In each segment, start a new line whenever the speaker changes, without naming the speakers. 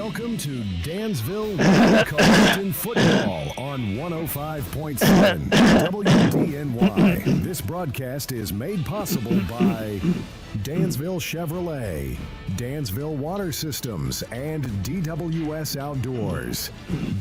Welcome to Dansville Coastal Football on 105.7 WDNY. This broadcast is made possible by Dansville Chevrolet, Dansville Water Systems, and DWS Outdoors,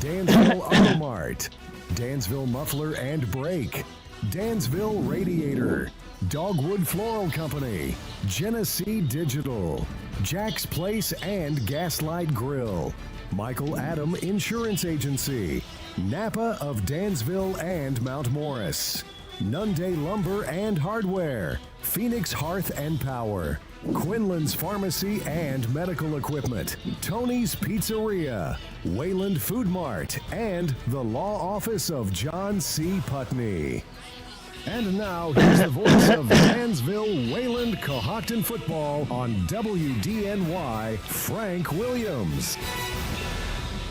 Dansville Auto Mart, Dansville Muffler and Brake, Dansville Radiator, Dogwood Floral Company, Genesee Digital, Jack's Place and Gaslight Grill, Michael Adam Insurance Agency, Napa of Dansville and Mount Morris, Nunday Lumber and Hardware, Phoenix Hearth and Power, Quinlan's Pharmacy and Medical Equipment, Tony's Pizzeria, Wayland Food Mart, and the Law Office of John C. Putney. And now, here's the voice of Dansville, Wayland, Cohocton football on WDNY, Frank Williams.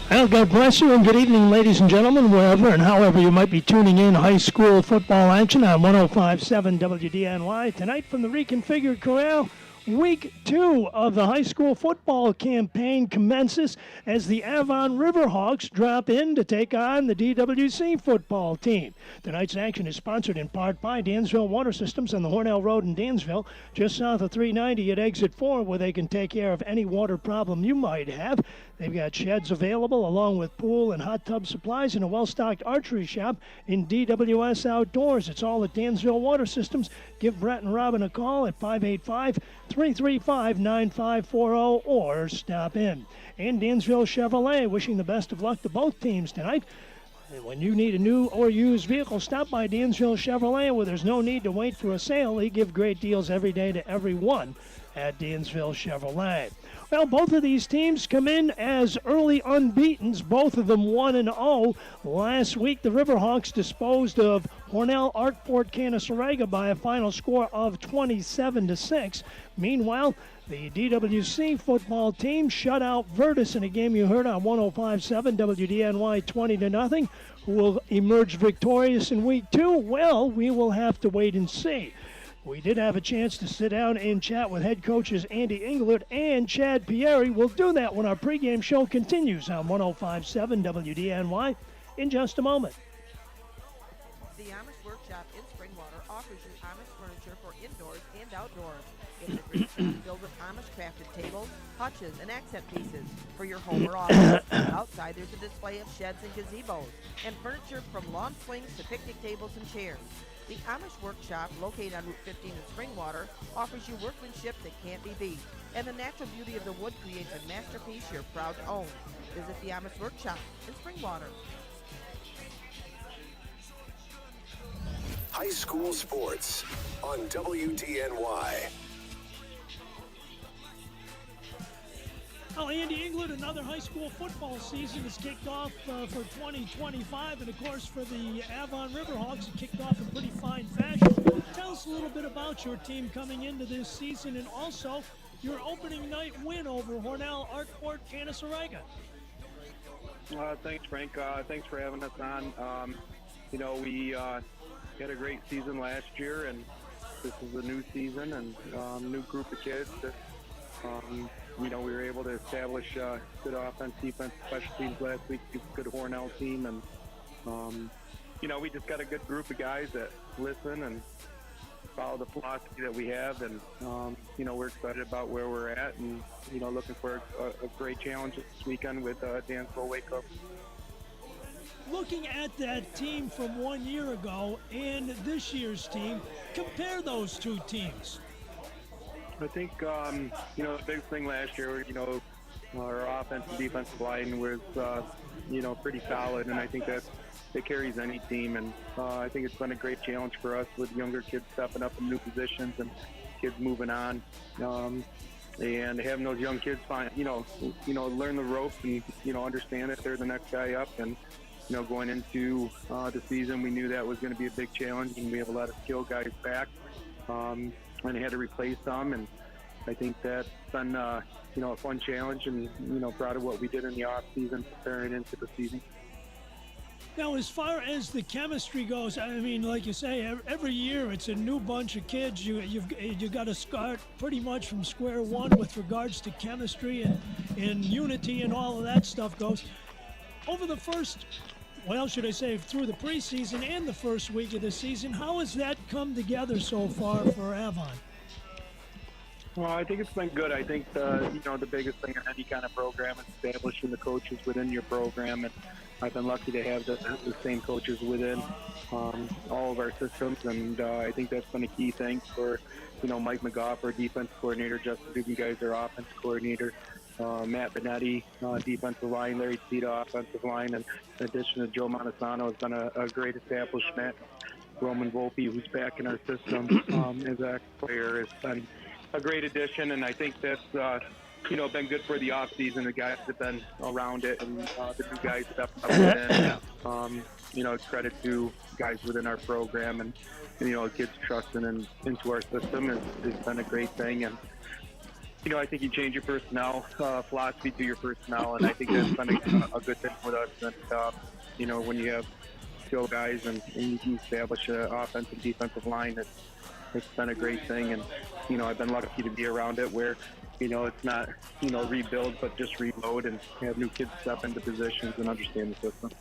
Well, God bless you and good evening, ladies and gentlemen, wherever and however you might be tuning in high school football action on 105.7 WDNY. Tonight from the Reconfigured Corral, Week 2 of the high school football campaign commences as the Avon Riverhawks drop in to take on the DWC football team. Tonight's action is sponsored in part by Dansville Water Systems on the Hornell Road in Dansville, just south of 390 at Exit 4, where they can take care of any water problem you might have. They've got sheds available along with pool and hot tub supplies and a well-stocked archery shop in DWS Outdoors. It's all at Dansville Water Systems. Give Brett and Robin a call at 585-335-9540 or stop in. And Dansville Chevrolet wishing the best of luck to both teams tonight. And when you need a new or used vehicle, stop by Dansville Chevrolet where there's no need to wait for a sale. They give great deals every day to everyone at Dansville Chevrolet. Well, both of these teams come in as early unbeatens, both of them 1-0. Last week, the Riverhawks disposed of Hornell Arkport Canaseraga by a final score of 27-6. Meanwhile, the DWC football team shut out Virtus in a game you heard on 105.7 WDNY 20-0. Who will emerge victorious in Week 2? Well, we will have to wait and see. We did have a chance to sit down and chat with head coaches Andy Englert and Chad Pieri. We'll do that when our pregame show continues on 105.7 WDNY in just a moment.
The Amish Workshop in Springwater offers you Amish furniture for indoors and outdoors. It's a great shop filled with Amish crafted tables, hutches, and accent pieces for your home or office. Outside, there's a display of sheds and gazebos, and furniture from lawn swings to picnic tables and chairs. The Amish Workshop, located on Route 15 in Springwater, offers you workmanship that can't be beat. And the natural beauty of the wood creates a masterpiece you're proud to own. Visit the Amish Workshop in Springwater.
High school sports on WDNY.
Well, Andy Englert, another high school football season is kicked off for 2025, and of course for the Avon Riverhawks, it kicked off in pretty fine fashion. Tell us a little bit about your team coming into this season, and also your opening night win over Hornell Arkport Canaseraga.
Thanks, Frank. Thanks for having us on. We had a great season last year, and this is a new season and new group of kids that we were able to establish good offense, defense, special teams last week. Good Hornell team, and we just got a good group of guys that listen and follow the philosophy that we have, and we're excited about where we're at, and looking for a great challenge this weekend with Dansville Waco.
Looking at that team from 1 year ago and this year's team, compare those two teams.
I think, the biggest thing last year, our offensive and defensive line was, pretty solid, and I think that carries any team, and I think it's been a great challenge for us with younger kids stepping up in new positions and kids moving on, and having those young kids learn the ropes and, understand that they're the next guy up, and, going into the season, we knew that was going to be a big challenge, and we have a lot of skilled guys back. And had to replace some, and I think that's been, a fun challenge, and, proud of what we did in the off season, preparing into the season.
Now, as far as the chemistry goes, I mean, like you say, every year it's a new bunch of kids. You've got to start pretty much from square one with regards to chemistry. And in unity and all of that stuff goes. Over the first, well, should I say, through the preseason and the first week of the season, how has that come together so far for Avon?
Well, I think it's been good. I think the biggest thing in any kind of program is establishing the coaches within your program, and I've been lucky to have the same coaches within all of our systems, and I think that's been a key thing for Mike McGough, our defense coordinator, Justin Dugan, our offense coordinator, Matt Benetti, defensive line, Larry Tita, offensive line, and in addition to Joe Montesano has been a great establishment. Roman Volpe, who's back in our system as an ex-player, has been a great addition, and I think that's been good for the offseason. The guys have been around it, and the new guys have stepped up. Credit to guys within our program, and kids trusting into our system has been a great thing. And I think you change your personnel philosophy to your personnel, and I think that's been a good thing with us. And when you have skill guys and you can establish an offensive and defensive line, it's been a great thing. And I've been lucky to be around it where it's not rebuild but just reload and have new kids step into positions and understand the system.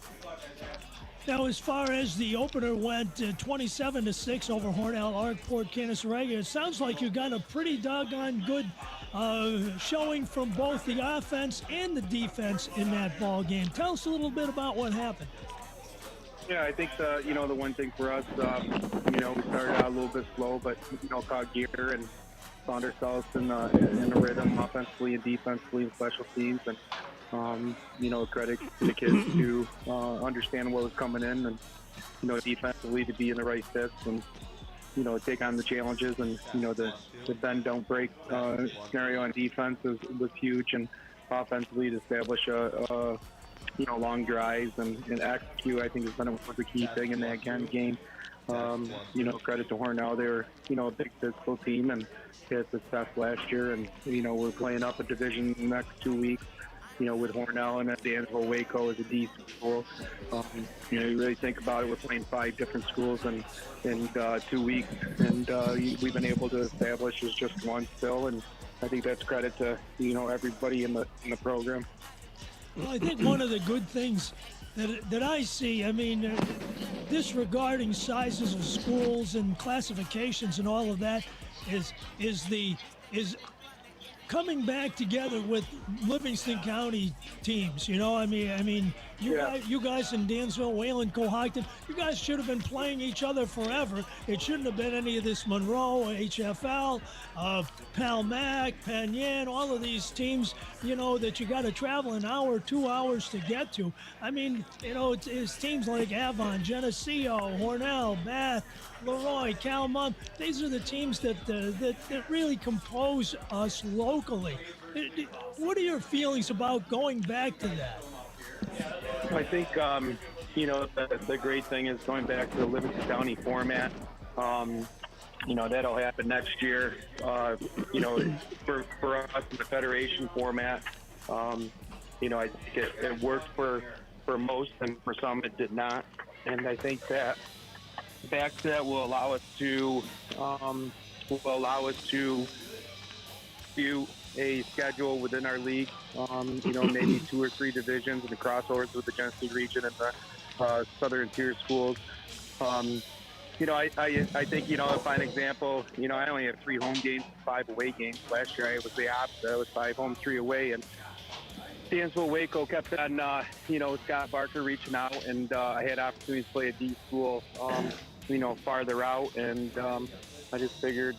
Now, as far as the opener went, 27-6 over Hornell Arc, Port Canasarega, it sounds like you got a pretty doggone good showing from both the offense and the defense in that ball game. Tell us a little bit about what happened.
Yeah, I think the one thing for us, we started out a little bit slow, but caught gear and found ourselves in a rhythm offensively and defensively and special teams, and credit to the kids to understand what was coming in, and defensively to be in the right fits and take on the challenges, and the bend don't break scenario on defense was huge, and offensively to establish a long drives and execute, I think was a key thing in that kind of game. Credit to Hornell, they're a big physical team and had success last year, and we're playing up a division in the next 2 weeks. With Hornell and at Dansville Waco as a D school. You really think about it, we're playing 5 different schools in 2 weeks, and we've been able to establish as just one still, and I think that's credit to everybody in the program.
Well, I think one of the good things that I see, I mean, disregarding sizes of schools and classifications and all of that, is coming back together with Livingston County teams. You guys in Dansville, Wayland, Cohocton, you guys should have been playing each other forever. It shouldn't have been any of this Monroe, HFL, Palmac, Penn Yan, all of these teams, that you got to travel an hour, 2 hours to get to. I mean, it's teams like Avon, Geneseo, Hornell, Bath, Leroy, Calamont. These are the teams that really compose us locally. What are your feelings about going back to that?
I think, the great thing is going back to the Livingston County format. That'll happen next year. For us in the Federation format, I think it worked for most, and for some it did not. And I think that back to that will allow us to view a schedule within our league, maybe 2 or 3 divisions and the crossovers with the Genesee region and the southern tier schools. I think, if by an example, I only have 3 home games, 5 away games. Last year I was the opposite. I was 5 home, 3 away, and Dansville Waco kept on, Scott Barker reaching out, and I had opportunities to play a D school, farther out, and I just figured,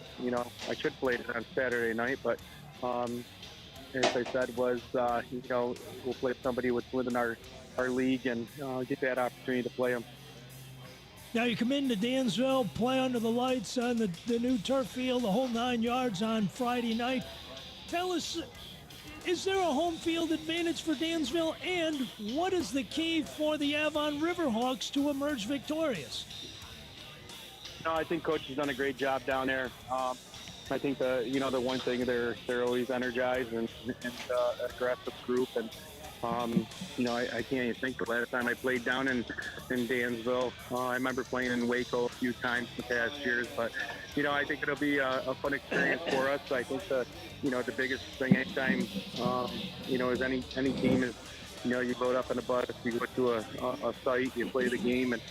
I should play it on Saturday night, but as I said, was, we'll play somebody within our league and get that opportunity to play them.
Now you come into Dansville, play under the lights on the new turf field, the whole 9 yards on Friday night. Tell us, is there a home field advantage for Dansville, and what is the key for the Avon Riverhawks to emerge victorious?
No, I think Coach has done a great job down there. I think the one thing they're always energized and aggressive group, and I can't even think the last time I played down in Dansville. I remember playing in Waco a few times the past years, but I think it'll be a fun experience for us. I think the biggest thing anytime is any team is you load up on a bus, you go to a site, you play the game, and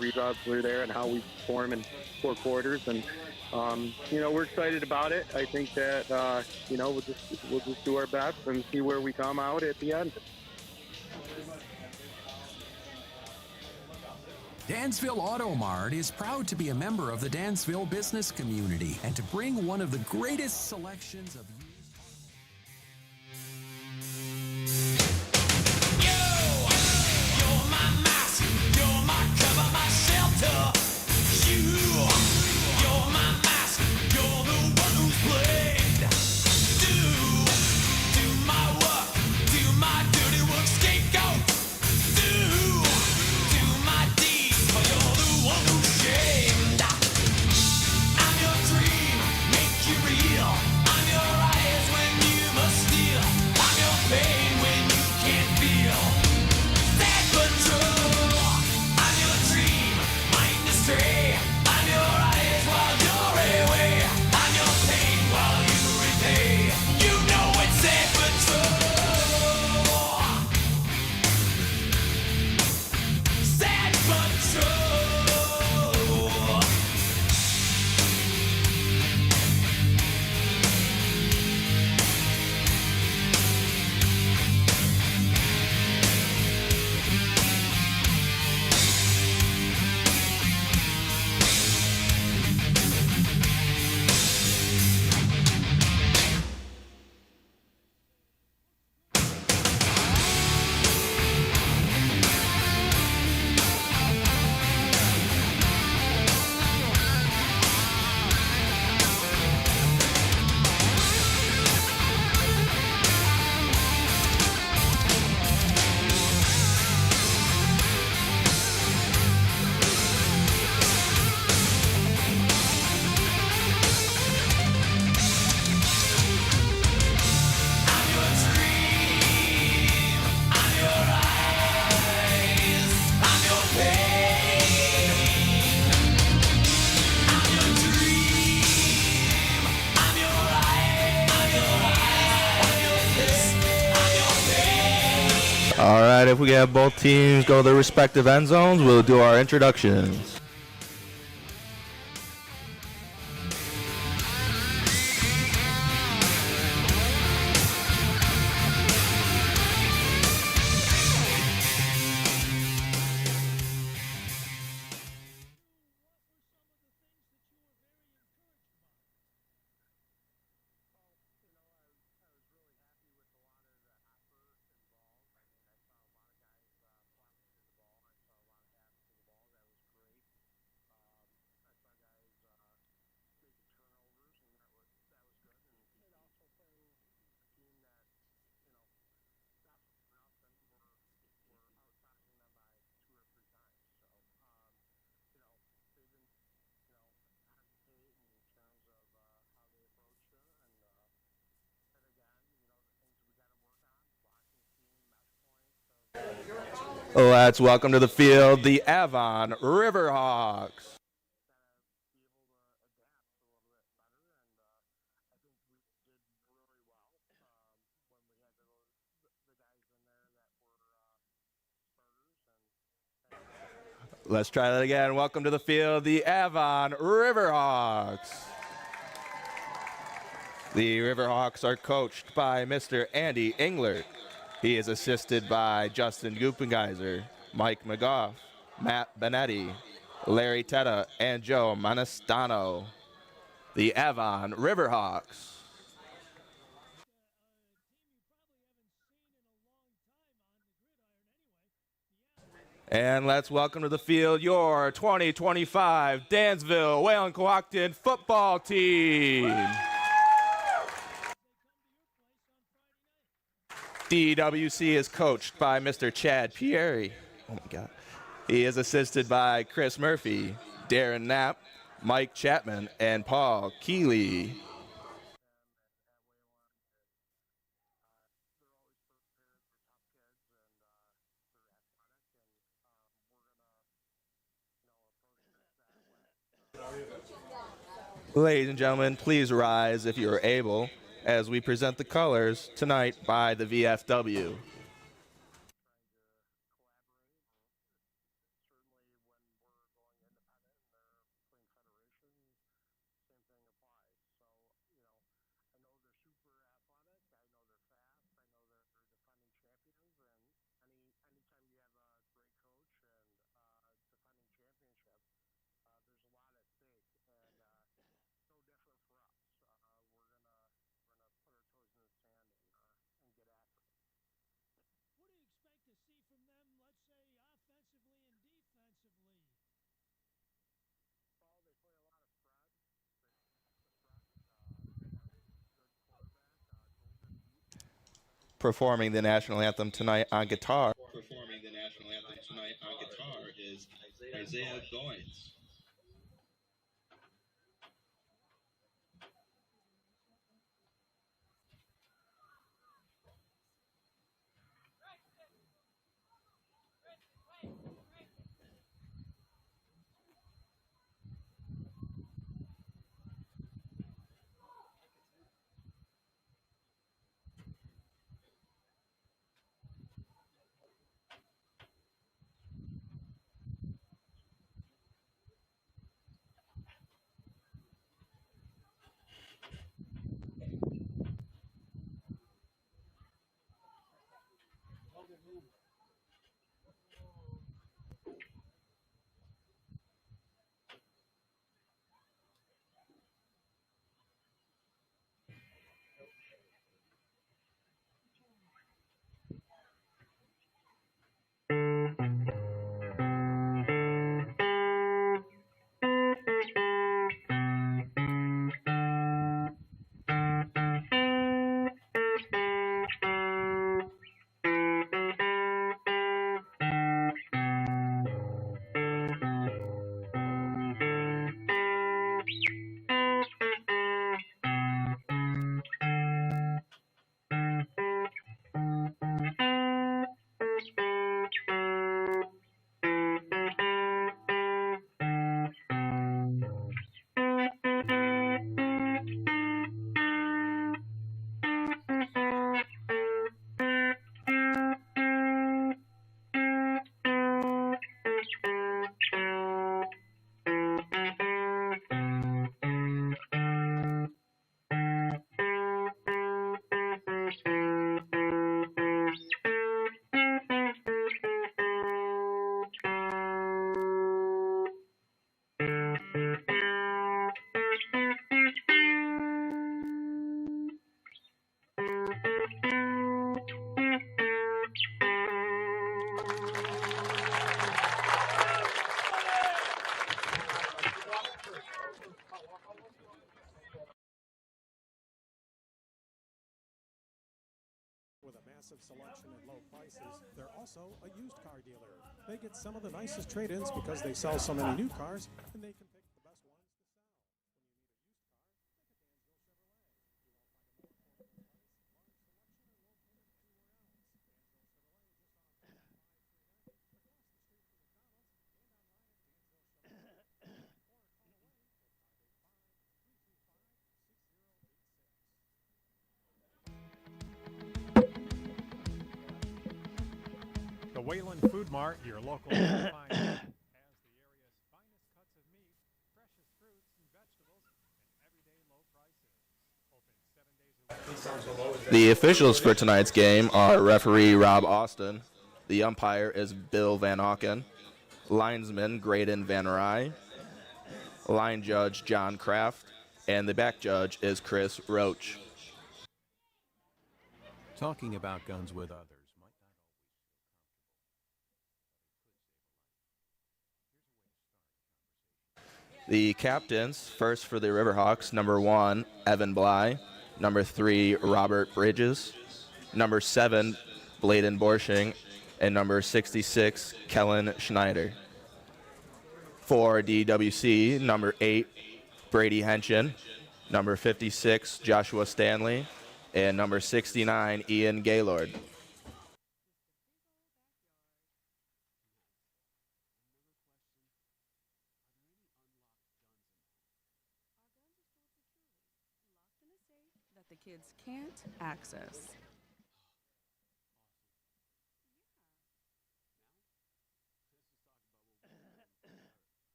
results are there and how we perform in 4 quarters, and we're excited about it. I think that we'll just do our best and see where we come out at the end.
Dansville Auto Mart is proud to be a member of the Dansville business community and to bring one of the greatest selections of used.
All right, if we have both teams go to their respective end zones, we'll do our introductions. Let's welcome to the field the Avon Riverhawks. Let's try that again. Welcome to the field the Avon Riverhawks. The Riverhawks are coached by Mr. Andy Englert. He is assisted by Justin Gupengeiser, Mike McGough, Matt Benetti, Larry Tetta, and Joe Manastano. The Avon Riverhawks. And let's welcome to the field your 2025 Dansville Whalen-Cohocton football team. DWC is coached by Mr. Chad Pieri. Oh my God. He is assisted by Chris Murphy, Darren Knapp, Mike Chapman, and Paul Keeley. Ladies and gentlemen, please rise if you are able as we present the colors tonight by the VFW. Performing the national anthem tonight on guitar.
Performing the national anthem tonight on guitar is Isaiah Goins.
With a massive selection at low prices, they're also a used car dealer. They get some of the nicest trade-ins because they sell so many new cars, and they can pick the best ones to sell.
The Wayland Food Mart, your local fine has the area's finest cuts of meat, freshest fruits and vegetables, and everyday low prices. Open 7 days a week.
The officials for tonight's game are referee Rob Austin. The umpire is Bill Van Auken. Linesman Graydon Van Rye. Line judge John Kraft. And the back judge is Chris Roach.
Talking about guns with others might not
The captains, first for the Riverhawks, number 1, Evan Bly. Number 3, Robert Bridges. Number 7, Bladen Borshing. And number 66, Kellen Schneider. For DWC, number 8, Brady Henshin. Number 56, Joshua Stanley. And number 69, Ian Gaylord.
the kids can't access.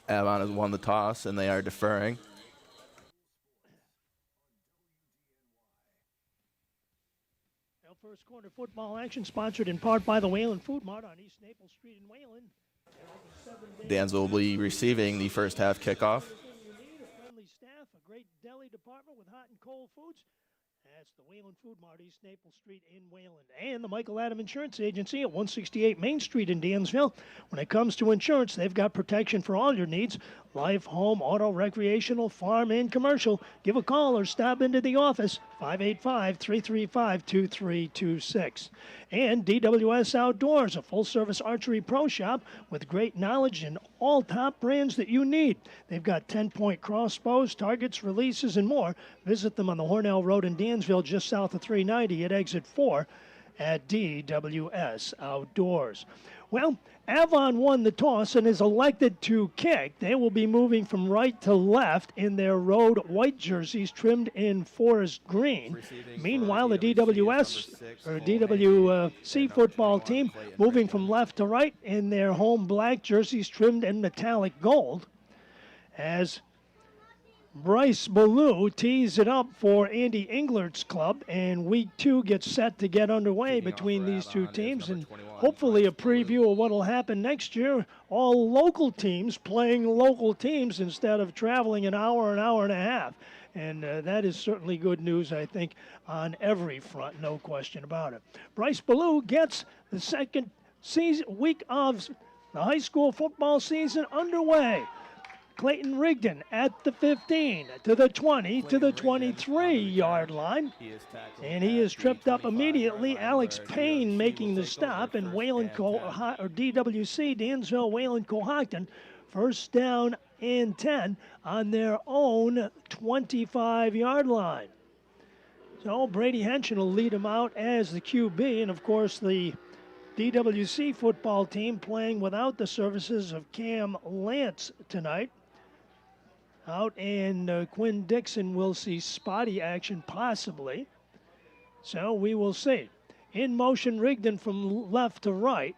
Avon has won the toss, and they are deferring.
Now, first quarter football action sponsored in part by the Wayland Food Mart on East Naples Street in Wayland.
Dansville will be receiving the first half kickoff.
You need a friendly staff, a great deli department with hot and cold foods. That's the Wayland Food Mart, East Naples Street in Wayland. And the Michael Adam Insurance Agency at 168 Main Street in Dansville. When it comes to insurance, they've got protection for all your needs. Life, home, auto, recreational, farm, and commercial. Give a call or stop into the office, 585-335-2326. And DWS Outdoors, a full-service archery pro shop with great knowledge and all top brands that you need. They've got 10-point crossbows, targets, releases, and more. Visit them on the Hornell Road in Dansville, just south of 390 at exit 4 at DWS Outdoors. Well, Avon won the toss and is elected to kick. They will be moving from right to left in their road white jerseys trimmed in forest green. Meanwhile, the DWC football team moving from left to right in their home black jerseys trimmed in metallic gold. As Bryce Ballou tees it up for Andy Englert's club, and week 2 gets set to get underway between these two teams, and hopefully a preview of what will happen next year. All local teams playing local teams instead of traveling an hour and a half. And that is certainly good news, I think, on every front, no question about it. Bryce Ballou gets the second week of the high school football season underway. Clayton Rigdon at the 15, to the 20, to the 23-yard line. And he is tripped up immediately. Alex Payne making the stop, and DWC, Dansville, Wayland, Cohocton, first down and 10 on their own 25-yard line. So Brady Henshin will lead him out as the QB, and of course the DWC football team playing without the services of Cam Lance tonight. Out, and Quinn Dixon will see spotty action possibly. So we will see. In motion, Rigdon from left to right.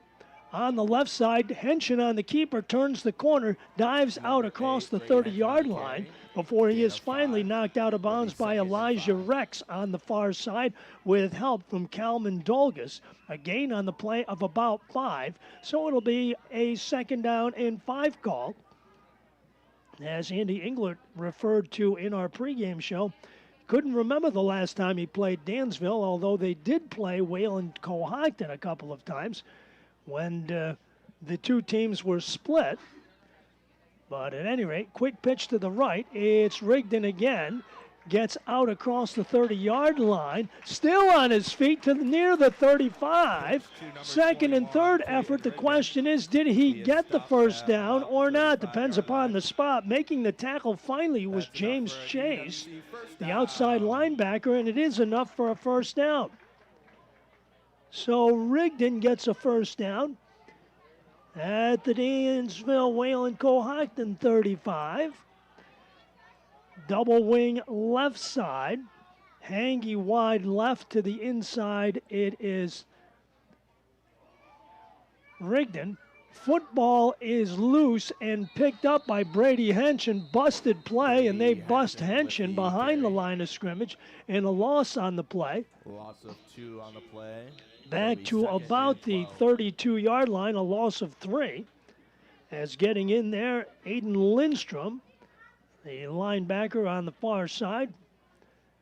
On the left side, Henshin on the keeper turns the corner, dives out across the 30-yard line before he is finally knocked out of bounds by Elijah Rex on the far side with help from Calvin Dolgus. A gain on the play of about 5, so it'll be a 2nd down and 5 call. As Andy Englert referred to in our pregame show, couldn't remember the last time he played Dansville, although they did play Wayland Cohocton a couple of times when the two teams were split. But at any rate, quick pitch to the right. It's Rigdon again. Gets out across the 30-yard line. Still on his feet to near the 35. Second and third effort. The question is, did he get the first down or not? Depends upon the spot. Making the tackle finally was James Chase, the outside linebacker, and it is enough for a first down. So Rigdon gets a first down at the Dansville Wayland Cohocton 35. Double wing left side. Hangy wide left to the inside. It is Rigdon. Football is loose and picked up by Brady Henshin. Busted play, and they bust Henshin behind the line of scrimmage, and a loss on the play.
Loss of 2 on the play.
Back to about the 32-yard line, a loss of 3. As getting in there, Aiden Lindstrom, the linebacker on the far side,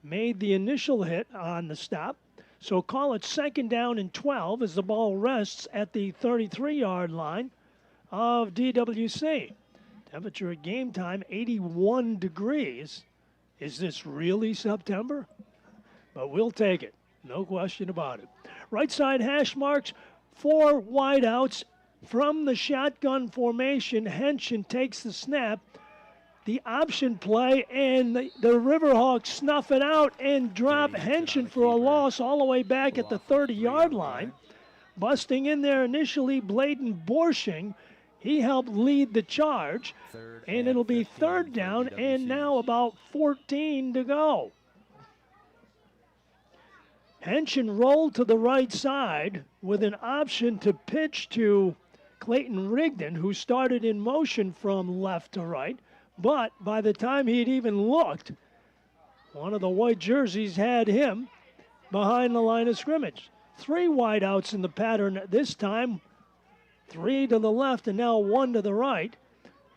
made the initial hit on the stop. So call it 2nd down and 12 as the ball rests at the 33-yard line of DWC. Temperature at game time, 81 degrees. Is this really September? But we'll take it. No question about it. Right side hash marks, 4 wideouts from the shotgun formation. Henshin takes the snap. The option play, and the Riverhawks snuff it out and drop Henshin for a loss all the way back at the 30-yard line. Busting in there initially, Bladen Borshing He helped lead the charge, and it'll be third down, and now about 14 to go. Henshin rolled to the right side with an option to pitch to Clayton Rigdon, who started in motion from left to right. But by the time he'd even looked, one of the white jerseys had him behind the line of scrimmage. 3 wideouts in the pattern this time. 3 to the left and now 1 to the right.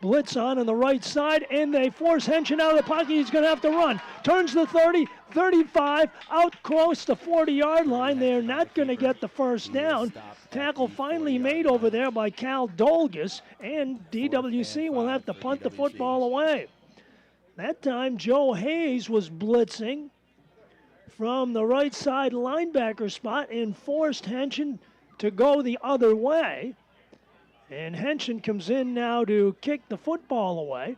Blitz on the right side, and they force Henshin out of the pocket. He's going to have to run. Turns the 30, 35, out close to 40-yard line. They're not going to get the first down. Tackle finally made over there by Cal Dolgus, and DWC will have to punt the football away. That time, Joe Hayes was blitzing from the right side linebacker spot and forced Henshin to go the other way. And Henshin comes in now to kick the football away.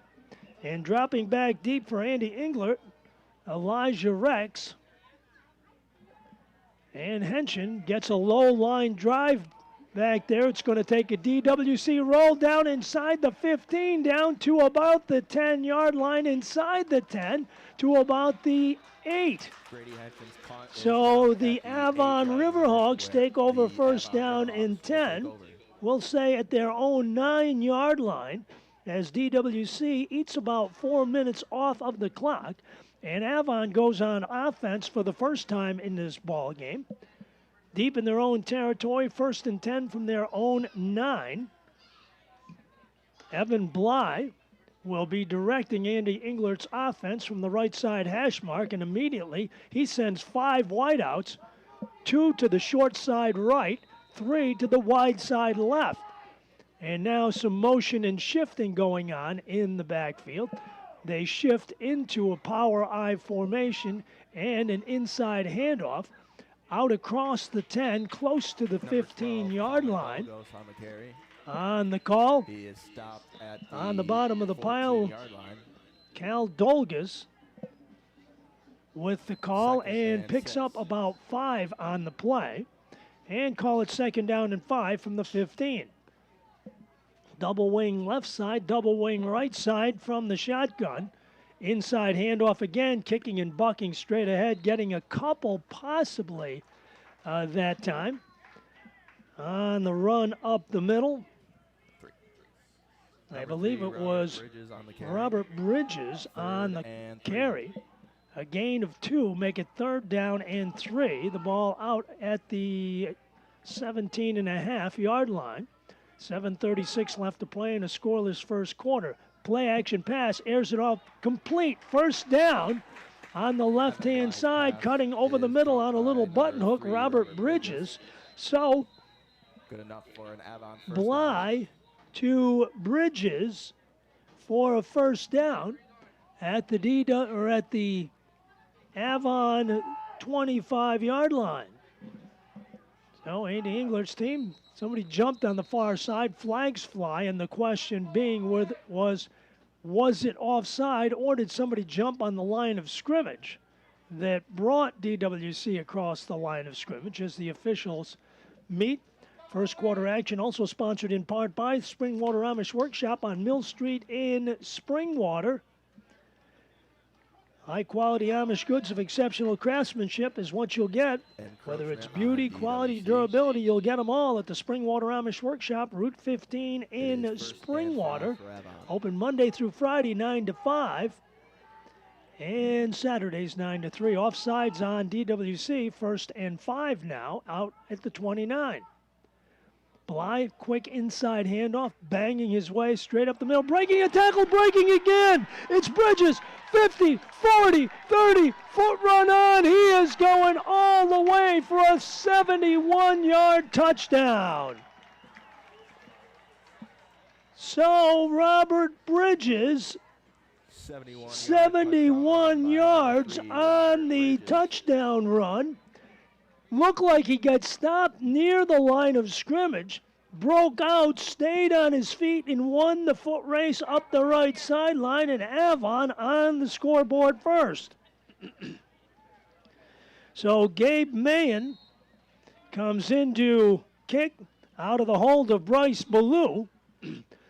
And dropping back deep for Andy Englert, Elijah Rex. And Henshin gets a low line drive back there. It's going to take a DWC roll down inside the 15, down to about the 10-yard line, inside the 10 to about the 8. So the Avon Riverhawks take over first down and 10. We'll say at their own 9-yard line, as DWC eats about 4 minutes off of the clock, and Avon goes on offense for the first time in this ball game. Deep in their own territory, 1st and 10 from their own 9. Evan Bly will be directing Andy Englert's offense from the right side hash mark, and immediately he sends 5 wideouts, 2 to the short side right, 3 to the wide side left. And now some motion and shifting going on in the backfield. They shift into a power I formation and an inside handoff out across the 10, close to the 15-yard line. On the call,
He is stopped at
on the bottom of the pile,
14-yard line.
Cal Dolgus with the call
Second
and
and
picks
6.
up about 5 on the play. And call it 2nd down and 5 from the 15. Double wing left side, double wing right side from the shotgun. Inside handoff again, kicking and bucking straight ahead, getting a couple possibly that time. On the run up the middle, I believe it was Robert Bridges on the carry. A gain of 2, make it 3rd down and 3. The ball out at the 17.5-yard line. 7:36 left to play in a scoreless first quarter. Play action pass, airs it off, complete. First down on the left-hand side, cutting over the middle on a little button hook, Robert Bridges. So
Good enough for an Avon first
Bly to Bridges for a first down at the Avon 25-yard line. So Andy Englert's team, somebody jumped on the far side, flags fly, and the question being was it offside or did somebody jump on the line of scrimmage that brought DWC across the line of scrimmage as the officials meet. First quarter action also sponsored in part by Springwater Amish Workshop on Mill Street in Springwater. High-quality Amish goods of exceptional craftsmanship is what you'll get. Whether it's beauty, quality, durability, you'll get them all at the Springwater Amish Workshop, Route 15 in Springwater. Open Monday through Friday, 9 to 5. And Saturdays, 9 to 3. Offsides on DWC, 1st and 5 now, out at the 29. Bly, quick inside handoff, banging his way straight up the middle, breaking a tackle, breaking again. It's Bridges, 50, 40, 30, foot run on. He is going all the way for a 71-yard touchdown. So Robert Bridges, 71 yards on the touchdown run. Looked like he got stopped near the line of scrimmage, broke out, stayed on his feet, and won the foot race up the right sideline, and Avon on the scoreboard first. So Gabe Mayen comes in to kick out of the hold of Bryce Ballou.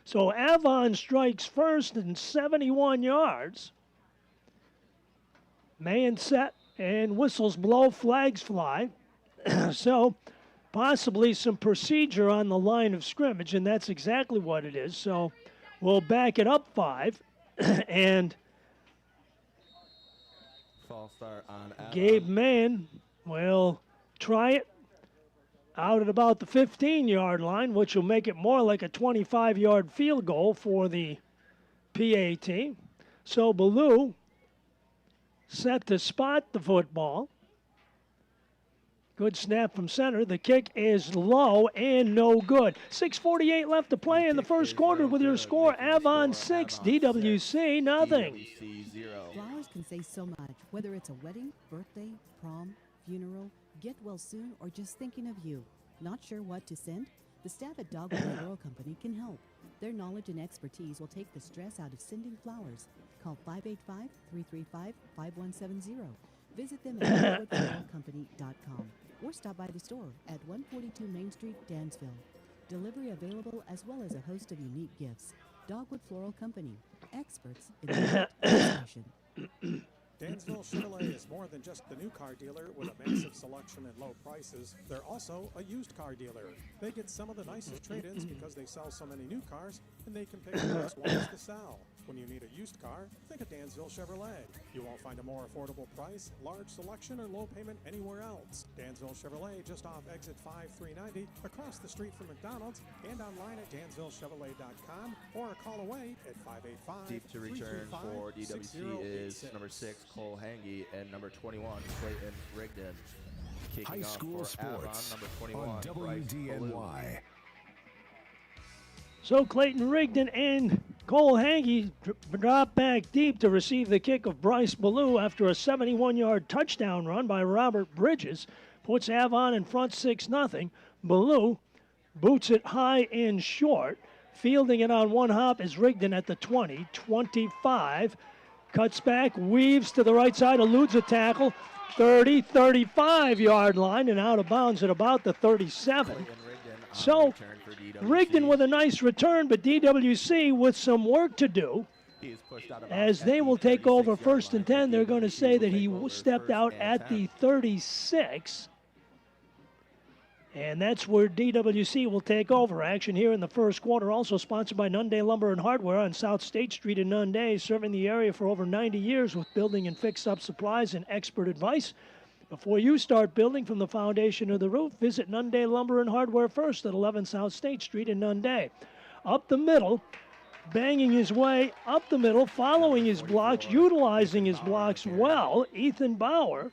So Avon strikes first and 71 yards. Man set and whistles blow, flags fly. So possibly some procedure on the line of scrimmage, and that's exactly what it is. So we'll back it up 5. And
False start on Avon.
Gabe Mann will try it out at about the 15-yard line, which will make it more like a 25-yard field goal for the PAT. So Ballou set to spot the football. Good snap from center. The kick is low and no good. 6:48 left to play in the first quarter with your score. Avon 6, DWC nothing.
DWC 0.
Flowers can say so much, whether it's a wedding, birthday, prom, funeral, get well soon, or just thinking of you. Not sure what to send? The staff at Dogwood Floral Company can help. Their knowledge and expertise will take the stress out of sending flowers. Call 585-335-5170. Visit them at dogwoodfloralcompany.com or stop by the store at 142 Main Street, Dansville. Delivery available as well as a host of unique gifts. Dogwood Floral Company, experts in the fashion.
Dansville Chevrolet is more than just the new car dealer with a massive selection and low prices. They're also a used car dealer. They get some of the nicest trade-ins because they sell so many new cars, and they can pick the best ones to sell. When you need a used car, think of Dansville Chevrolet. You won't find a more affordable price, large selection, or low payment anywhere else. Dansville Chevrolet, just off exit 5390, across the street from McDonald's, and online at dansvillechevrolet.com, or a call away at 585
Deep to return for DWC is number 6, Cole Hangy, and number 21, Clayton Rigdon. Kicking
High
off
school
for
sports
Avon, number 21,
on WDNY.
So Clayton Rigdon and Cole Hangy drop back deep to receive the kick of Bryce Ballou after a 71-yard touchdown run by Robert Bridges. Puts Avon in front 6-0. Ballou boots it high and short. Fielding it on one hop is Rigdon at the 20, 25. Cuts back, weaves to the right side, eludes a tackle. 30, 35-yard line and out of bounds at about the 37. So Rigdon with a nice return, but DWC with some work to do. As they will take over 1st and 10, they're going to say that he stepped out at the 36. And that's where DWC will take over. Action here in the first quarter, also sponsored by Nunday Lumber and Hardware on South State Street in Nunday, serving the area for over 90 years with building and fix-up supplies and expert advice. Before you start building from the foundation to the roof, visit Nunday Lumber and Hardware first at 11 South State Street in Nunday. Up the middle, banging his way up the middle, following his blocks, utilizing his blocks well, Ethan Bauer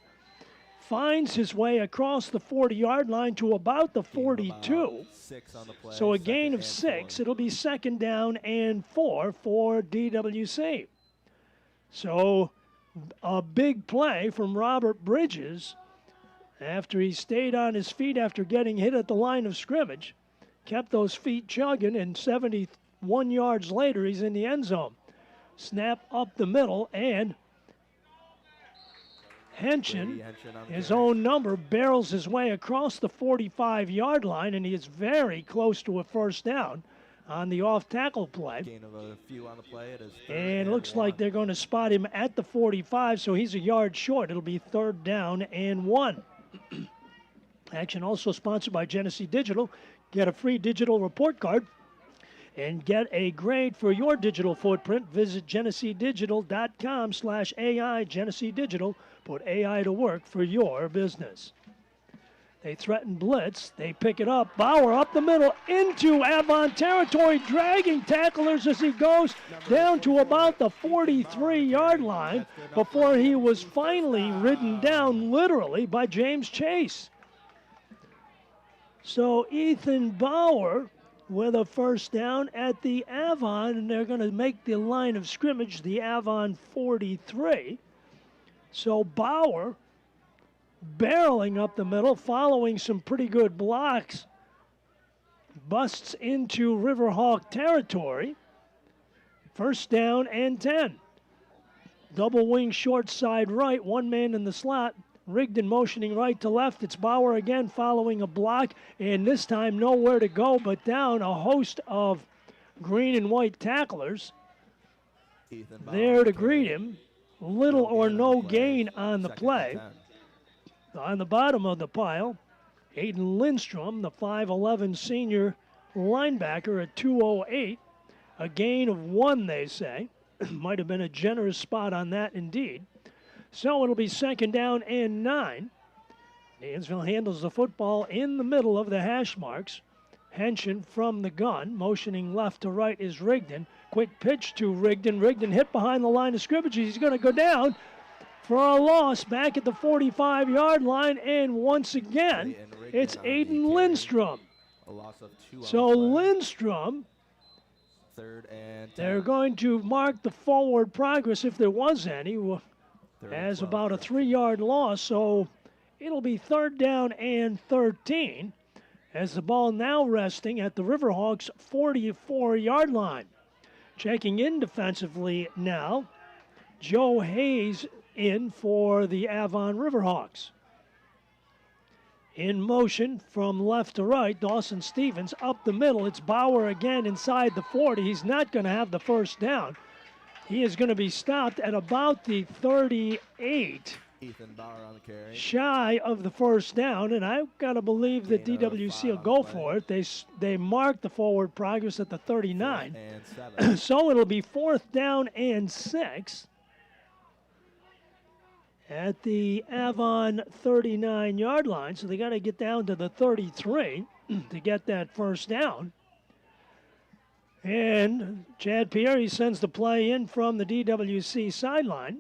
finds his way across the 40-yard line to about the 42. So a gain of 6. It'll be 2nd down and 4 for DWC. So a big play from Robert Bridges after he stayed on his feet after getting hit at the line of scrimmage. Kept those feet chugging, and 71 yards later, he's in the end zone. Snap up the middle, and Henshin, his own number, barrels his way across the 45-yard line, and he is very close to a 1st down on the off-tackle play.
Gain of a few on the play. It is
And looks like they're going to spot him at the 45, so he's a yard short. It'll be 3rd down and 1. Action also sponsored by Genesee Digital. Get a free digital report card and get a grade for your digital footprint. Visit GeneseeDigital.com/AI. Genesee Digital. Put AI to work for your business. They threaten blitz. They pick it up. Bauer up the middle into Avon territory, dragging tacklers as he goes down to about the 43-yard line before he was finally ridden down literally by James Chase. So Ethan Bauer with a 1st down at the Avon, and they're going to make the line of scrimmage the Avon 43. So Bauer barreling up the middle, following some pretty good blocks, busts into Riverhawk territory. 1st down and 10. Double wing short side right, one man in the slot. Rigdon motioning right to left. It's Bauer again following a block, and this time nowhere to go but down. A host of green and white tacklers
Ethan Bauer
there
on
to
the
greet
carry.
him. Little or no gain on the
2nd and
play.
10.
On the bottom of the pile, Aiden Lindstrom, the 5'11 senior linebacker at 208. A gain of 1, they say. Might have been a generous spot on that indeed. So it'll be 2nd down and 9. Dansville handles the football in the middle of the hash marks. Henshin from the gun, motioning left to right is Rigdon. Quick pitch to Rigdon. Rigdon hit behind the line of scrimmage. He's going to go down for a loss back at the 45-yard line. And once again, it's Aiden Lindstrom.
A loss of 2
So
on the play.
Lindstrom,
3rd and 10.
they're going to mark the forward progress, if there was any, as about a 3-yard loss. So it'll be 3rd down and 13. As the ball now resting at the Riverhawks' 44-yard line. Checking in defensively now, Joe Hayes in for the Avon Riverhawks. In motion from left to right, Dawson Stevens up the middle. It's Bauer again inside the 40. He's not going to have the first down. He is going to be stopped at about the 38.
Ethan Bauer on the carry.
Shy of the first down, and I've got to believe that
Gain of
DWC
5
will
on
go
the play.
for it. They mark the forward progress at the 39.
And 7.
So it'll be 4th down and 6 at the Avon 39-yard line. So they got to get down to the 33 to get that first down. And Chad Pierre sends the play in from the DWC sideline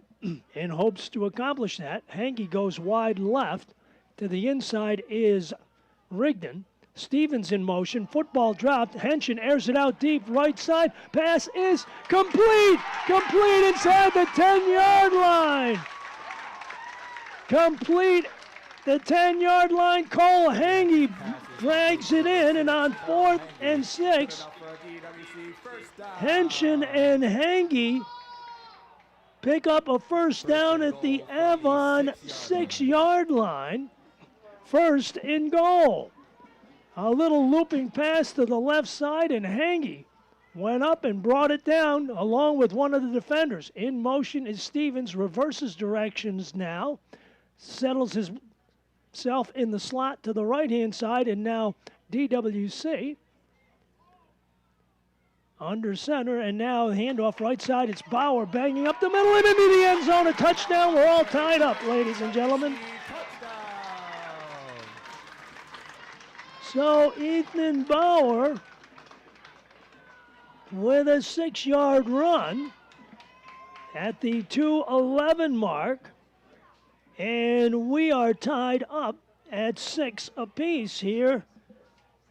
in hopes to accomplish that. Hanke goes wide left. To the inside is Rigdon. Stevens in motion. Football dropped. Henshin airs it out deep. Right side. Pass is complete. Complete inside the 10-yard line. Complete the 10-yard line. Cole Hange drags it in, and on 4th and 6, Henshin and Hange pick up a first down at the Avon 6-yard line. 1st and goal. A little looping pass to the left side, and Hange went up and brought it down along with one of the defenders. In motion is Stevens, reverses directions now, settles himself in the slot to the right-hand side, and now DWC under center, and now handoff right side. It's Bauer banging up the middle and into the end zone. A touchdown. We're all tied up, ladies and gentlemen. So Ethan Bauer with a 6-yard run at the 2:11 mark, and we are tied up at 6 apiece here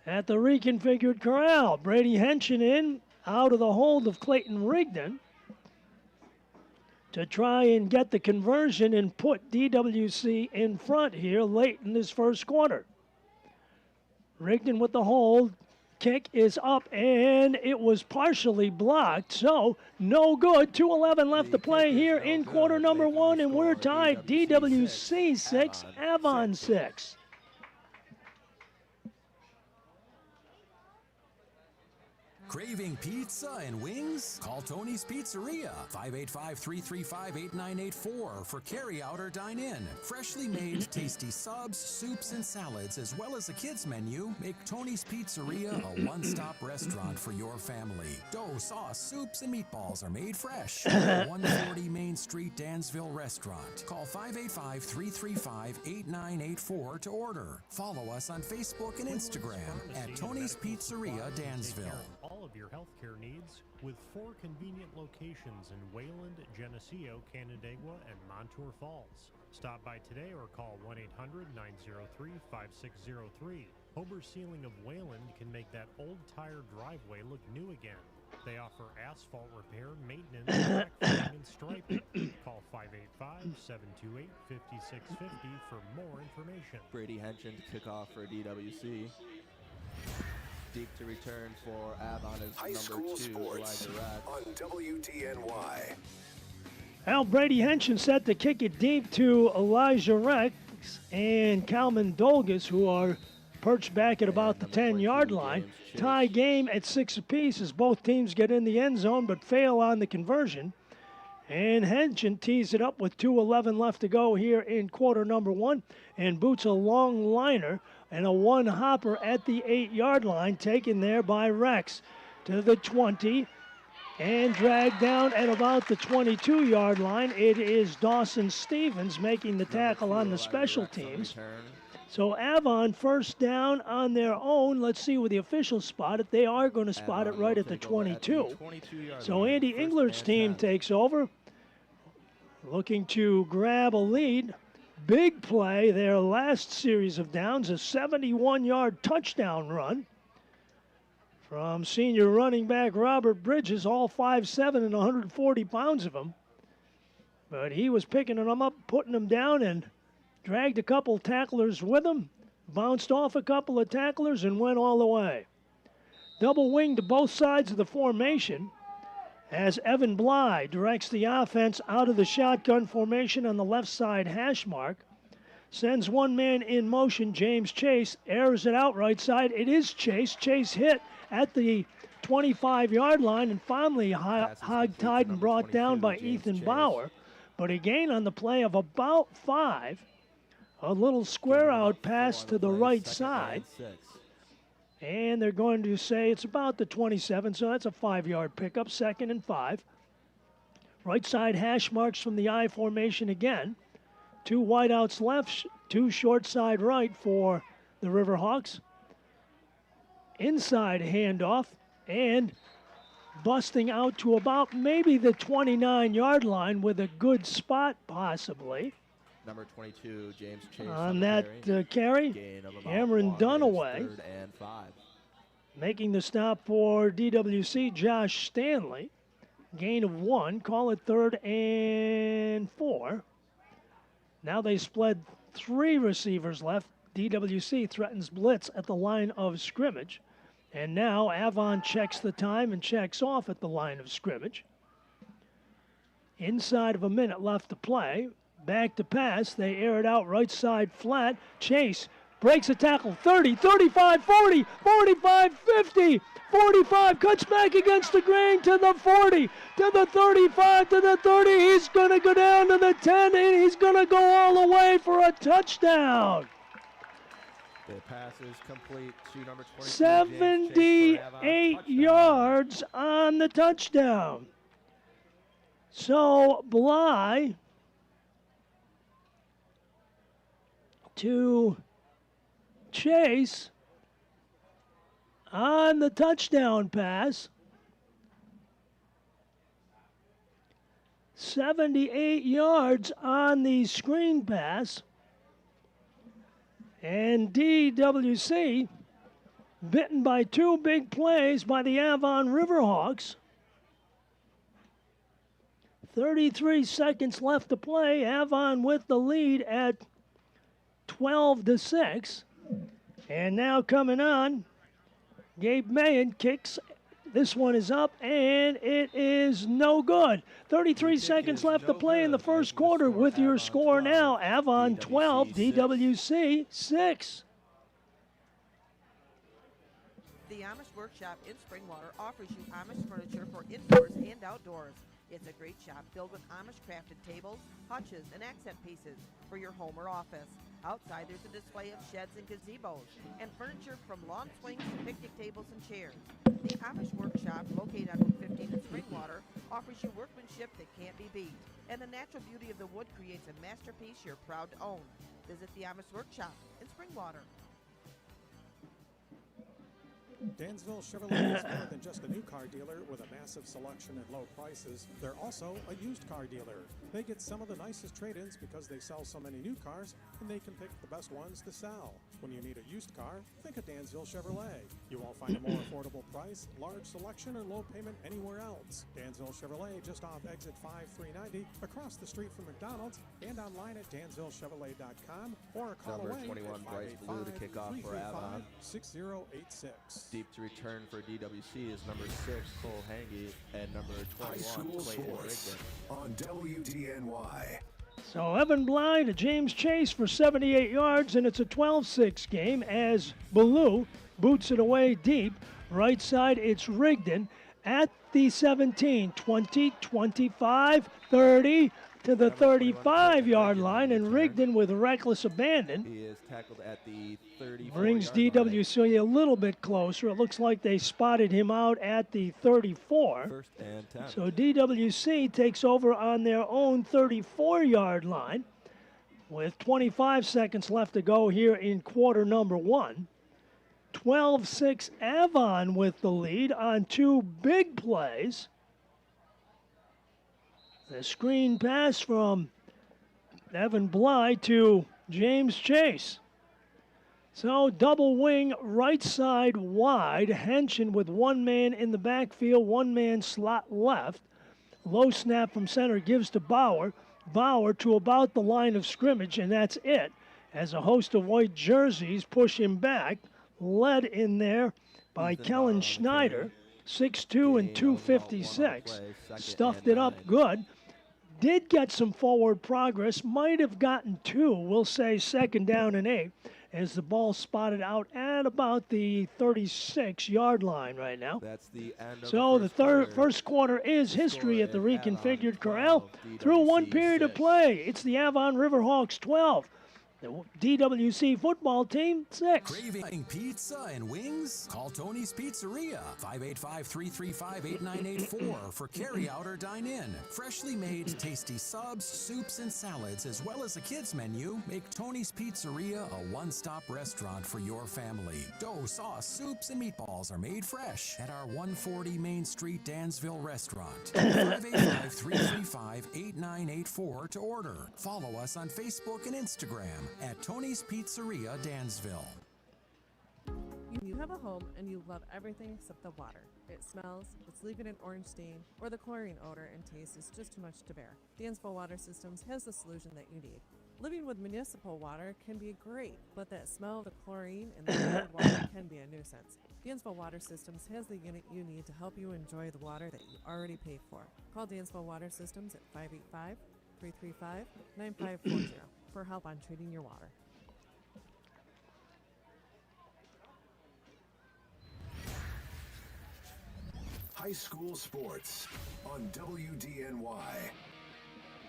at the reconfigured corral. Brady Henshin in out of the hold of Clayton Rigdon to try and get the conversion and put DWC in front here late in this first quarter. Rigdon with the hold. Kick is up, and it was partially blocked, so no good. 2:11 left to play here in quarter number 1, and we're tied. DWC 6, Avon 6.
Craving pizza and wings? Call Tony's Pizzeria, 585-335-8984 for carry-out or dine-in. Freshly made, tasty subs, soups, and salads, as well as a kids menu, make Tony's Pizzeria a one-stop restaurant for your family. Dough, sauce, soups, and meatballs are made fresh. 140 Main Street, Dansville Restaurant. Call 585-335-8984 to order. Follow us on Facebook and Instagram at Tony's Pizzeria, Dansville.
All of your healthcare needs with 4 convenient locations in Wayland, Geneseo, Canandaigua, and Montour Falls. Stop by today or call 1-800-903-5603. Hober Sealing of Wayland can make that old tire driveway look new again. They offer asphalt repair, maintenance, crack filling, and striping. Call 585-728-5650 for more information.
Brady Henshin to kick off for DWC. Deep to return for Avon is
High
number
School
2,
Sports
Elijah Rack.
on WTNY.
Al Brady Henshin set to kick it deep to Elijah Rex and Calvin Dolgus, who are perched back at about the 10-yard line. Tie game at 6 apiece as both teams get in the end zone but fail on the conversion. And Henson tees it up with 2:11 left to go here in quarter number 1 and boots a long liner and a one-hopper at the 8-yard line, taken there by Rex to the 20 and dragged down at about the 22-yard line. It is Dawson Stevens making the tackle on the special teams. So Avon first down on their own. Let's see where the officials spot it. They are going to spot it right at the 22. So Andy Englert's team takes over, looking to grab a lead. Big play, their last series of downs, a 71-yard touchdown run from senior running back Robert Bridges, all 5'7" and 140 pounds of him. But he was picking them up, putting them down, and dragged a couple tacklers with him, bounced off a couple of tacklers, and went all the way. Double wing to both sides of the formation as Evan Bly directs the offense out of the shotgun formation on the left side hash mark. Sends one man in motion, James Chase, airs it out right side. It is Chase. Chase hit at the 25-yard line and finally hog-tied and brought down by Ethan Bauer. But a gain on the play of about 5. A little square out pass to the right side. And they're going to say it's about the 27, so that's a 5-yard pickup, 2nd and 5. Right side hash marks from the I formation again. 2 wideouts left, 2 short side right for the Riverhawks. Inside handoff and busting out to about maybe the 29-yard line with a good spot possibly.
Number 22, James Chase.
On that carry, Cameron Dunaway.
3rd and 5.
Making the stop for DWC, Josh Stanley. Gain of 1, call it 3rd and 4. Now they split 3 receivers left. DWC threatens blitz at the line of scrimmage. And now Avon checks the time and checks off at the line of scrimmage. Inside of a minute left to play. Back to pass. They air it out right side flat. Chase breaks a tackle. 30, 35, 40, 45, 50, 45. Cuts back against the grain to the 40, to the 35, to the 30. He's going to go down to the 10, and he's going to go all the way for a touchdown.
The pass is complete to number 22.
78 yards on the touchdown. So Bly to Chase on the touchdown pass. 78 yards on the screen pass. And DWC bitten by 2 big plays by the Avon Riverhawks. 33 seconds left to play. Avon with the lead at 12-6. And now coming on, Gabe Mayen kicks. This one is up, and it is no good. 33 seconds left to play in the first quarter with your score now. Avon 12, DWC 6.
The Amish Workshop in Springwater offers you Amish furniture for indoors and outdoors. It's a great shop filled with Amish crafted tables, hutches, and accent pieces for your home or office. Outside, there's a display of sheds and gazebos, and furniture from lawn swings to picnic tables and chairs. The Amish Workshop, located on Route 15 in Springwater, offers you workmanship that can't be beat. And the natural beauty of the wood creates a masterpiece you're proud to own. Visit the Amish Workshop in Springwater.
Dansville Chevrolet is more than just a new car dealer with a massive selection and low prices. They're also a used car dealer. They get some of the nicest trade-ins because they sell so many new cars, and they can pick the best ones to sell. When you need a used car, think of Dansville Chevrolet. You won't find a more affordable price, large selection, or low payment anywhere else. Dansville Chevrolet, just off exit 5390, across the street from McDonald's, and online at dansvillechevrolet.com, or call
Number
away
21,
at
Bryce Blue to kick off for Avon.
6086.
Deep to return for DWC is number 6, Cole Hangy, and number 21,
High school
Clayton
sports
Rigdon.
on WDNY.
So Evan Bly to James Chase for 78 yards, and it's a 12-6 game as Ballou boots it away deep. Right side, it's Rigdon at the 17, 20, 25, 30 to the 35-yard line, and Rigdon with reckless abandon.
He is tackled at the 34.
Brings DWC a little bit closer. It looks like they spotted him out at the 34.
First and 10.
So DWC takes over on their own 34-yard line with 25 seconds left to go here in quarter number 1. 12-6 Avon with the lead on 2 big plays. The screen pass from Evan Bly to James Chase. So double wing right side wide. Henshin with one man in the backfield, one man slot left. Low snap from center gives to Bauer. Bauer to about the line of scrimmage, and that's it. As a host of white jerseys push him back, led in there by Kellen Schneider, 6'2" and 256. Stuffed it up good. Did get some forward progress, might have gotten 2, we'll say second down and 8, as the ball spotted out at about the 36-yard line right now.
That's the end of
So
the
the first quarter is history at the reconfigured corral. Through one period of play, it's the Avon Riverhawks 12. The DWC football team, 6.
Craving pizza and wings? Call Tony's Pizzeria, 585-335-8984 for carry-out or dine-in. Freshly made, tasty subs, soups, and salads, as well as a kids menu, make Tony's Pizzeria a one-stop restaurant for your family. Dough, sauce, soups, and meatballs are made fresh at our 140 Main Street Dansville restaurant. 585-335-8984 to order. Follow us on Facebook and Instagram at Tony's Pizzeria Dansville.
You have a home and you love everything except the water. It smells, it's leaving an orange stain, or the chlorine odor and taste is just too much to bear. Dansville Water Systems has the solution that you need. Living with municipal water can be great, but that smell of the chlorine and the colored water can be a nuisance. Dansville Water Systems has the unit you need to help you enjoy the water that you already paid for. Call Dansville Water Systems at 585-335-9540 for help on treating your water.
High school sports on WDNY.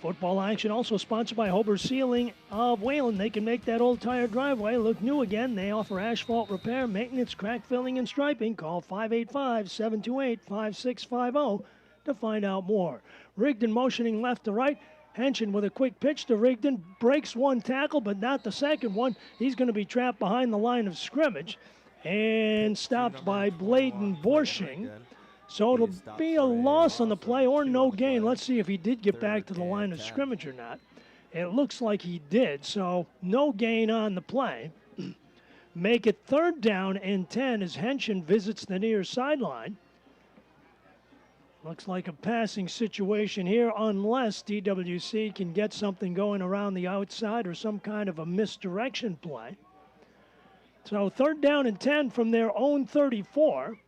Football action also sponsored by Hober Sealing of Wayland. They can make that old tire driveway look new again. They offer asphalt repair, maintenance, crack filling, and striping. Call 585-728-5650 to find out more. Rigdon motioning left to right. Henshin with a quick pitch to Rigdon. Breaks one tackle, but not the second one. He's going to be trapped behind the line of scrimmage and stopped by Bladen Borshing. So it'll be a loss on the play or no gain. Let's see if he did get back to the line of scrimmage or not. It looks like he did, so no gain on the play. Make it 3rd down and 10 as Henshin visits the near sideline. Looks like a passing situation here unless DWC can get something going around the outside or some kind of a misdirection play. So 3rd down and 10 from their own 34.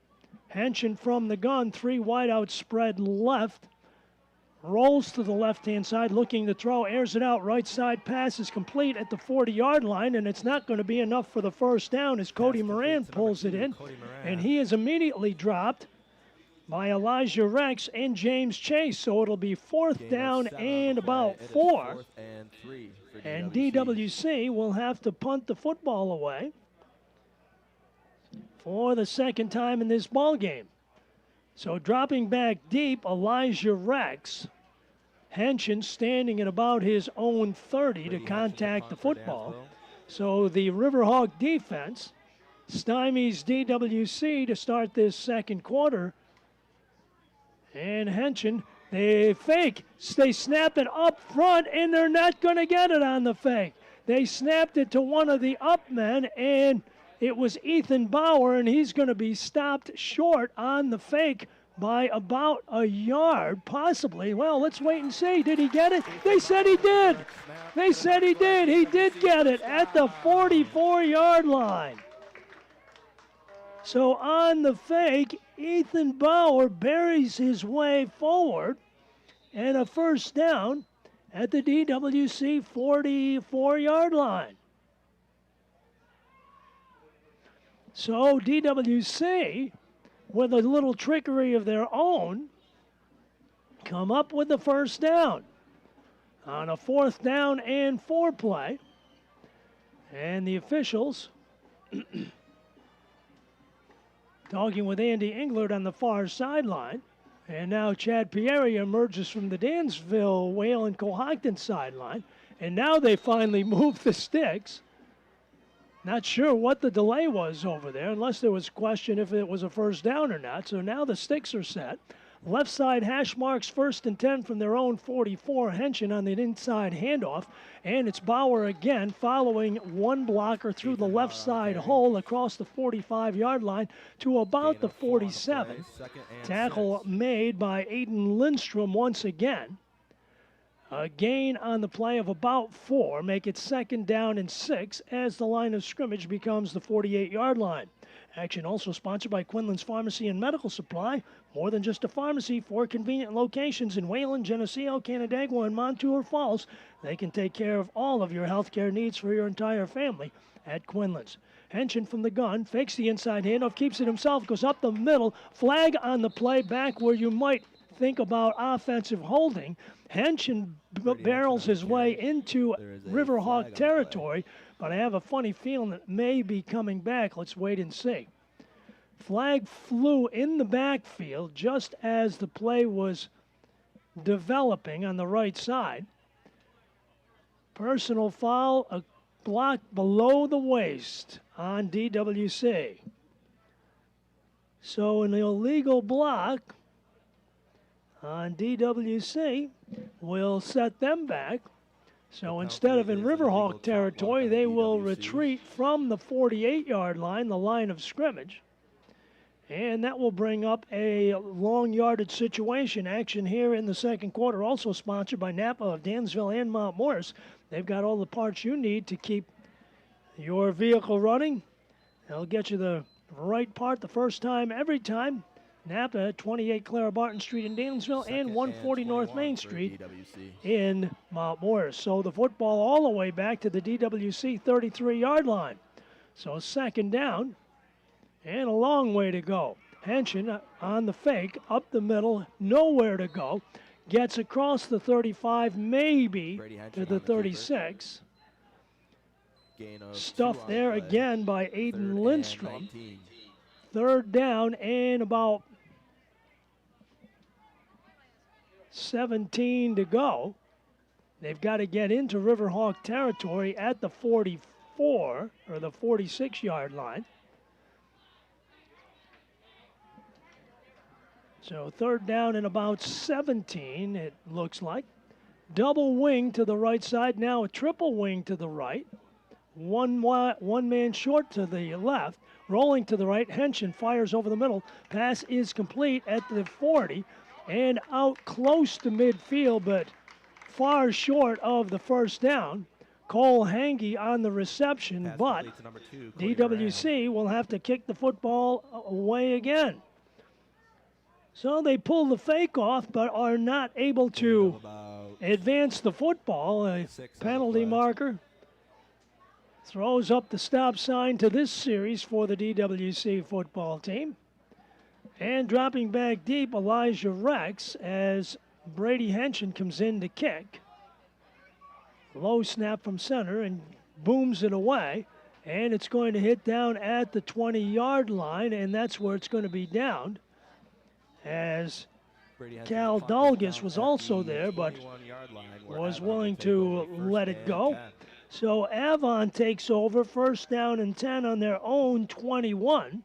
Henshin from the gun, 3 wide out spread left. Rolls to the left-hand side, looking to throw, airs it out. Right side pass is complete at the 40-yard line, and it's not going to be enough for the first down as Cody Moran pulls it in. And he is immediately dropped by Elijah Rex and James Chase. So it'll be 4th down and about 4. And DWC will have to punt the football away for the second time in this ball game. So dropping back deep, Elijah Rex. Henshin standing at about his own 30 to contact the football. So the Riverhawk defense stymies DWC to start this second quarter. And Henshin, they fake. They snap it up front, and they're not going to get it on the fake. They snapped it to one of the up men, and it was Ethan Bauer, and he's going to be stopped short on the fake by about a yard, possibly. Well, let's wait and see. Did he get it? They said he did. They said he did. He did get it at the 44-yard line. So on the fake, Ethan Bauer buries his way forward, and a first down at the DWC 44-yard line. So DWC, with a little trickery of their own, come up with the first down on a 4th down and 4 play. And the officials talking with Andy Englert on the far sideline. And now Chad Pieri emerges from the Dansville, Wayland, Cohocton sideline. And now they finally move the sticks. Not sure what the delay was over there, unless there was question if it was a first down or not. So now the sticks are set. Left side hash marks 1st and 10 from their own 44. Henshin on the inside handoff. And it's Bauer again following one blocker through the left side hole across the 45-yard line to about the 47. Tackle made by Aiden Lindstrom once again. A gain on the play of about 4. Make it 2nd down and 6 as the line of scrimmage becomes the 48-yard line. Action also sponsored by Quinlan's Pharmacy and Medical Supply. More than just a pharmacy, 4 convenient locations in Wayland, Geneseo, Canandaigua, and Montour Falls. They can take care of all of your healthcare needs for your entire family at Quinlan's. Henshin from the gun, fakes the inside handoff, keeps it himself, goes up the middle. Flag on the play back where you might think about offensive holding. Henshin barrels his way into Riverhawk territory, but I have a funny feeling that may be coming back. Let's wait and see. Flag flew in the backfield just as the play was developing on the right side. Personal foul, a block below the waist on DWC. So an illegal block on DWC will set them back. So instead of in Riverhawk territory, they will retreat from the 48-yard line, the line of scrimmage. And that will bring up a long yardage situation. Action here in the second quarter, also sponsored by Napa of Dansville and Mount Morris. They've got all the parts you need to keep your vehicle running. They'll get you the right part the first time, every time. Napa at 28 Clara Barton Street in Dansville and 140 North Main Street in Mount Morris. So the football all the way back to the DWC 33-yard line. So 2nd down and a long way to go. Henshin on the fake, up the middle, nowhere to go. Gets across the 35, maybe to the 36. Stuffed there again by Aiden Lindstrom. 3rd down and about 17 to go. They've got to get into Riverhawk territory at the 44 or the 46-yard line. So 3rd down and about 17, it looks like. Double wing to the right side, now a triple wing to the right. One man short to the left, rolling to the right. Henshin fires over the middle. Pass is complete at the 40 and out close to midfield, but far short of the first down. Cole Hange on the reception, but DWC will have to kick the football away again. So they pull the fake off, but are not able to advance the football. A penalty marker throws up the stop sign to this series for the DWC football team. And dropping back deep, Elijah Rex as Brady Henshin comes in to kick. Low snap from center and booms it away. And it's going to hit down at the 20-yard line, and that's where it's going to be downed. As Cal Dalgas was also there, but was willing to let it go. So Avon takes over, 1st down and 10 on their own 21.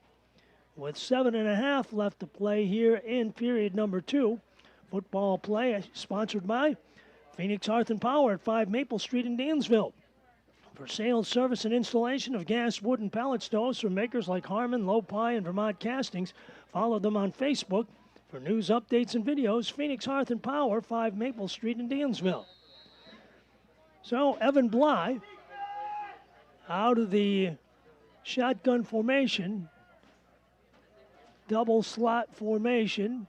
With 7.5 left to play here in period number 2. Football play sponsored by Phoenix Hearth and Power at 5 Maple Street in Dansville. For sales, service, and installation of gas, wood, and pellet stoves from makers like Harmon, Low-Pi, and Vermont Castings, follow them on Facebook. For news, updates, and videos, Phoenix Hearth and Power, 5 Maple Street in Dansville. So Evan Bly out of the shotgun formation. Double slot formation.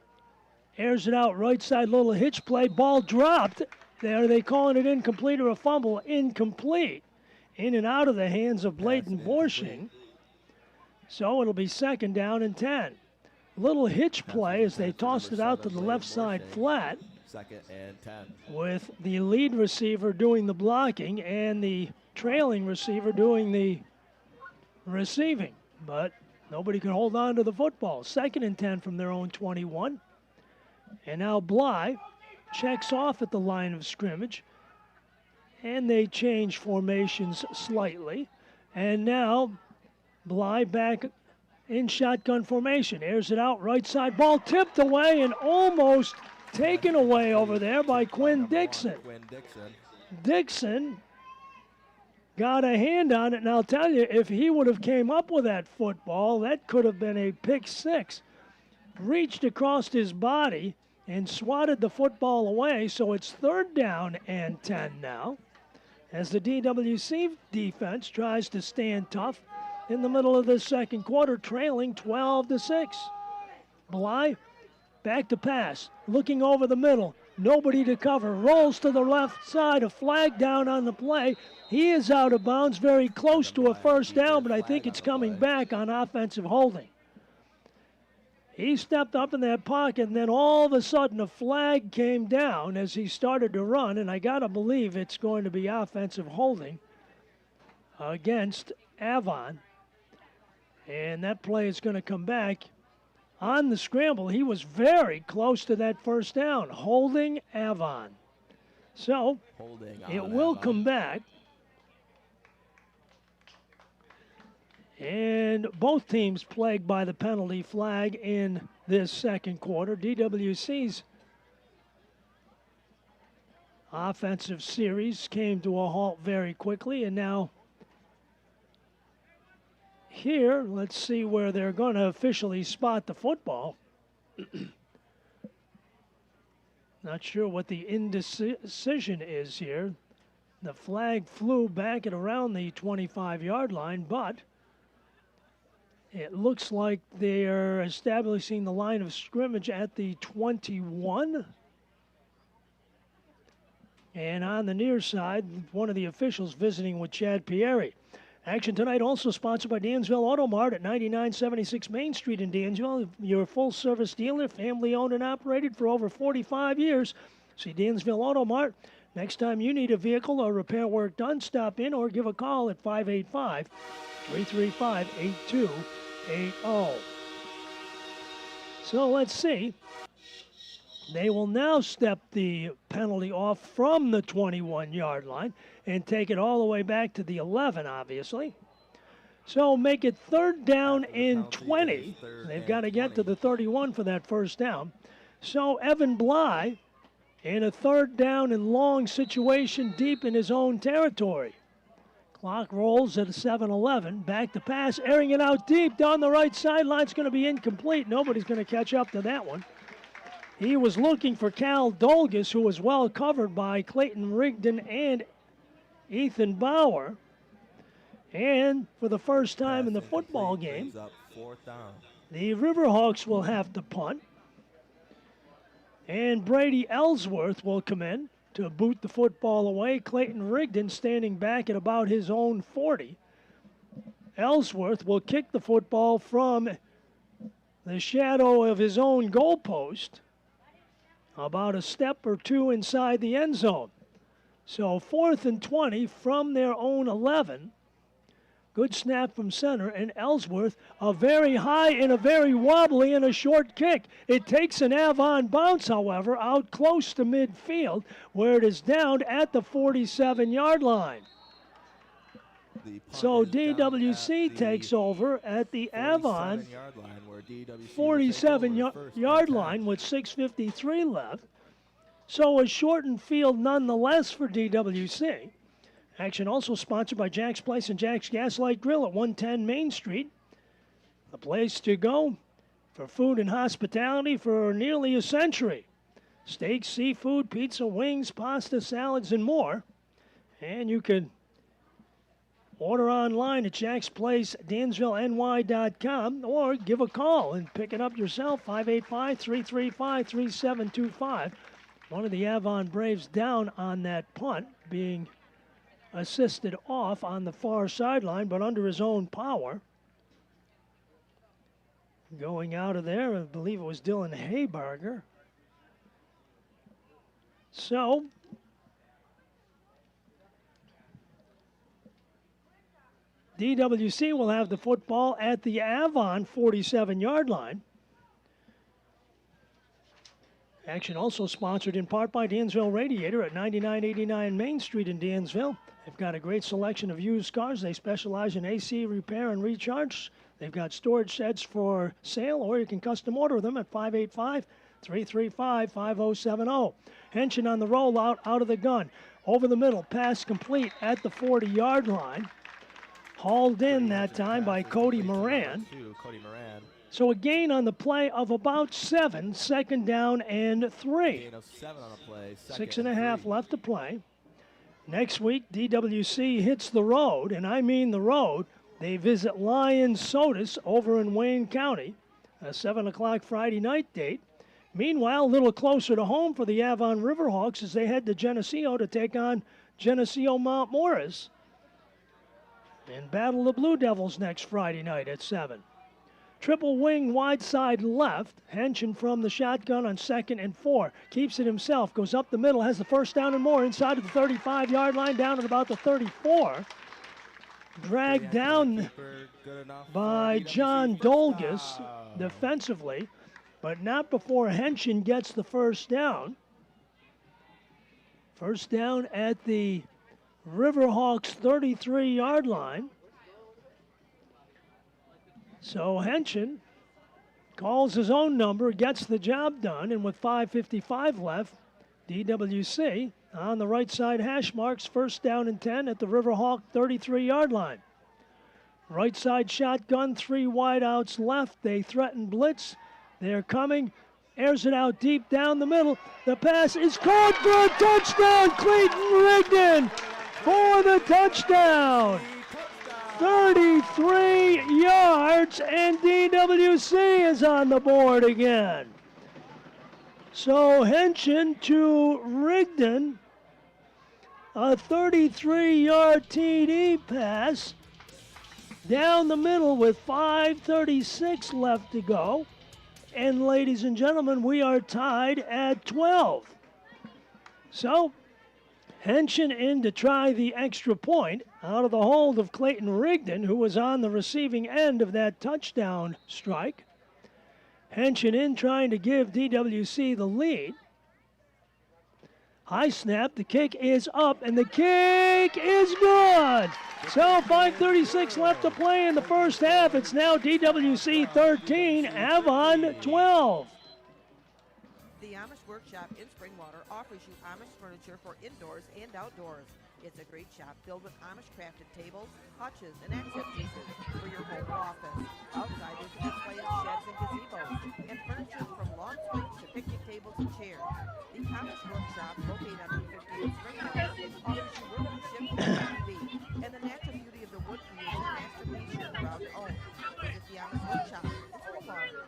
Airs it out right side, little hitch play. Ball dropped There, they calling it incomplete or a fumble. Incomplete. In and out of the hands of Bladen Borshing. So it'll be 2nd down and 10. Little hitch play as they tossed it out to the left side flat.
2nd and 10.
With the lead receiver doing the blocking and the trailing receiver doing the receiving. But nobody can hold on to the football. 2nd and 10 from their own 21. And now Bly checks off at the line of scrimmage. And they change formations slightly. And now Bly back in shotgun formation. Airs it out, right side ball tipped away and almost taken away over there by Quinn Dixon. Dixon got a hand on it, and I'll tell you, if he would have came up with that football, that could have been a pick 6. Reached across his body and swatted the football away, so it's 3rd down and 10 now, as the DWC defense tries to stand tough in the middle of the 2nd quarter, trailing 12-6. Bly back to pass, looking over the middle, nobody to cover, rolls to the left side, a flag down on the play. He is out of bounds, very close to a 1st down, but I think it's coming back on offensive holding. He stepped up in that pocket, and then all of a sudden a flag came down as he started to run, and I got to believe it's going to be offensive holding against Avon. And that play is going to come back on the scramble. He was very close to that 1st down, holding Avon. So it will come back. And both teams plagued by the penalty flag in this 2nd quarter. DWC's offensive series came to a halt very quickly, and now here, let's see where they're going to officially spot the football. Not sure what the indecision is here. The flag flew back at around the 25-yard line, but it looks like they're establishing the line of scrimmage at the 21. And on the near side, one of the officials visiting with Chad Pieri. Action tonight also sponsored by Dansville Auto Mart at 9976 Main Street in Dansville. Your full-service dealer, family-owned and operated for over 45 years. See Dansville Auto Mart. Next time you need a vehicle or repair work done, stop in or give a call at 585-335-8280. So let's see. They will now step the penalty off from the 21-yard line and take it all the way back to the 11, obviously. So make it 3rd down and 20. They've got to get to the 31 for that 1st down. So Evan Bly in a 3rd down and long situation deep in his own territory. Clock rolls at 7:11. Back to pass, airing it out deep down the right sideline. It's going to be incomplete. Nobody's going to catch up to that one. He was looking for Cal Dolgus, who was well covered by Clayton Rigdon and Ethan Bauer. And for the first time in the football game, the Riverhawks will have to punt. And Brady Ellsworth will come in to boot the football away. Clayton Rigdon standing back at about his own 40. Ellsworth will kick the football from the shadow of his own goalpost, about a step or two inside the end zone. So 4th and 20 from their own 11. Good snap from center, and Ellsworth, a very high and a very wobbly and a short kick. It takes an Avon bounce, however, out close to midfield, where it is down at the 47-yard line. So DWC takes over at the Avon 47-yard line with 6:53 left. So a shortened field nonetheless for DWC. Action also sponsored by Jack's Place and Jack's Gaslight Grill at 110 Main Street. The place to go for food and hospitality for nearly a century. Steaks, seafood, pizza, wings, pasta, salads, and more. And you can order online at jacksplacedansvilleny.com or give a call and pick it up yourself, 585-335-3725. One of the Avon Braves down on that punt, being assisted off on the far sideline, but under his own power. Going out of there, I believe it was Dylan Haybarger. So, DWC will have the football at the Avon 47-yard line. Action also sponsored in part by Dansville Radiator at 9989 Main Street in Dansville. They've got a great selection of used cars. They specialize in AC repair and recharge. They've got storage sheds for sale, or you can custom order them at 585-335-5070. Henson on the rollout, out of the gun. Over the middle, pass complete at the 40-yard line. Hauled in that time by Cody Moran. So a gain on the play of about 7, second down and 3.
Gain of 7 on the play.
6.5 left to play. Next week, DWC hits the road, and I mean the road. They visit Lions Sodas over in Wayne County, a 7 o'clock Friday night date. Meanwhile, a little closer to home for the Avon Riverhawks as they head to Geneseo to take on Geneseo Mount Morris and battle the Blue Devils next Friday night at 7. Triple wing wide side left. Henson from the shotgun on 2nd and 4. Keeps it himself. Goes up the middle. Has the first down and more inside of the 35-yard line down at about the 34. Dragged down by John Dolgus defensively, but not before Henson gets the first down. First down at the Riverhawks 33-yard line. So Henson calls his own number, gets the job done, and with 5:55 left, DWC on the right side hash marks, first down and 10 at the Riverhawk 33-yard line. Right side shotgun, 3 wideouts left. They threaten blitz. They're coming. Airs it out deep down the middle. The pass is caught for a touchdown. Clayton Rigdon for the touchdown. 33 yards, and DWC is on the board again. So Henson to Rigdon, a 33-yard TD pass down the middle with 5:36 left to go. And ladies and gentlemen, we are tied at 12. So Henson in to try the extra point out of the hold of Clayton Rigdon, who was on the receiving end of that touchdown strike. Henson in trying to give DWC the lead. High snap, the kick is up, and the kick is good. So 5:36 left to play in the first half. It's now DWC 13, Avon 12.
The Amish Workshop in Springwater offers you Amish furniture for indoors and outdoors. It's a great shop filled with Amish crafted tables, hutches, and accent pieces for your home or office. Outside, there's a display of sheds and gazebos, and furniture from lawn swings to picnic tables and chairs. The Amish Workshop, located on Route 50 in Springwater, offers you workmanship and TV, and the natural beauty of the wood creates a masterpiece you're proud to own. Visit the Amish Workshop in Springwater.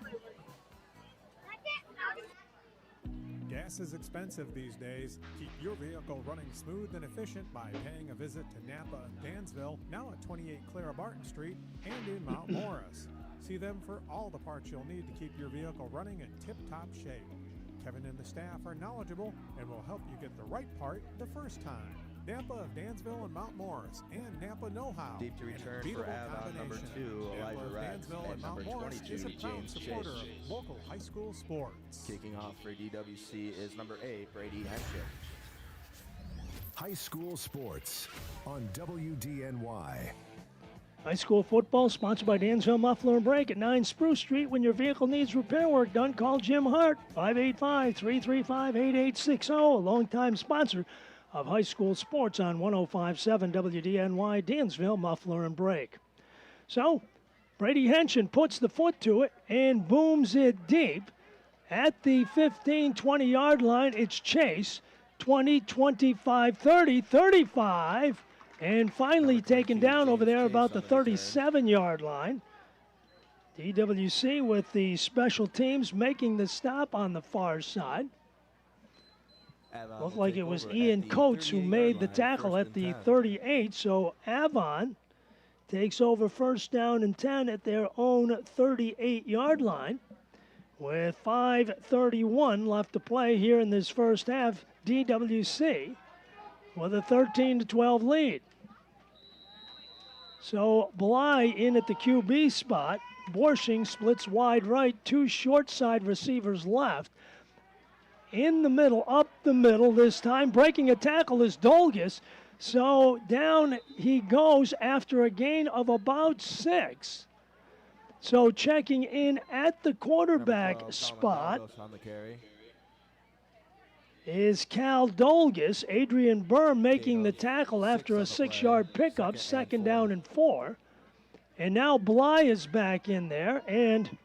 Gas is expensive these days. Keep your vehicle running smooth and efficient by paying a visit to Napa and Dansville, now at 28 Clara Barton Street and in Mount Morris. See them for all the parts you'll need to keep your vehicle running in tip-top shape. Kevin and the staff are knowledgeable and will help you get the right part the first time. Napa of Dansville and Mount Morris, and Napa Know-How.
Deep to return for Avon number 2, Elijah Rex, and number 22, James Chase.
Local high school sports.
Kicking off for DWC is number 8, Brady Henson.
High school sports on WDNY.
High school football sponsored by Dansville Muffler and Brake at 9 Spruce Street. When your vehicle needs repair work done, call Jim Hart, 585-335-8860, a longtime sponsor of high school sports on 105.7 WDNY, Dansville Muffler and Brake. So, Brady Henson puts the foot to it and booms it deep. At the 15, 20-yard line, it's Chase, 20, 25, 30, 35, and finally taken down over there about the 37-yard line. DWC with the special teams making the stop on the far side. Looked like it was Ian Coates who made the tackle at the 38. So Avon takes over first down and 10 at their own 38-yard line. With 5:31 left to play here in this first half, DWC with a 13-12 lead. So Bly in at the QB spot. Borshing splits wide right, two short side receivers left. In the middle, up the middle this time. Breaking a tackle is Dolgus. So down he goes after a gain of about 6. So checking in at the quarterback spot is Cal Dolgus. Adrian Burr making the tackle after a 6-yard pickup, second down and 4. And now Bly is back in there, and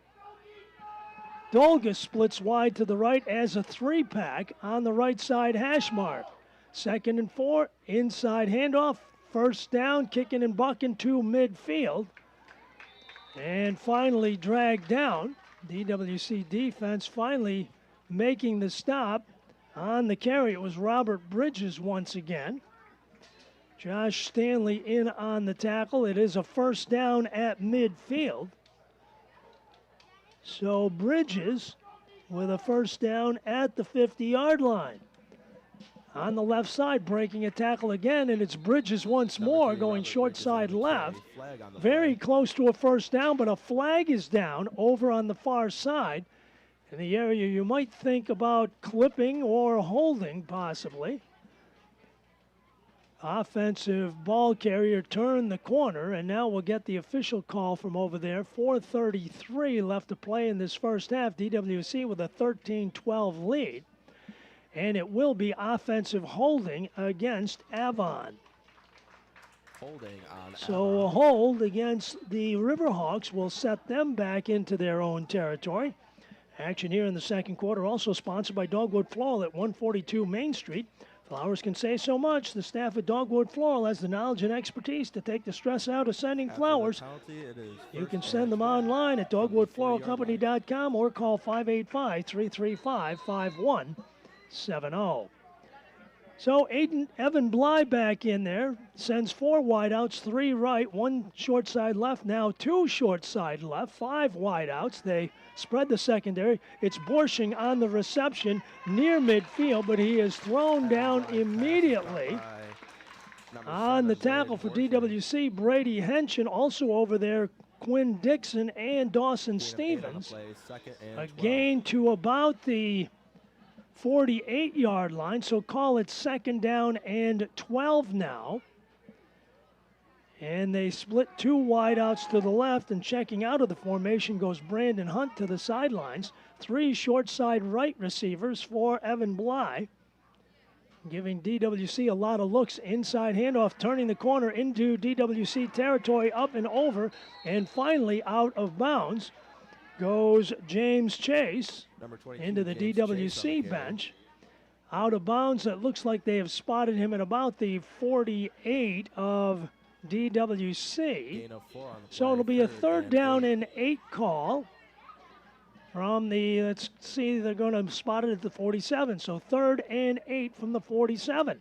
Dolgus splits wide to the right as a 3-pack on the right side hash mark. Second and 4, inside handoff, first down, kicking and bucking to midfield. And finally dragged down. DWC defense finally making the stop. On the carry, it was Robert Bridges once again. Josh Stanley in on the tackle. It is a first down at midfield. So Bridges with a first down at the 50-yard line. On the left side, breaking a tackle again, and it's Bridges once more going short side left. Very close to a first down, but a flag is down over on the far side. In the area you might think about clipping or holding, possibly. Offensive ball carrier turned the corner, and now we'll get the official call from over there. 4:33 left to play in this first half. DWC with a 13-12 lead. And it will be offensive holding against Avon.
Holding on
So a hold against the Riverhawks will set them back into their own territory. Action here in the second quarter also sponsored by Dogwood Floral at 142 Main Street. Flowers can say so much. The staff at Dogwood Floral has the knowledge and expertise to take the stress out of sending flowers. You can send them online at dogwoodfloralcompany.com or call 585-335-5170. So Evan Bly back in there, sends 4 wideouts, 3 right, 1 short side left, now 2 short side left, 5 wideouts. They spread the secondary. It's Borshing on the reception near midfield, but he is thrown down immediately. On the tackle for DWC, Brady Henshin, also over there, Quinn Dixon and Dawson Stevens. A gain to about the 48-yard line, so call it second down and 12 now. And they split 2 wideouts to the left, and checking out of the formation goes Brandon Hunt to the sidelines. 3 short side right receivers for Evan Bly, giving DWC a lot of looks. Inside handoff, turning the corner into DWC territory, up and over, and finally out of bounds goes James Chase into the DWC bench. Out of bounds, it looks like they have spotted him at about the 48 of DWC. So it'll be a third down and 8 call from the, let's see, they're going to spot it at the 47. So 3rd and 8 from the 47.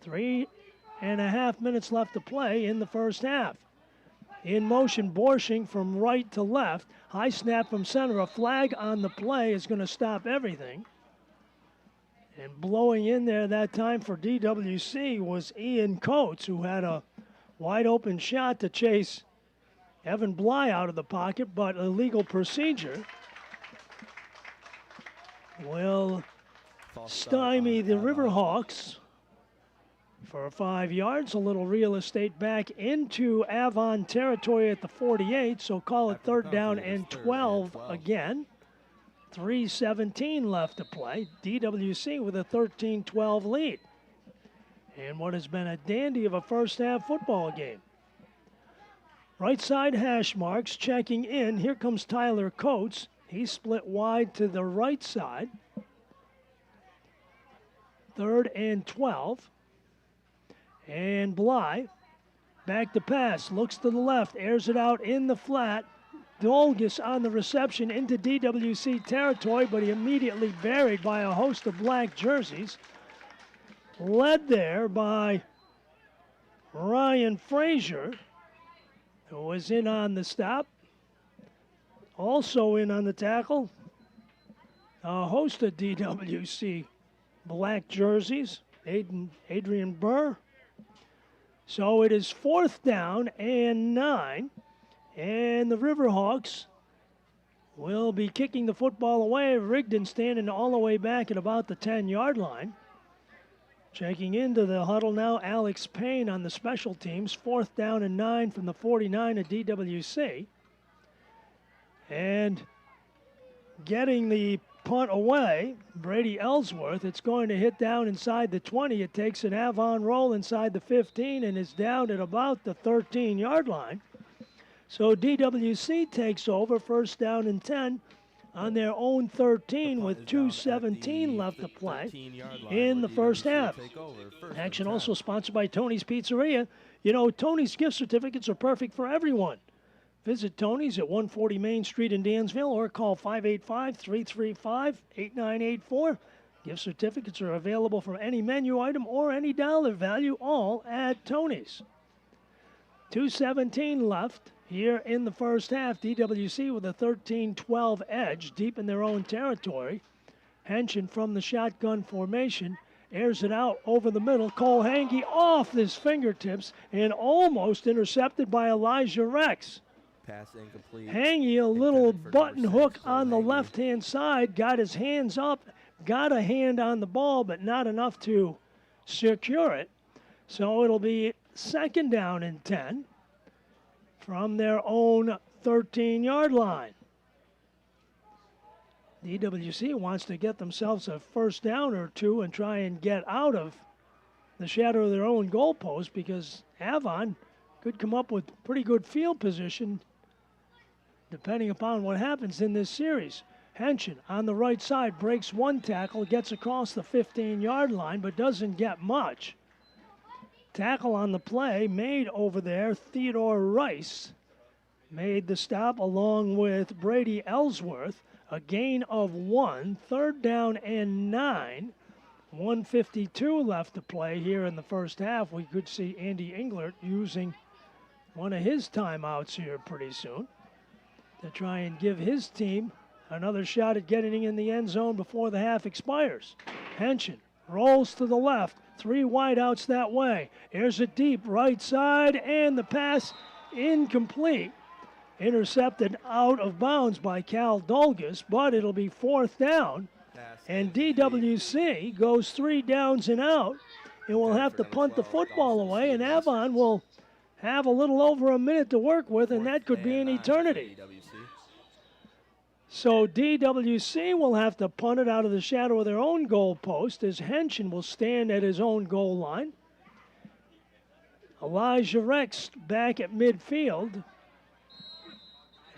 3.5 minutes left to play in the first half. In motion, Borshing from right to left. High snap from center. A flag on the play is going to stop everything. And blowing in there that time for DWC was Ian Coates, who had a wide open shot to chase Evan Bly out of the pocket, but illegal procedure will stymie the Riverhawks for 5 yards. A little real estate back into Avon territory at the 48, so call it third down and 12 again. 3:17 left to play. DWC with a 13-12 lead. And what has been a dandy of a first half football game. Right side hash marks checking in. Here comes Tyler Coates. He split wide to the right side. 3rd and 12. And Bly back to pass. Looks to the left. Airs it out in the flat. Dolgus on the reception into DWC territory, but he immediately buried by a host of black jerseys. led there by Ryan Frazier, who was in on the stop. Also in on the tackle, a host of DWC black jerseys, Adrian Burr. So it is 4th down and 9, and the Riverhawks will be kicking the football away. Rigdon standing all the way back at about the 10-yard line. Checking into the huddle now, Alex Payne on the special teams. 4th down and 9 from the 49 of DWC. And getting the punt away, Brady Ellsworth. It's going to hit down inside the 20. It takes an Avon roll inside the 15 and is down at about the 13-yard line. So DWC takes over, 1st down and 10 on their own 13 with 2:17 left to play in the first half. Action also sponsored by Tony's Pizzeria. You know, Tony's gift certificates are perfect for everyone. Visit Tony's at 140 Main Street in Dansville or call 585-335-8984. Gift certificates are available for any menu item or any dollar value, all at Tony's. 2:17 left here in the first half. DWC with a 13-12 edge deep in their own territory. Henshin from the shotgun formation airs it out over the middle. Cole Hange off his fingertips and almost intercepted by Elijah Rex.
Pass incomplete.
Hange, a little button hook on the left-hand side, got his hands up, got a hand on the ball, but not enough to secure it. So it'll be 2nd down and 10 from their own 13-yard line. DWC wants to get themselves a 1st down or 2 and try and get out of the shadow of their own goalpost, because Avon could come up with pretty good field position depending upon what happens in this series. Henshin on the right side breaks one tackle, gets across the 15-yard line, but doesn't get much. Tackle on the play made over there. Theodore Rice made the stop along with Brady Ellsworth. A gain of 1, 3rd down and 9. 1:52 left to play here in the first half. We could see Andy Englert using one of his timeouts here pretty soon to try and give his team another shot at getting in the end zone before the half expires. Henshin rolls to the left. 3 wideouts that way. Here's a deep right side, and the pass incomplete. Intercepted out of bounds by Cal Dolgus, but it'll be 4th down. And DWC goes 3 downs and out, and will have to punt the football away, and Avon will have a little over a minute to work with, and that could be an eternity. So DWC will have to punt it out of the shadow of their own goal post, as Henshin will stand at his own goal line. Elijah Rex back at midfield.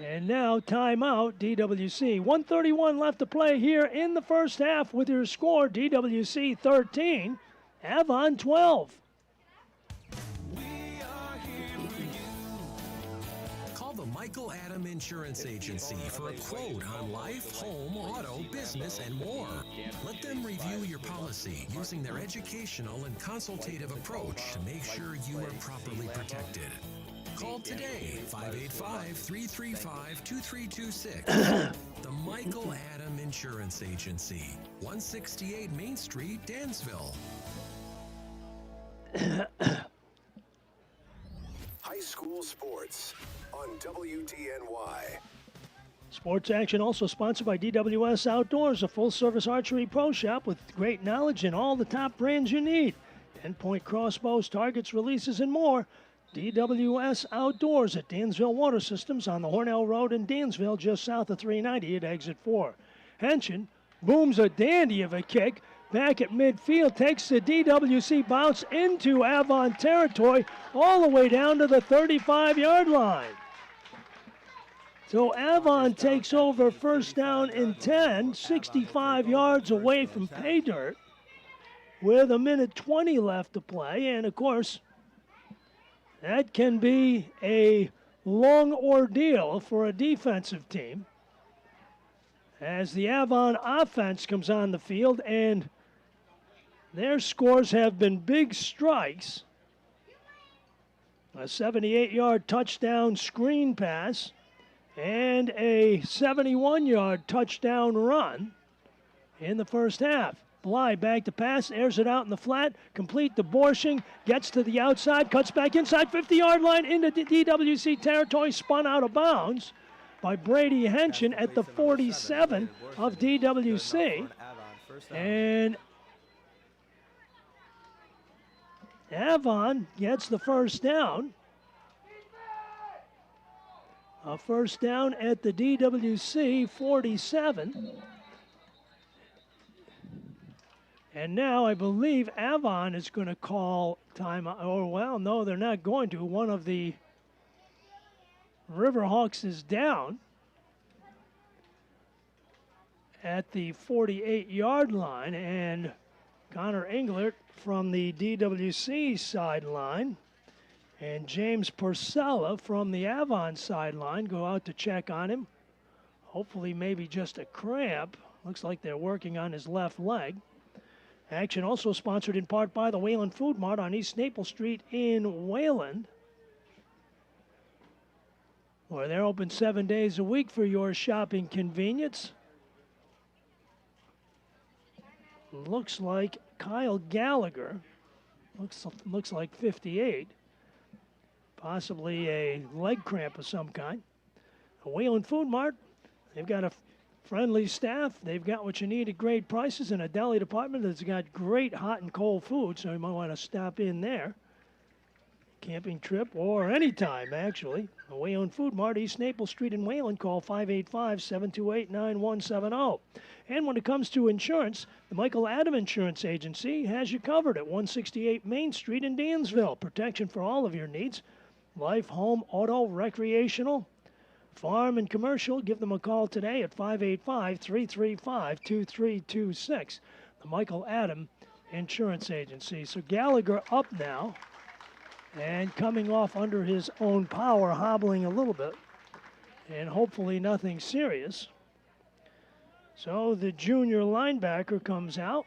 And now timeout, DWC. 1:31 left to play here in the first half with your score, DWC 13, Avon 12.
Call the Michael Adam Insurance Agency for a quote on life, home, auto, business, and more. Let them review your policy using their educational and consultative approach to make sure you are properly protected. Call today, 585-335-2326. The Michael Adam Insurance Agency, 168 Main Street, Dansville.
High school sports on WDNY.
Sports action also sponsored by DWS Outdoors, a full-service archery pro shop with great knowledge and all the top brands you need. 10-point crossbows, targets, releases, and more. DWS Outdoors at Dansville Water Systems on the Hornell Road in Dansville, just south of 390 at exit 4. Henshin booms a dandy of a kick back at midfield, takes the DWC bounce into Avon territory all the way down to the 35-yard line. So Avon takes over 1st down and 10, 65 yards away from pay dirt with 1:20 left to play. And, of course, that can be a long ordeal for a defensive team as the Avon offense comes on the field, and Their scores have been big strikes. A 78-yard touchdown screen pass and a 71-yard touchdown run in the first half. Bly back to pass, airs it out in the flat, complete to Borshing, gets to the outside, cuts back inside 50-yard line into DWC territory, spun out of bounds by Brady Henshin at the 47 of DWC. And Avon gets the first down. A first down at the DWC 47. And now I believe Avon is going to call timeout. Oh, well, no, they're not going to. One of the Riverhawks is down at the 48-yard line. And Connor Englert from the DWC sideline and James Purcella from the Avon sideline go out to check on him. Hopefully maybe just a cramp. Looks like they're working on his left leg. Action also sponsored in part by the Wayland Food Mart on East Maple Street in Wayland, where they're open 7 days a week for your shopping convenience. Looks like Kyle Gallagher, looks like 58, possibly a leg cramp of some kind. The Wayland Food Mart, they've got a friendly staff. They've got what you need at great prices and a deli department that's got great hot and cold food, so you might want to stop in there. Camping trip or anytime, actually. The Wayland Food Mart, East Naples Street in Wayland. Call 585-728-9170. And when it comes to insurance, the Michael Adam Insurance Agency has you covered at 168 Main Street in Dansville. Protection for all of your needs. Life, home, auto, recreational, farm, and commercial. Give them a call today at 585-335-2326. The Michael Adam Insurance Agency. So Gallagher up now and coming off under his own power, hobbling a little bit, and hopefully nothing serious. So the junior linebacker comes out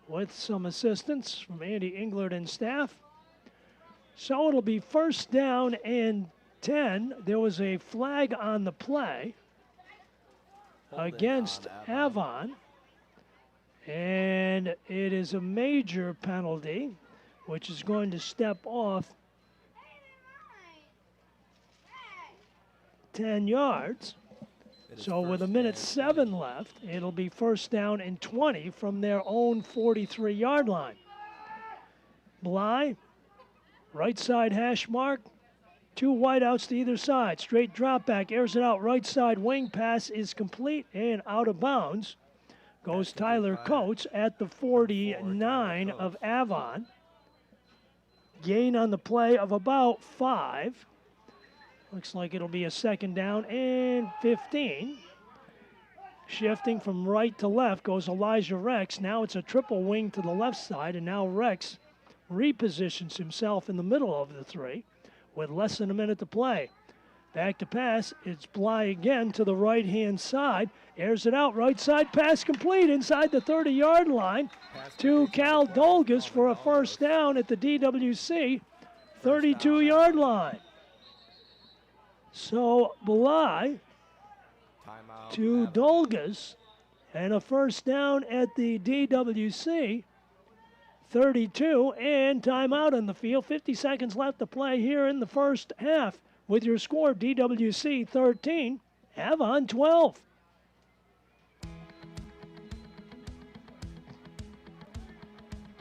with some assistance from Andy Englert and staff. So it'll be first down and 10. There was a flag on the play against Avon, and it is a major penalty, which is going to step off 10 yards. So with 1:07 left, it'll be first down and 20 from their own 43-yard line. Bly, right side hash mark, two wideouts to either side. Straight drop back, airs it out, right side wing pass is complete and out of bounds. Goes Tyler Coates at the 49 of Avon. Gain on the play of about 5. Looks like it'll be a second down and 15. Shifting from right to left goes Elijah Rex. Now it's a triple wing to the left side, and now Rex repositions himself in the middle of the three with less than a minute to play. Back to pass, it's Bly again to the right-hand side. Airs it out, right side pass complete inside the 30-yard line to Cal Dolgus for a first down at the DWC 32-yard line. So Bly to Dolgus and a first down at the DWC 32 and timeout on the field. 50 seconds left to play here in the first half with your score DWC 13, Avon 12.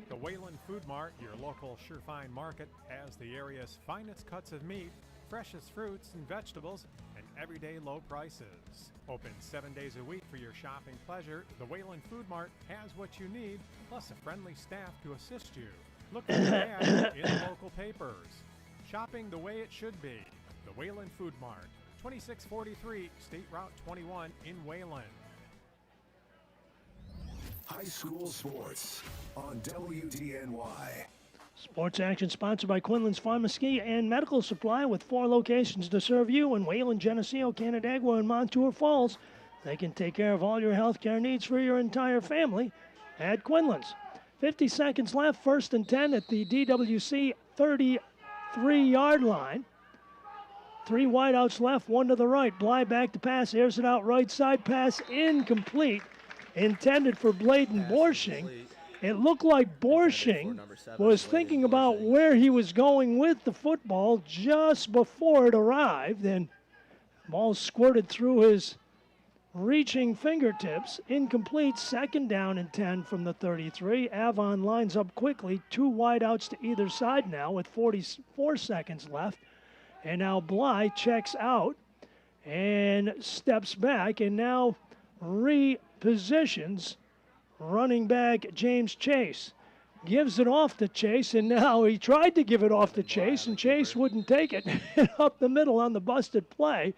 The Wayland Food Mart, your local Surefine market, has the area's finest cuts of meat, freshest fruits and vegetables, and everyday low prices. Open 7 days a week for your shopping pleasure, the Wayland Food Mart has what you need, plus a friendly staff to assist you. Look for your ad in local papers. Shopping the way it should be. The Wayland Food Mart, 2643 State Route 21 in Wayland.
High school sports on WDNY.
Sports action sponsored by Quinlan's Pharmacy and Medical Supply with 4 locations to serve you in Wayland, Geneseo, Canandaigua, and Montour Falls. They can take care of all your health care needs for your entire family at Quinlan's. 50 seconds left, 1st and 10 at the DWC 33-yard line. 3 wideouts left, 1 to the right. Bly back to pass, airs it out right side, pass incomplete. Intended for Bladen Borshing. It looked like Borshing was thinking about where he was going with the football just before it arrived, and ball squirted through his reaching fingertips. Incomplete, 2nd down and 10 from the 33. Avon lines up quickly, 2 wideouts to either side now with 44 seconds left. And now Bly checks out and steps back and now repositions running back James Chase. Gives it off to Chase, and now he tried to give it off to Chase, and Chase wouldn't take it. Up the middle on the busted play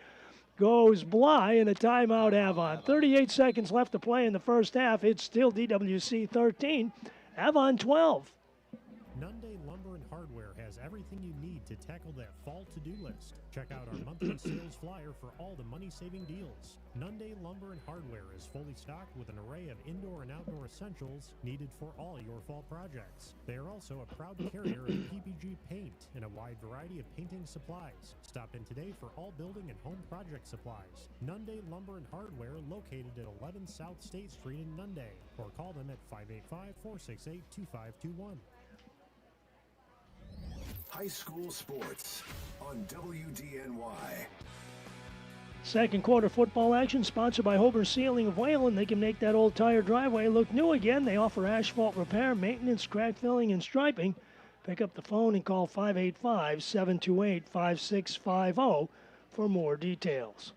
goes Bly, and a timeout Avon. 38 seconds left to play in the first half. It's still DWC 13, Avon 12.
Nunde Lumber and Hardware has everything you need to tackle that fall to-do list. Check out our monthly sales flyer for all the money-saving deals. Nunde Lumber and Hardware is fully stocked with an array of indoor and outdoor essentials needed for all your fall projects. They are also a proud carrier of PPG paint and a wide variety of painting supplies. Stop in today for all building and home project supplies. Nunde Lumber and Hardware, located at 11 South State Street in Nunde, or call them at 585-468-2521.
High school sports on WDNY.
Second quarter football action sponsored by Hober Sealing of Wayland. They can make that old tire driveway look new again. They offer asphalt repair, maintenance, crack filling, and striping. Pick up the phone and call 585-728-5650 for more details.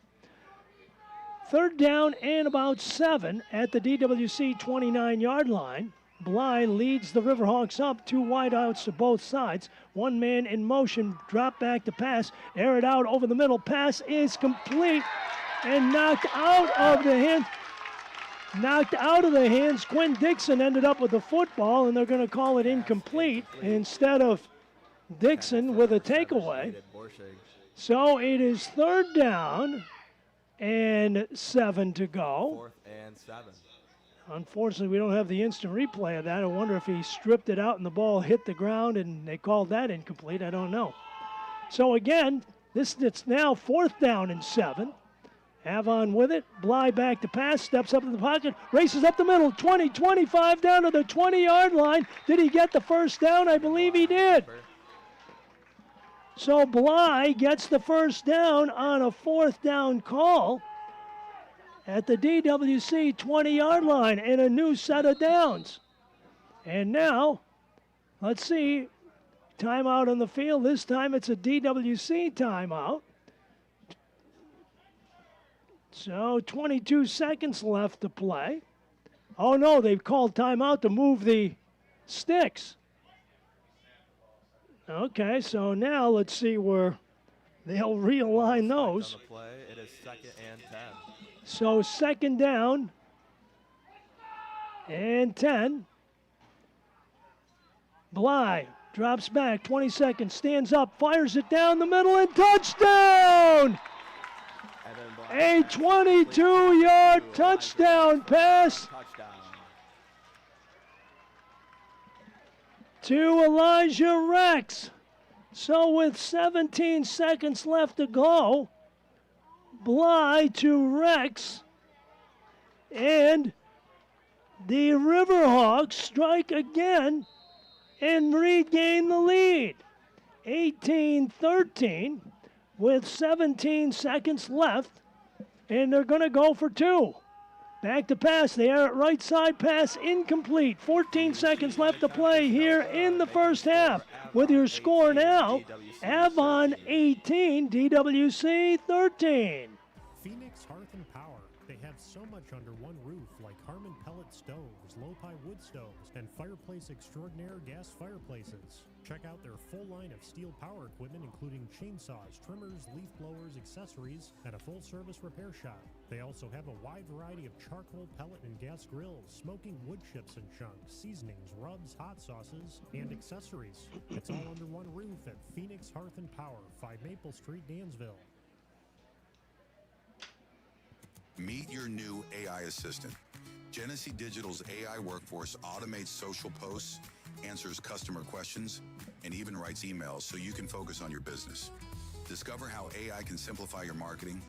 3rd down and about 7 at the DWC 29-yard line. Bly leads the Riverhawks up, 2 wideouts to both sides. 1 man in motion, drop back to pass, air it out over the middle. Pass is complete and knocked out of the hands. Quinn Dixon ended up with the football, and they're going to call it incomplete instead of Dixon with a takeaway. So it is 3rd down and 7 to go.
4th and 7.
Unfortunately, we don't have the instant replay of that. I wonder if he stripped it out and the ball hit the ground and they called that incomplete. I don't know. So again, it's now 4th down and 7. Avon with it. Bly back to pass, steps up in the pocket, races up the middle, 20, 25, down to the 20-yard line. Did he get the first down? I believe he did. So Bly gets the first down on a 4th down call at the DWC 20-yard line and a new set of downs. And now, let's see, timeout on the field. This time it's a DWC timeout. So 22 seconds left to play. Oh no, they've called timeout to move the sticks. Okay, so now let's see where they'll realign those.
It is 2nd and 10.
So 2nd down and 10. Bly drops back, 20 seconds, stands up, fires it down the middle, and touchdown! A 22-yard touchdown pass to Elijah Rex. So with 17 seconds left to go, Bly to Rex, and the Riverhawks strike again and regain the lead. 18-13 with 17 seconds left, and they're going to go for 2. Back to pass, they are at right side, pass incomplete. 14 seconds left to play here in the first half. With your score now, Avon 18, DWC 13.
Phoenix Hearth and Power. They have so much under one roof, like Harmon pellet stoves, low-pie wood stoves, and fireplace extraordinaire gas fireplaces. Check out their full line of steel power equipment, including chainsaws, trimmers, leaf blowers, accessories, and a full-service repair shop. They also have a wide variety of charcoal, pellet, and gas grills, smoking wood chips and chunks, seasonings, rubs, hot sauces, and accessories. It's all under one roof at Phoenix Hearth and Power, 5 Maple Street, Dansville.
Meet your new AI assistant. Genesee Digital's AI workforce automates social posts, answers customer questions, and even writes emails so you can focus on your business. Discover how AI can simplify your marketing.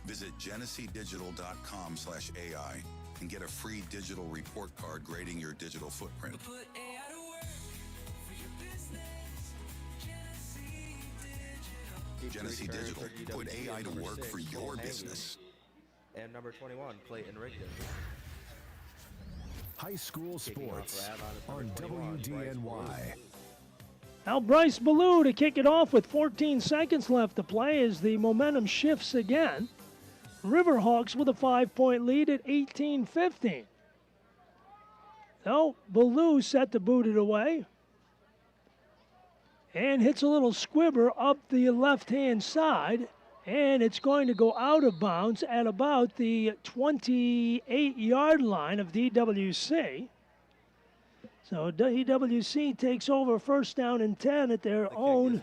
Visit geneseedigital.com/AI and get a free digital report card grading your digital footprint.
Put AI to work for your business.
Genesee Digital. Put AI to work for your business.
And number 21, Clayton Rigdon.
High school
Kicking off
sports
for Avon is number
on
21,
WDNY.
Now Bryce Ballou to kick it off with 14 seconds left to play as the momentum shifts again. Riverhawks with a 5-point lead at 18-15. So Ballou set to boot it away and hits a little squibber up the left-hand side, and it's going to go out of bounds at about the 28-yard line of DWC. So DWC takes over first down and 10 at their own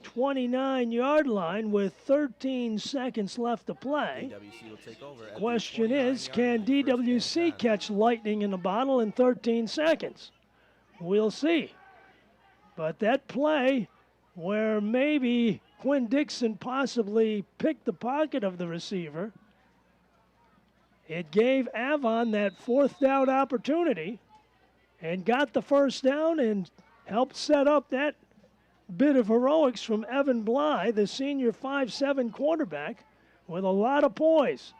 29-yard line with 13 seconds left to play.
DWC will take over.
Question is, can DWC catch lightning in a bottle in 13 seconds? We'll see. But that play where maybe Quinn Dixon possibly picked the pocket of the receiver, it gave Avon that fourth down opportunity and got the first down and helped set up that bit of heroics from Evan Bly, the senior 5'7" quarterback, with a lot of poise.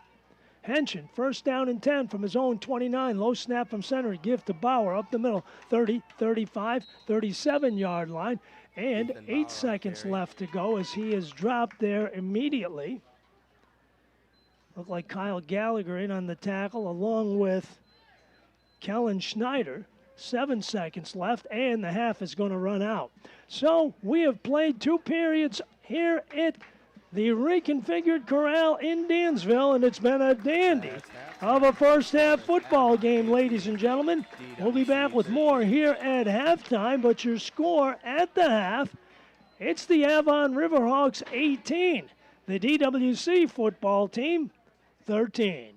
Henshin, first down and 10 from his own 29. Low snap from center. Give to Bauer up the middle. 30, 35, 37-yard line. And 8 seconds left to go as he is dropped there immediately. Looked like Kyle Gallagher in on the tackle along with Kellen Schneider. 7 seconds left, and the half is going to run out. So we have played 2 periods here at the reconfigured corral in Dansville, and it's been a dandy of a first half football game, ladies and gentlemen. We'll be back with more here at halftime, but your score at the half, it's the Avon Riverhawks 18, the DWC football team 13.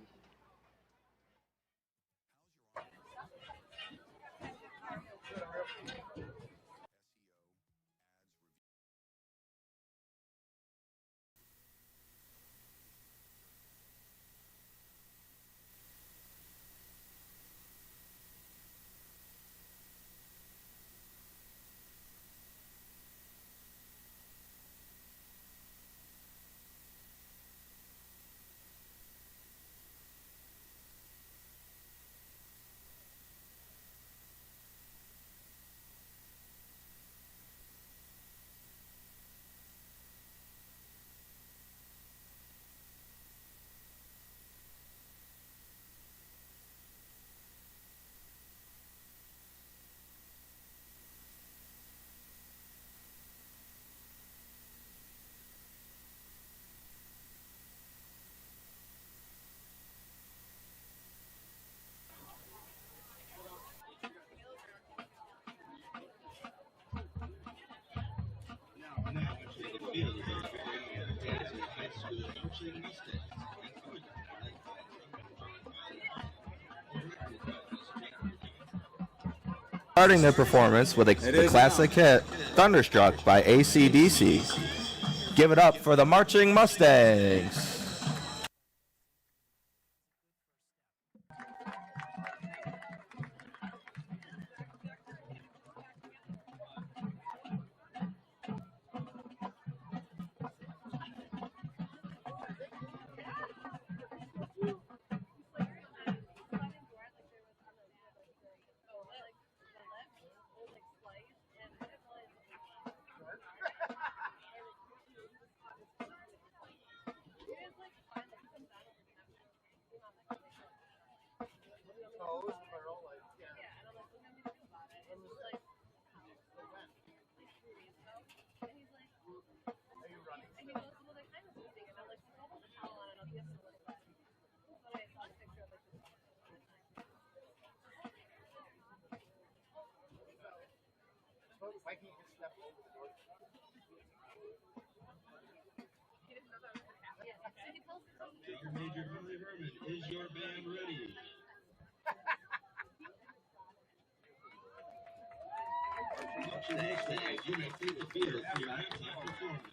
Starting their performance with the classic hit, Thunderstruck by AC/DC. Give it up for the Marching Mustangs.
Major Harley Herman, is your band ready? Next day, you may see the field for your halftime performance.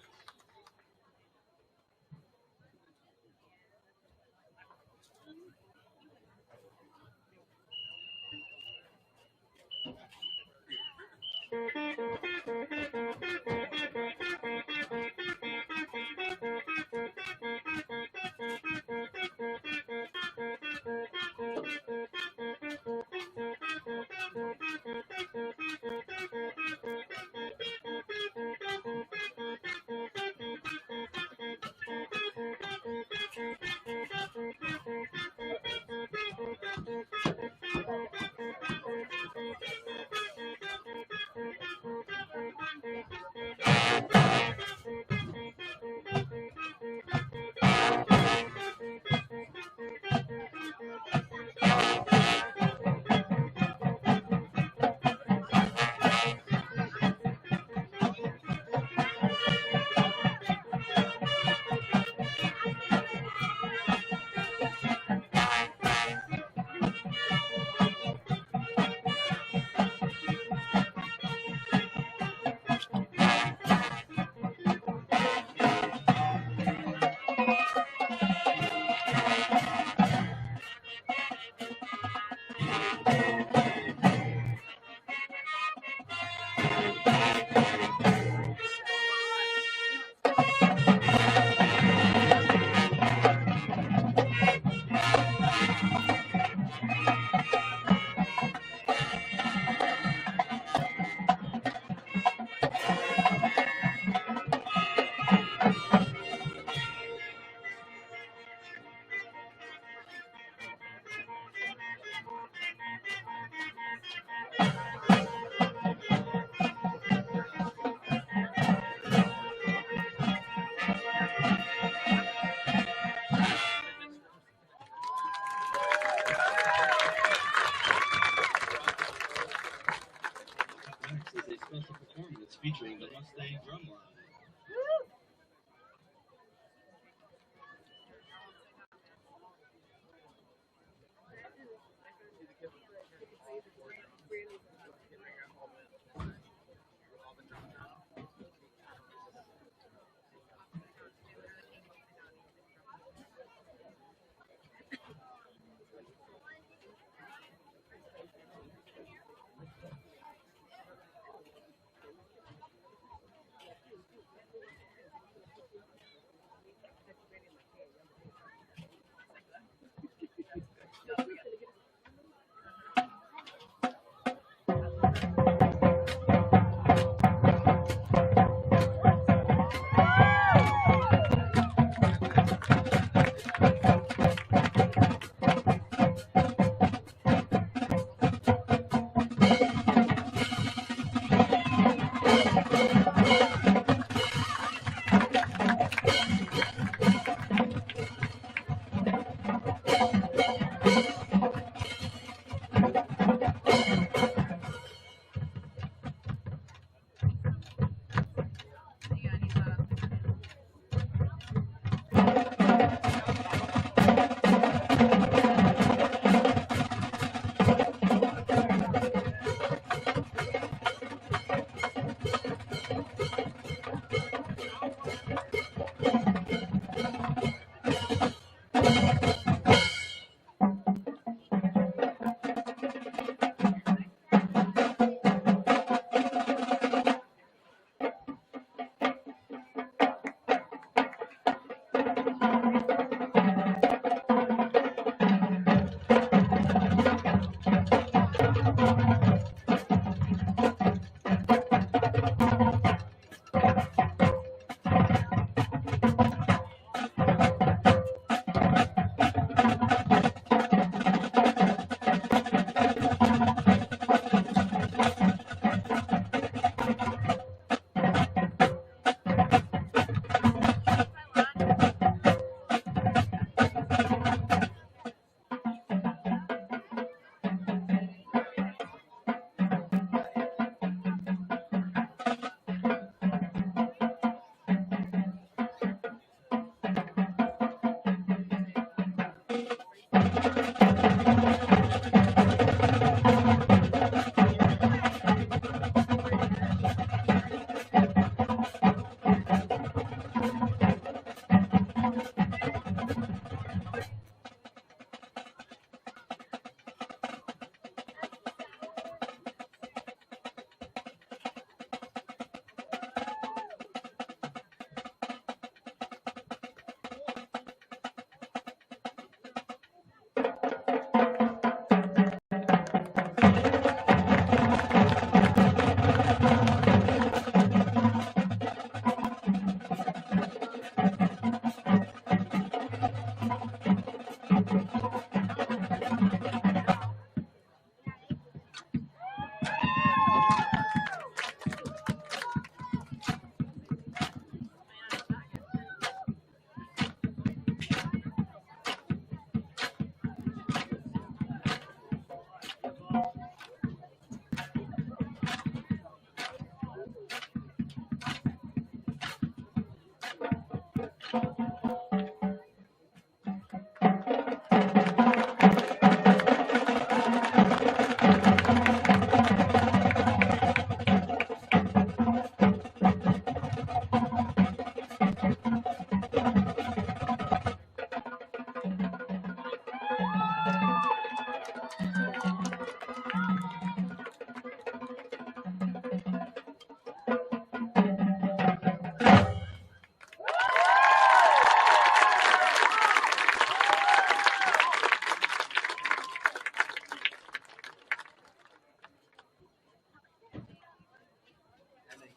Next is a special performance featuring the Mustang Drumline.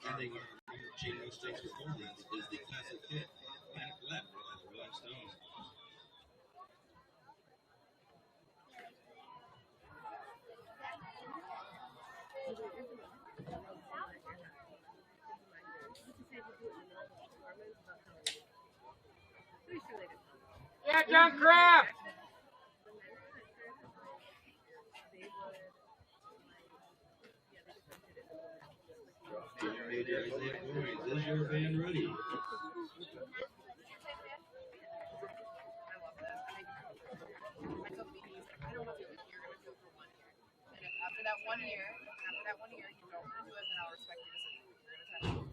Ending our Chain Stakes performance is the classic hit, Back Left, by the Rolling Stones.
Yeah, John Kraft.
Generator Isaiah Coins, is your band ready?
After that 1 year, you don't do it, then I'll respect your decision.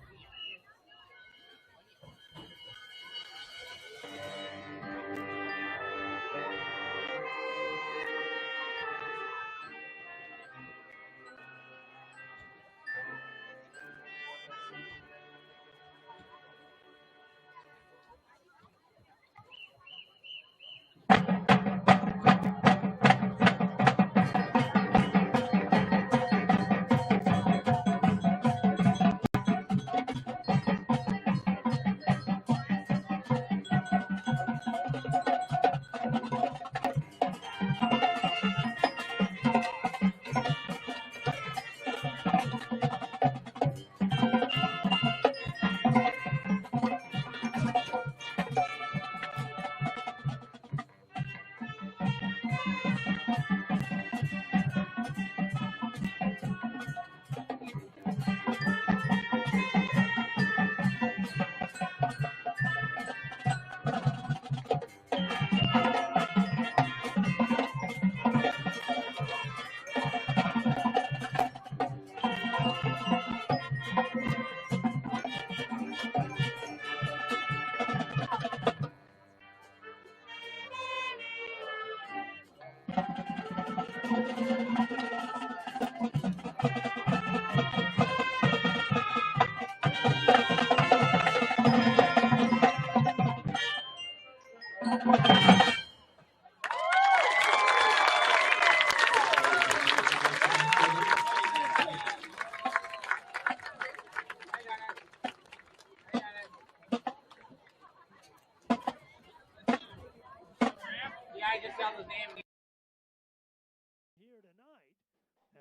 You're gonna try.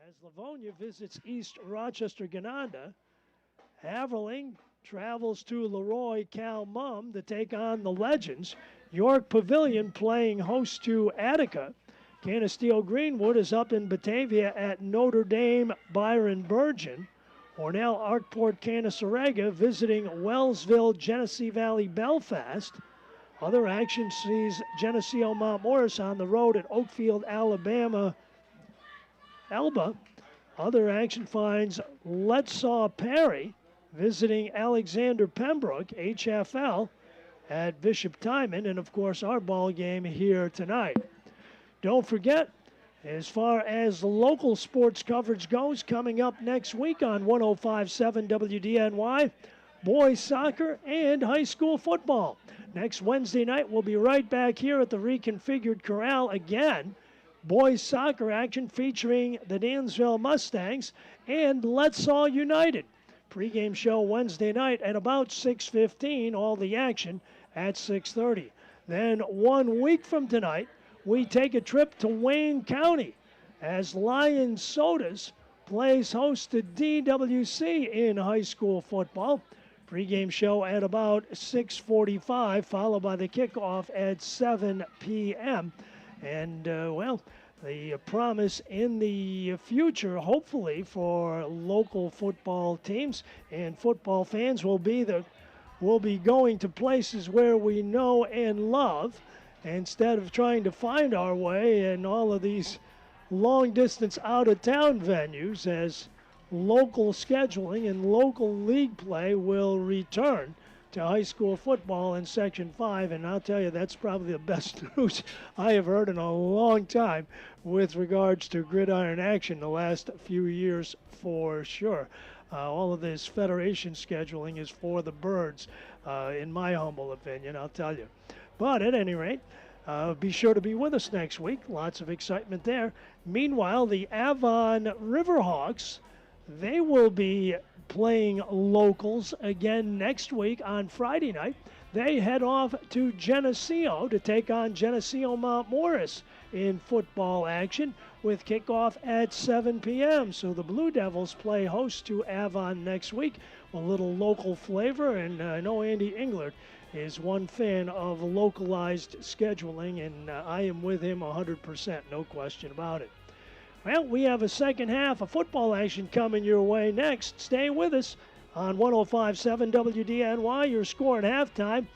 As Livonia visits East Rochester Gananda, Haverling travels to Leroy Cal Mum to take on the Legends. York Pavilion playing host to Attica. Canisteo Greenwood is up in Batavia at Notre Dame Byron Burgeon. Hornell Arkport Canasarega visiting Wellsville Genesee Valley Belfast. Other action sees Geneseo Mount Morris on the road at Oakfield, Alabama, Elba. Other action finds Letsaw Perry visiting Alexander Pembroke, HFL, at Bishop Timon, and of course our ball game here tonight. Don't forget, as far as the local sports coverage goes, coming up next week on 105.7 WDNY, boys soccer and high school football. Next Wednesday night, we'll be right back here at the reconfigured corral again. Boys soccer action featuring the Dansville Mustangs and Letsaw United. Pregame show Wednesday night at about 6:15. All the action at 6:30. Then 1 week from tonight, we take a trip to Wayne County as Lion Sodas plays host to DWC in high school football. Pregame show at about 6:45, followed by the kickoff at 7 p.m. And, the promise in the future, hopefully, for local football teams and football fans will be that we'll be going to places where we know and love instead of trying to find our way in all of these long-distance out-of-town venues, as local scheduling and local league play will return to high school football in Section 5, and I'll tell you, that's probably the best news I have heard in a long time with regards to gridiron action the last few years for sure. All of this federation scheduling is for the birds, in my humble opinion, I'll tell you. But at any rate, be sure to be with us next week. Lots of excitement there. Meanwhile, the Avon Riverhawks, they will be playing locals again next week on Friday night. They head off to Geneseo to take on Geneseo Mount Morris in football action with kickoff at 7 p.m. So the Blue Devils play host to Avon next week. A little local flavor, and I know Andy Englert is one fan of localized scheduling, and I am with him 100%, no question about it. Well, we have a second half of football action coming your way next. Stay with us on 105.7 WDNY. Your score at halftime,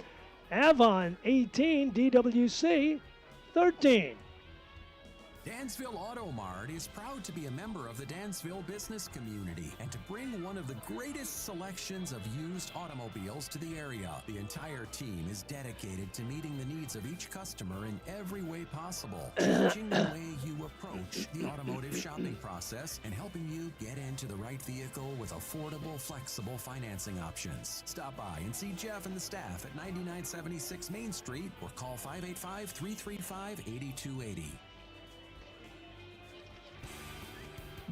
Avon 18, DWC 13.
Dansville Auto Mart is proud to be a member of the Dansville business community and to bring one of the greatest selections of used automobiles to the area. The entire team is dedicated to meeting the needs of each customer in every way possible, changing the way you approach the automotive shopping process and helping you get into the right vehicle with affordable, flexible financing options. Stop by and see Jeff and the staff at 9976 Main Street or call 585-335-8280.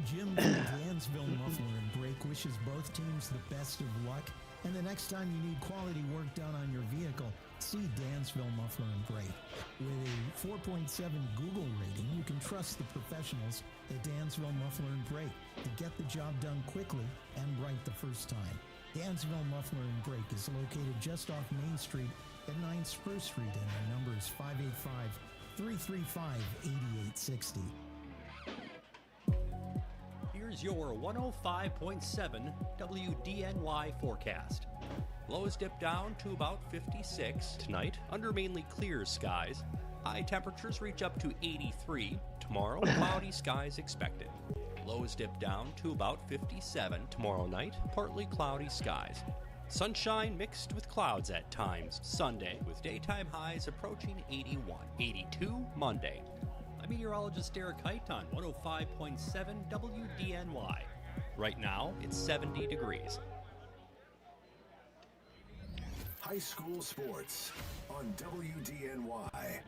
Jim from Dansville Muffler and Brake wishes both teams the best of luck. And the next time you need quality work done on your vehicle, see Dansville Muffler and Brake. With a 4.7 Google rating, you can trust the professionals at Dansville Muffler and Brake to get the job done quickly and right the first time. Dansville Muffler and Brake is located just off Main Street at 9 Spruce Street, and their number is 585-335-8860.
Here's your 105.7 WDNY forecast. Lows dip down to about 56 tonight under mainly clear skies. High temperatures reach up to 83. Tomorrow, cloudy skies expected. Lows dip down to about 57 tomorrow night, partly cloudy skies. Sunshine mixed with clouds at times Sunday, with daytime highs approaching 81. 82 Monday. I'm meteorologist Derek Height on 105.7 WDNY. Right now, it's 70 degrees.
High school sports on WDNY.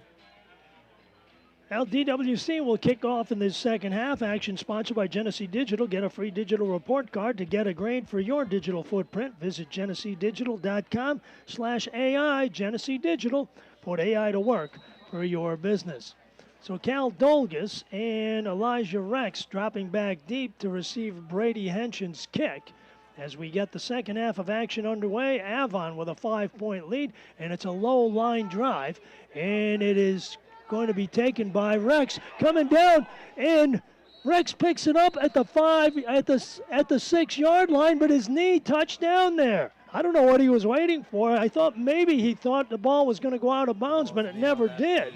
Well, DWC will kick off in this second half. Action sponsored by Genesee Digital. Get a free digital report card to get a grade for your digital footprint. Visit GeneseeDigital.com/AI. Genesee Digital. Put AI to work for your business. So Cal Dolgus and Elijah Rex dropping back deep to receive Brady Henson's kick. As we get the second half of action underway, Avon with a 5-point lead, and it's a low line drive, and it is going to be taken by Rex, coming down, and Rex picks it up at the 6-yard line, but his knee touched down there. I don't know what he was waiting for. I thought maybe he thought the ball was going to go out of bounds, but it never did.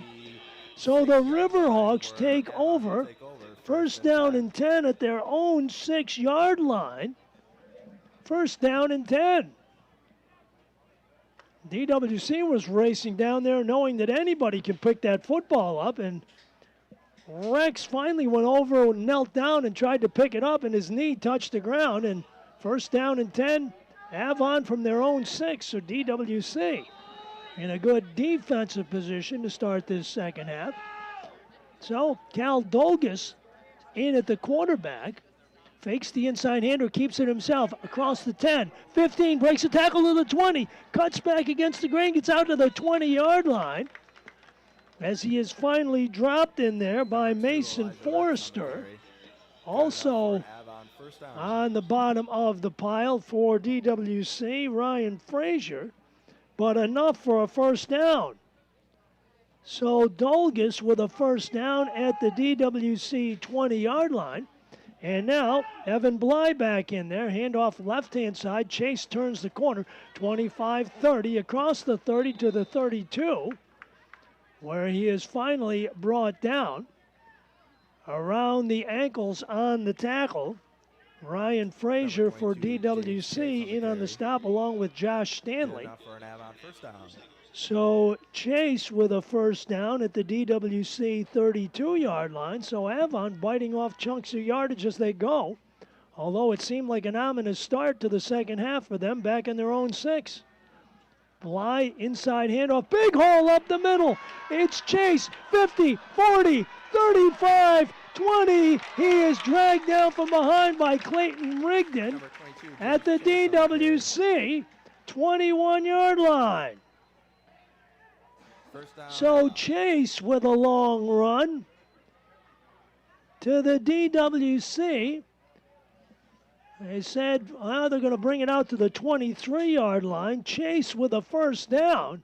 So the Riverhawks take over. First down and 10 at their own 6-yard line. First down and 10. DWC was racing down there knowing that anybody can pick that football up, and Rex finally went over and knelt down and tried to pick it up, and his knee touched the ground, and first down and 10, Avon from their own 6, so DWC in a good defensive position to start this second half. So Cal Dolgus in at the quarterback. Fakes the inside hander, keeps it himself across the 10, 15, breaks a tackle to the 20, cuts back against the grain, gets out to the 20-yard line as he is finally dropped in there by Mason Forrester. Also on the bottom of the pile for DWC, Ryan Frazier, but enough for a first down. So Dolgus with a first down at the DWC 20-yard line. And now, Evan Bly back in there. Handoff left-hand side. Chase turns the corner. 25-30 across the 30 to the 32, where he is finally brought down around the ankles on the tackle. Ryan Frazier for DWC in on the stop along with Josh Stanley. So Chase with a first down at the DWC 32-yard line. So Avon biting off chunks of yardage as they go. Although it seemed like an ominous start to the second half for them back in their own 6. Bly inside handoff. Big hole up the middle. It's Chase. 50, 40, 35, 20. He is dragged down from behind by Clayton Rigdon at the DWC 21-yard line. So Chase with a long run to the DWC. They said, well, they're going to bring it out to the 23-yard line. Chase with a first down.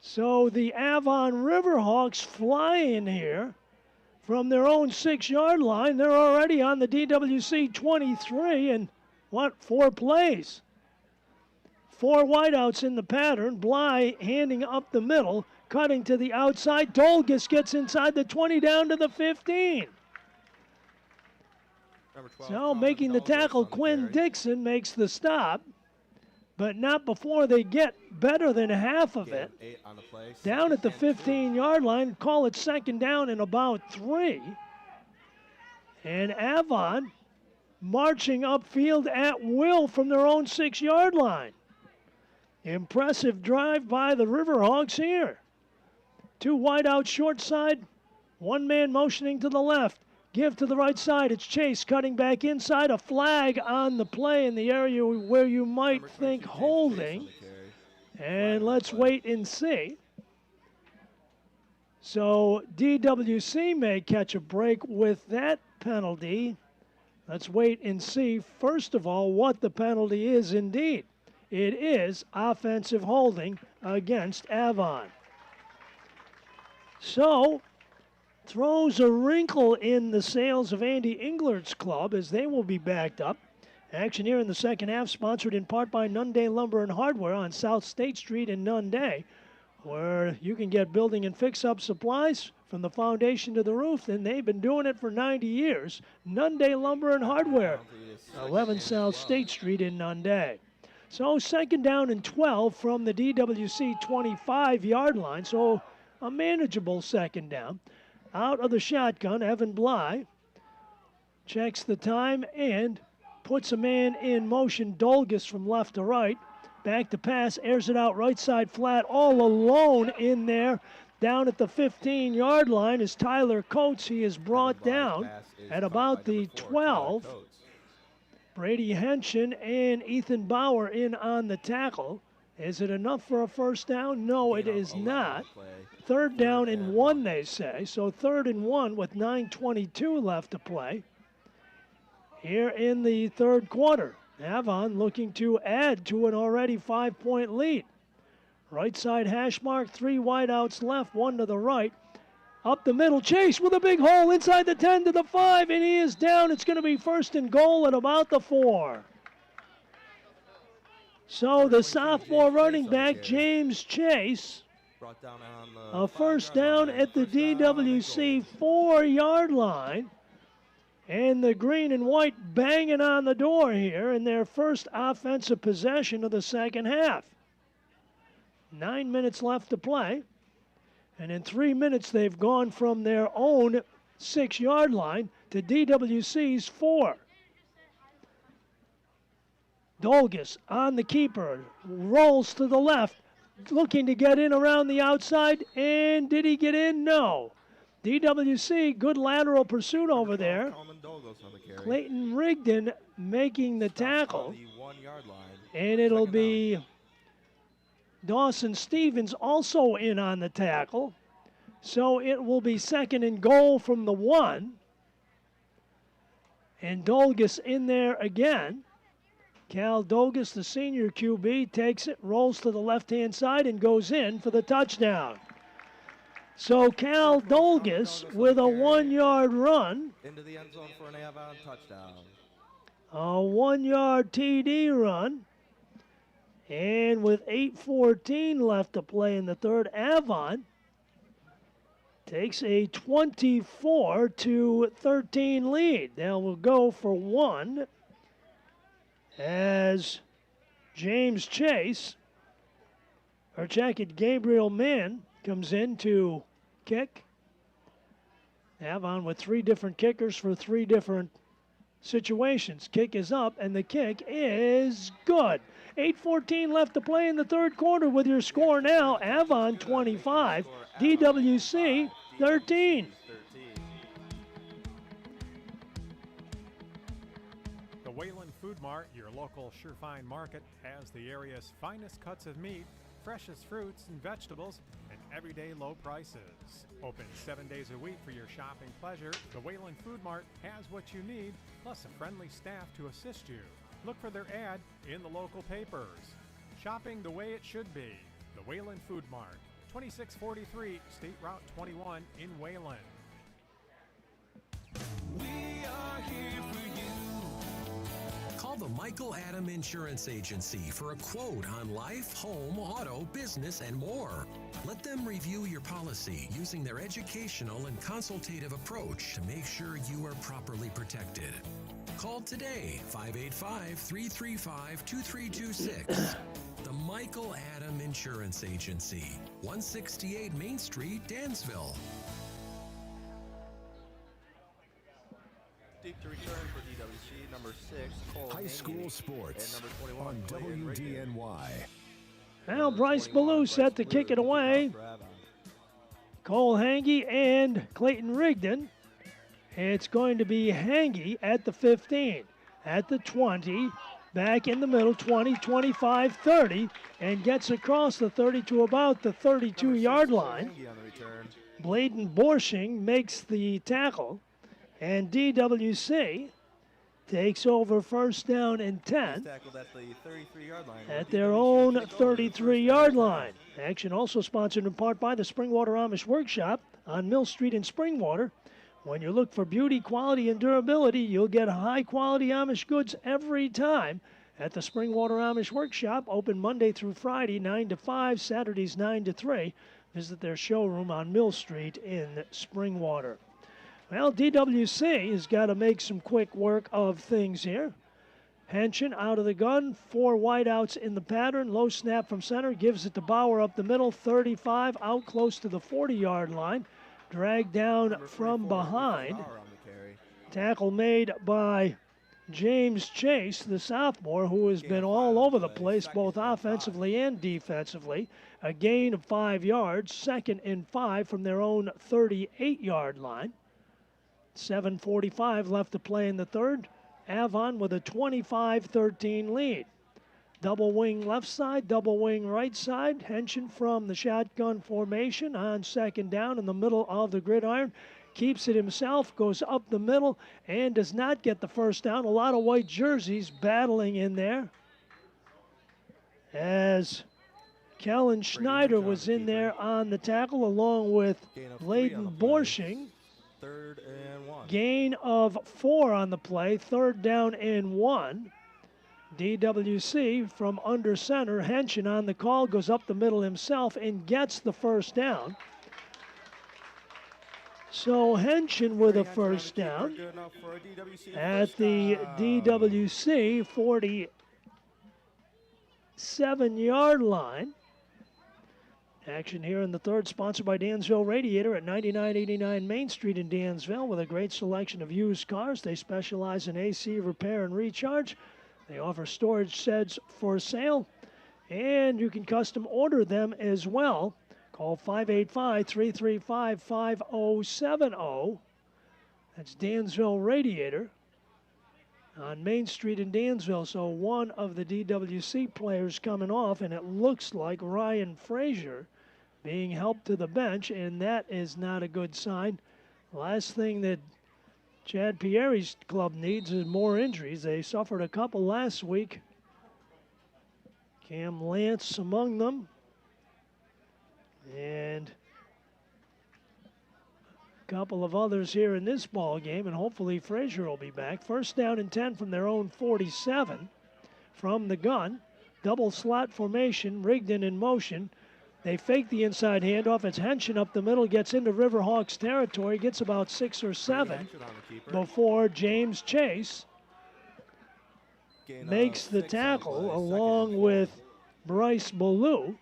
So the Avon Riverhawks fly in here from their own 6-yard line. They're already on the DWC 23 and, 4 plays. 4 wideouts in the pattern. Bly handing up the middle, cutting to the outside. Dolgus gets inside the 20 down to the 15. So making the tackle, Quinn Dixon makes the stop, but not before they get better than half of it. Down at the 15-yard line, call it second down and about 3. And Avon marching upfield at will from their own 6-yard line. Impressive drive by the Riverhawks here. 2 wide out short side, 1 man motioning to the left. Give to the right side. It's Chase cutting back inside. A flag on the play in the area where you might think holding. And let's wait and see. So DWC may catch a break with that penalty. Let's wait and see, first of all, what the penalty is indeed. It is offensive holding against Avon. So throws a wrinkle in the sails of Andy Englert's club as they will be backed up. Action here in the second half, sponsored in part by Nunday Lumber and Hardware on South State Street in Nunday, where you can get building and fix-up supplies from the foundation to the roof, and they've been doing it for 90 years. Nunday Lumber and Hardware, 11 South State Street in Nunday. So second down and 12 from the DWC 25-yard line, so a manageable second down. Out of the shotgun, Evan Bly checks the time and puts a man in motion. Dolgus from left to right. Back to pass, airs it out right side flat, all alone in there. Down at the 15-yard line is Tyler Coates. He is brought down at about the 12. Brady Henshin and Ethan Bauer in on the tackle. Is it enough for a first down? No, it is not. Third down and 1, they say. So 3rd and 1 with 9:22 left to play here in the third quarter. Avon looking to add to an already 5-point lead. Right side hash mark, 3 wideouts left, 1 to the right. Up the middle, Chase with a big hole inside the 10 to the 5, and he is down. It's going to be first and goal at about the 4. So the sophomore running back, James Chase, a first down at the DWC 4-yard line. And the green and white banging on the door here in their first offensive possession of the second half. 9 minutes left to play. And in 3 minutes, they've gone from their own 6-yard line to DWC's 4. Dolgus on the keeper, rolls to the left, looking to get in around the outside, and did he get in? No. DWC, good lateral pursuit over there. Clayton Rigdon making the tackle, and it'll be Dawson Stevens also in on the tackle. So it will be second and goal from the 1. And Dolgus in there again. Cal Dolgus, the senior QB, takes it, rolls to the left-hand side, and goes in for the touchdown. So Cal Dolgus with a 1-yard run.
Into the end zone for an Avon touchdown.
A 1-yard TD run. And with 8:14 left to play in the third, Avon takes a 24-13 lead. Now we'll go for 1 as James Chase, or check it, Gabriel Mann comes in to kick. Avon with 3 different kickers for 3 different situations. Kick is up, and the kick is good. 8:14 left to play in the third quarter with your score now, Avon 25, DWC 13.
Wayland Food Mart, your local Surefine market, has the area's finest cuts of meat, freshest fruits and vegetables, and everyday low prices. Open 7 days a week for your shopping pleasure, the Wayland Food Mart has what you need, plus a friendly staff to assist you. Look for their ad in the local papers. Shopping the way it should be. The Wayland Food Mart, 2643 State Route 21 in Wayland.
We are here for you.
Call the Michael Adam Insurance Agency for a quote on life, home, auto, business, and more. Let them review your policy using their educational and consultative approach to make sure you are properly protected. Call today, 585-335-2326. The Michael Adam Insurance Agency, 168 Main Street, Dansville.
Deep to return for DWC, number 6, Cole
High
Hangy,
school sports
and number 21,
on
Clayton
WDNY.
Now Bryce Ballou set to kick it away. Cole Hangy and Clayton Rigdon. It's going to be Hangy at the 15, at the 20, back in the middle, 20, 25, 30, and gets across the 30 to about the 32-yard line. Bladen Borshing makes the tackle, and DWC takes over first down and 10
tackled at the 33-yard line.
at their own 33-yard line. Action also sponsored in part by the Springwater Amish Workshop on Mill Street in Springwater. When you look for beauty, quality, and durability, you'll get high-quality Amish goods every time at the Springwater Amish Workshop, open Monday through Friday, 9 to 5, Saturdays 9 to 3. Visit their showroom on Mill Street in Springwater. Well, DWC has got to make some quick work of things here. Henshin out of the gun, 4 wideouts in the pattern, low snap from center, gives it to Bauer up the middle, 35, out close to the 40-yard line. Dragged down from behind. Tackle made by James Chase, the sophomore, who has been all over the place, both offensively and defensively. A gain of 5 yards, 2nd and 5 from their own 38-yard line. 7:45 left to play in the third. Avon with a 25-13 lead. Double wing left side, double wing right side. Henshin from the shotgun formation on 2nd down in the middle of the gridiron. Keeps it himself, goes up the middle, and does not get the first down. A lot of white jerseys battling in there. As Kellen Schneider was in there on the tackle along with Bladen Borshing.
3rd and 1.
Gain of 4 on the play, 3rd down and 1. DWC from under center. Henshin on the call, goes up the middle himself and gets the first down. So Henshin with a first down at the DWC 47-yard line. Action here in the third, sponsored by Dansville Radiator at 9989 Main Street in Dansville, with a great selection of used cars. They specialize in AC repair and recharge. They offer storage sheds for sale, and you can custom order them as well. Call 585-335-5070. That's Dansville Radiator on Main Street in Dansville. So one of the DWC players coming off, and it looks like Ryan Frazier being helped to the bench, and that is not a good sign. Last thing that Chad Pieri's club needs is more injuries. They suffered a couple last week. Cam Lance among them. And a couple of others here in this ball game, and hopefully Frazier will be back. First down and 10 from their own 47 from the gun. Double slot formation, Rigdon in motion. They fake the inside handoff. It's Henshin up the middle, gets into Riverhawks territory, gets about 6 or 7 before James Chase makes the tackle along with Bryce Ballou.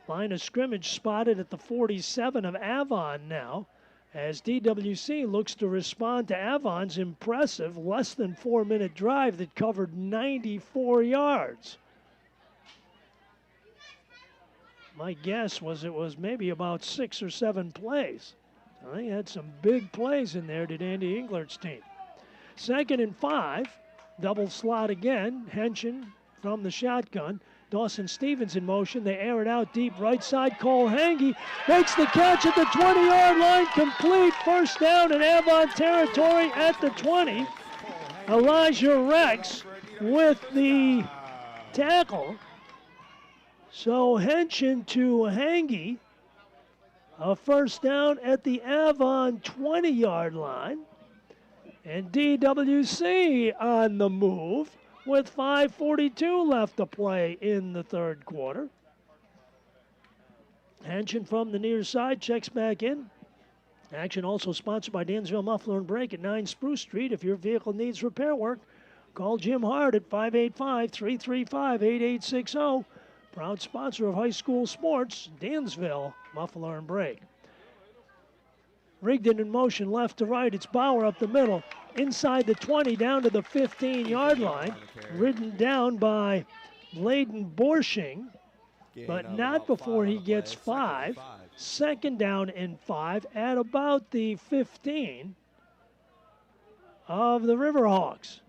Line of scrimmage spotted at the 47 of Avon now, as DWC looks to respond to Avon's impressive less than 4-minute drive that covered 94 yards. My guess was it was maybe about 6 or 7 plays. They had some big plays in there, did Andy Englert's team. 2nd and 5. Double slot again. Henshin from the shotgun. Dawson Stevens in motion. They air it out deep right side. Cole Hange makes the catch at the 20-yard line. Complete. First down in Avon territory at the 20. Elijah Rex with the tackle. So Henshin to Hange. A first down at the Avon 20-yard line. And DWC on the move with 5:42 left to play in the third quarter. Henshin from the near side checks back in. Action also sponsored by Dansville Muffler and Brake at 9 Spruce Street. If your vehicle needs repair work, call Jim Hart at 585-335-8860. Proud sponsor of high school sports, Dansville Muffler and Brake. Rigdon in motion left to right. It's Bauer up the middle. Inside the 20 down to the 15-yard line. Ridden down by Bladen Borshing, but not before he gets 5. Second down and 5 at about the 15 of the Riverhawks.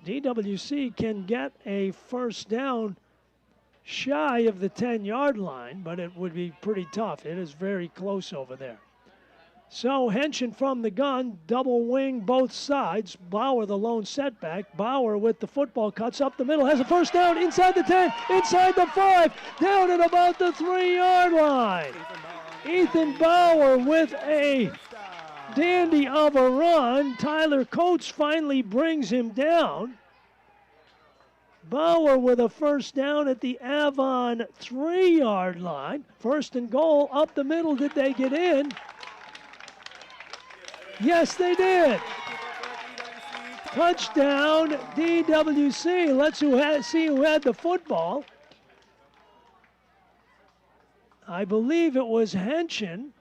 DWC can get a first down shy of the 10-yard line, but it would be pretty tough. It is very close over there. So Henshin from the gun, double wing both sides. Bauer the lone setback. Bauer with the football, cuts up the middle, has a first down inside the 10, inside the 5, down at about the 3-yard line. Ethan Bauer with a dandy of a run. Tyler Coates finally brings him down. Bauer with a first down at the Avon 3-yard line. First and goal up the middle. Did they get in? Yes, they did. Touchdown, DWC. Let's see who had the football. I believe it was Henshin.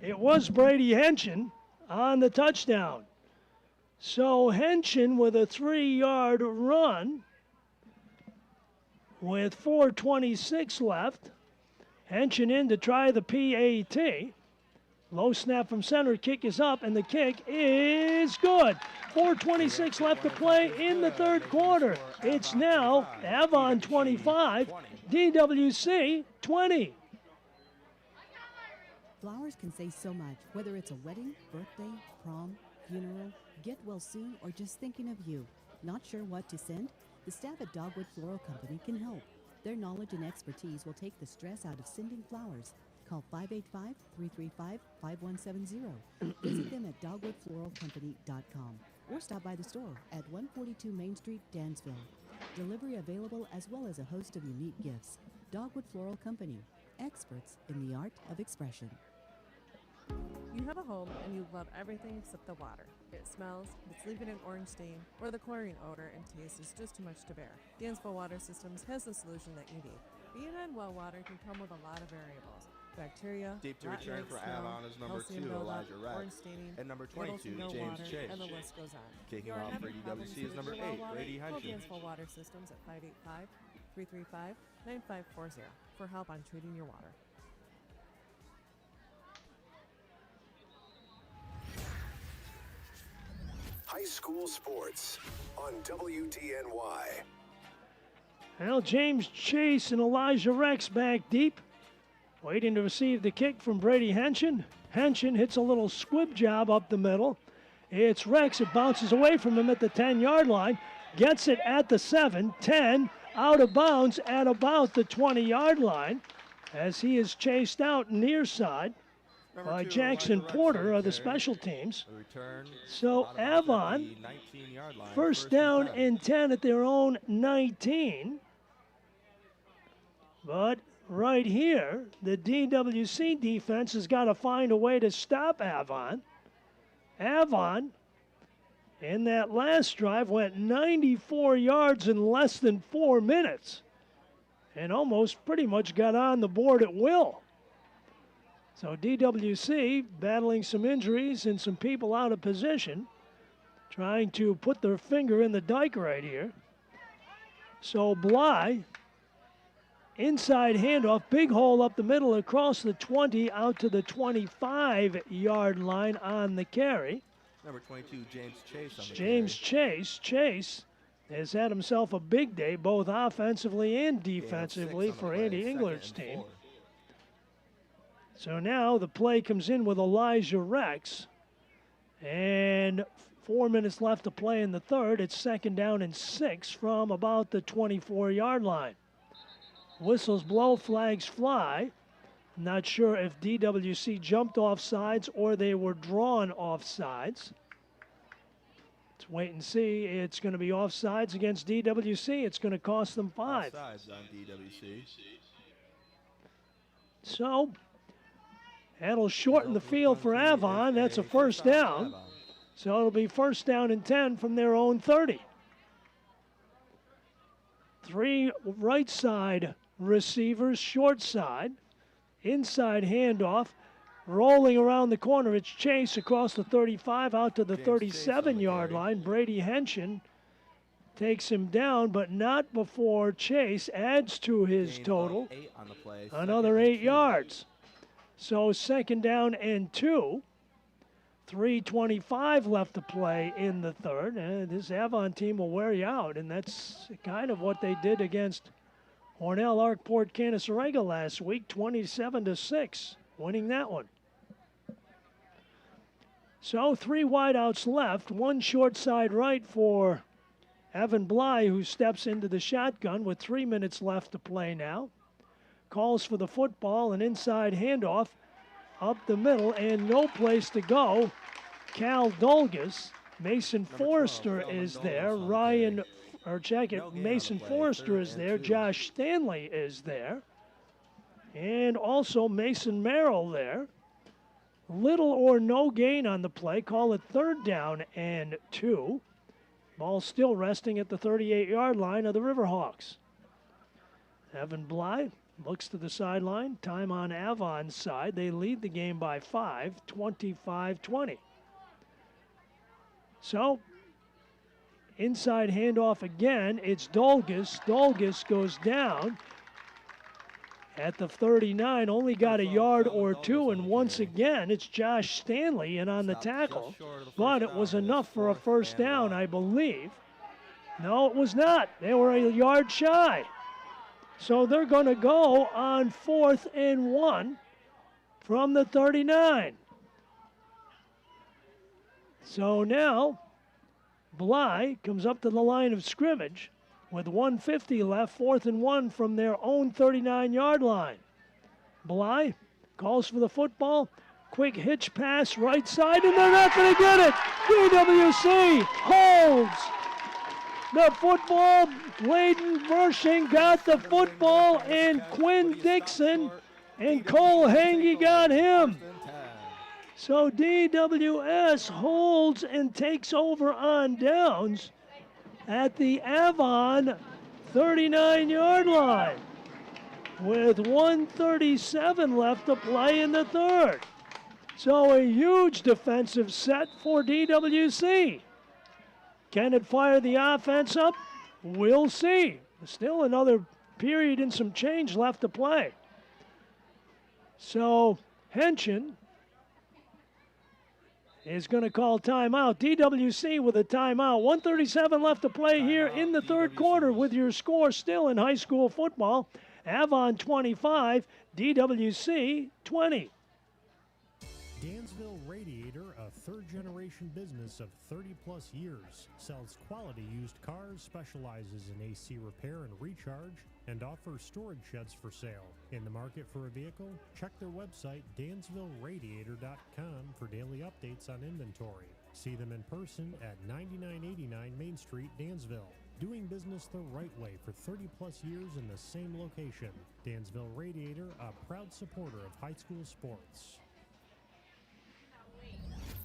It was Brady Henshin on the touchdown. So Henshin with a 3-yard run with 4:26 left. Henshin in to try the PAT. Low snap from center, kick is up, and the kick is good. 4:26 left to play in the third quarter. It's now Avon 25, DWC 20.
Flowers can say so much, whether it's a wedding, birthday, prom, funeral, get well soon, or just thinking of you. Not sure what to send? The staff at Dogwood Floral Company can help. Their knowledge and expertise will take the stress out of sending flowers. Call 585-335-5170. Visit them at dogwoodfloralcompany.com or stop by the store at 142 Main Street, Dansville. Delivery available as well as a host of unique gifts. Dogwood Floral Company, experts in the art of expression.
You have a home and you love everything except the water. It smells, it's leaving an orange stain, or the chlorine odor and taste is just too much to bear. Dansville Water Systems has the solution that you need. Being on well water can come with a lot of variables. Bacteria,
Deep to
rot
return
rate
for
smell,
Avon is number
calcium
2,
buildup,
Elijah Rex.
orange staining,
And number
little
22,
to no
James
water,
Chase.
and the list goes on.
Kicking
If you are
off for
having problems
DWC is
using
number
your well
8,
water,
Brady
call
Henshin.
Dansville Water Systems at 585-335-9540 for help on treating your water.
High school sports on WDNY.
Well, James Chase and Elijah Rex back deep, waiting to receive the kick from Brady Henshin. Henshin hits a little squib job up the middle. It's Rex. It bounces away from him at the 10-yard line. Gets it at the 7, 10, out of bounds at about the 20-yard line as he is chased out near side by Jackson Porter of the special teams. So Avon, first down and 10 at their own 19. But right here, the DWC defense has got to find a way to stop Avon. Avon, in that last drive, went 94 yards in less than 4 minutes and almost pretty much got on the board at will. So DWC battling some injuries and some people out of position, trying to put their finger in the dike right here. So Bly Inside handoff, big hole up the middle across the 20 out to the 25-yard line on the carry.
Number 22, James Chase on the
James
carry.
Chase has had himself a big day, both offensively and defensively for Andy Englert's team. So now the play comes in with Elijah Rex, and 4 minutes left to play in the third. It's 2nd down and 6 from about the 24-yard line. Whistles blow, flags fly. Not sure if DWC jumped off sides or they were drawn off sides. Let's wait and see. It's going to be offsides against DWC. It's going to cost them 5.
Offsides on DWC.
So that'll shorten the field for Avon. That's a first down. So it'll be 1st down and 10 from their own 30. 3 right side receivers, short side. Inside handoff. Rolling around the corner, it's Chase across the 35 out to the 37-yard line. Brady Henshin takes him down, but not before Chase adds to his total another 8 yards. So 2nd down and 2. 3:25 left to play in the third. And this Avon team will wear you out, and that's kind of what they did against Hornell Arkport Canasarega last week, 27-6, winning that one. So 3 wideouts left, 1 short side right for Evan Bly, who steps into the shotgun with 3 minutes left to play now. Calls for the football, an inside handoff up the middle, and no place to go. Cal Dolgus, Mason Forrester is there, Mason Forrester is there, Josh Stanley is there, and also Mason Merrill there. Little or no gain on the play. Call it 3rd down and 2. Ball still resting at the 38-yard line of the Riverhawks. Evan Bly looks to the sideline. Time on Avon's side. They lead the game by 5, 25-20. So, inside handoff again. It's Dolgus. Dolgus goes down at the 39, only got a yard or 2, and once again, it's Josh Stanley in on the tackle, but it was enough for a 1st down, I believe. No, it was not. They were a yard shy. So they're going to go on 4th and 1 from the 39. So now, Bly comes up to the line of scrimmage. With 1:50 left, 4th and 1 from their own 39-yard line. Bly calls for the football. Quick hitch pass right side, and they're not going to get it. DWC holds the football. Bladen Vershing got the football, and Quinn Dixon and Cole Hangy got him. So DWS holds and takes over on downs at the Avon 39-yard line with 1:37 left to play in the third. So a huge defensive set for DWC. Can it fire the offense up? We'll see. Still another period and some change left to play. So Henshin is going to call timeout. DWC with a timeout. 1:37 left to play here in the third quarter with your score still in high school football. Avon 25, DWC 20.
Dansville Radiator, a third-generation business of 30-plus years, sells quality used cars, specializes in AC repair and recharge, and offers storage sheds for sale. In the market for a vehicle? Check their website, dansvilleradiator.com, for daily updates on inventory. See them in person at 9989 Main Street, Dansville. Doing business the right way for 30-plus years in the same location. Dansville Radiator, a proud supporter of high school sports.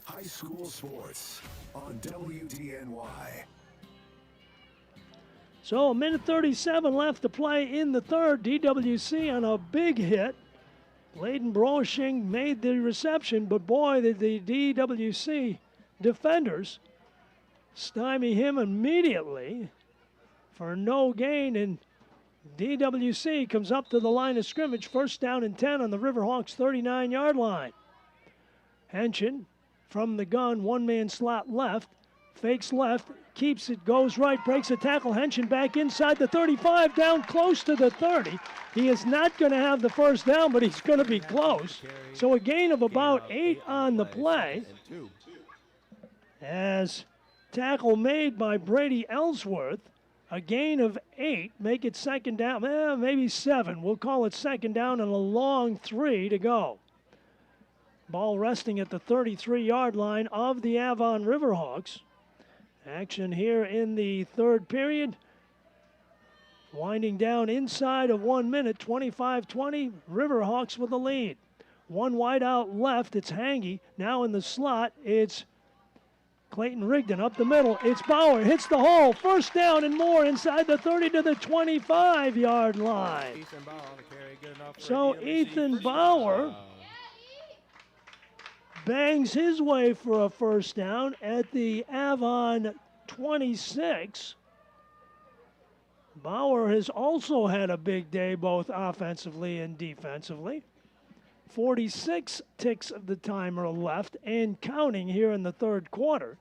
High school sports on WDNY.
So 1:37 left to play in the third. DWC on a big hit. Bladen Broshing made the reception, but boy, did the DWC defenders stymie him immediately for no gain. And DWC comes up to the line of scrimmage, first down and 10 on the Riverhawks 39-yard line. Henson from the gun, one-man slot left, fakes left, keeps it, goes right, breaks a tackle. Henson back inside the 35, down close to the 30. He is not going to have the first down, but he's going to be close. So a gain of about 8 on the play. As tackle made by Brady Ellsworth. A gain of 8, make it second down, maybe 7. We'll call it second down and a long 3 to go. Ball resting at the 33-yard line of the Avon Riverhawks. Action here in the third period. Winding down inside of 1 minute, 25-20. Riverhawks with the lead. One wide out left, it's Hangy. Now in the slot, it's Clayton Rigdon up the middle. It's Bauer, hits the hole. First down and more inside the 30 to the 25-yard line. So Ethan Bauer bangs his way for a first down at the Avon 26. Bauer has also had a big day both offensively and defensively. 46 ticks of the timer left and counting here in the third quarter.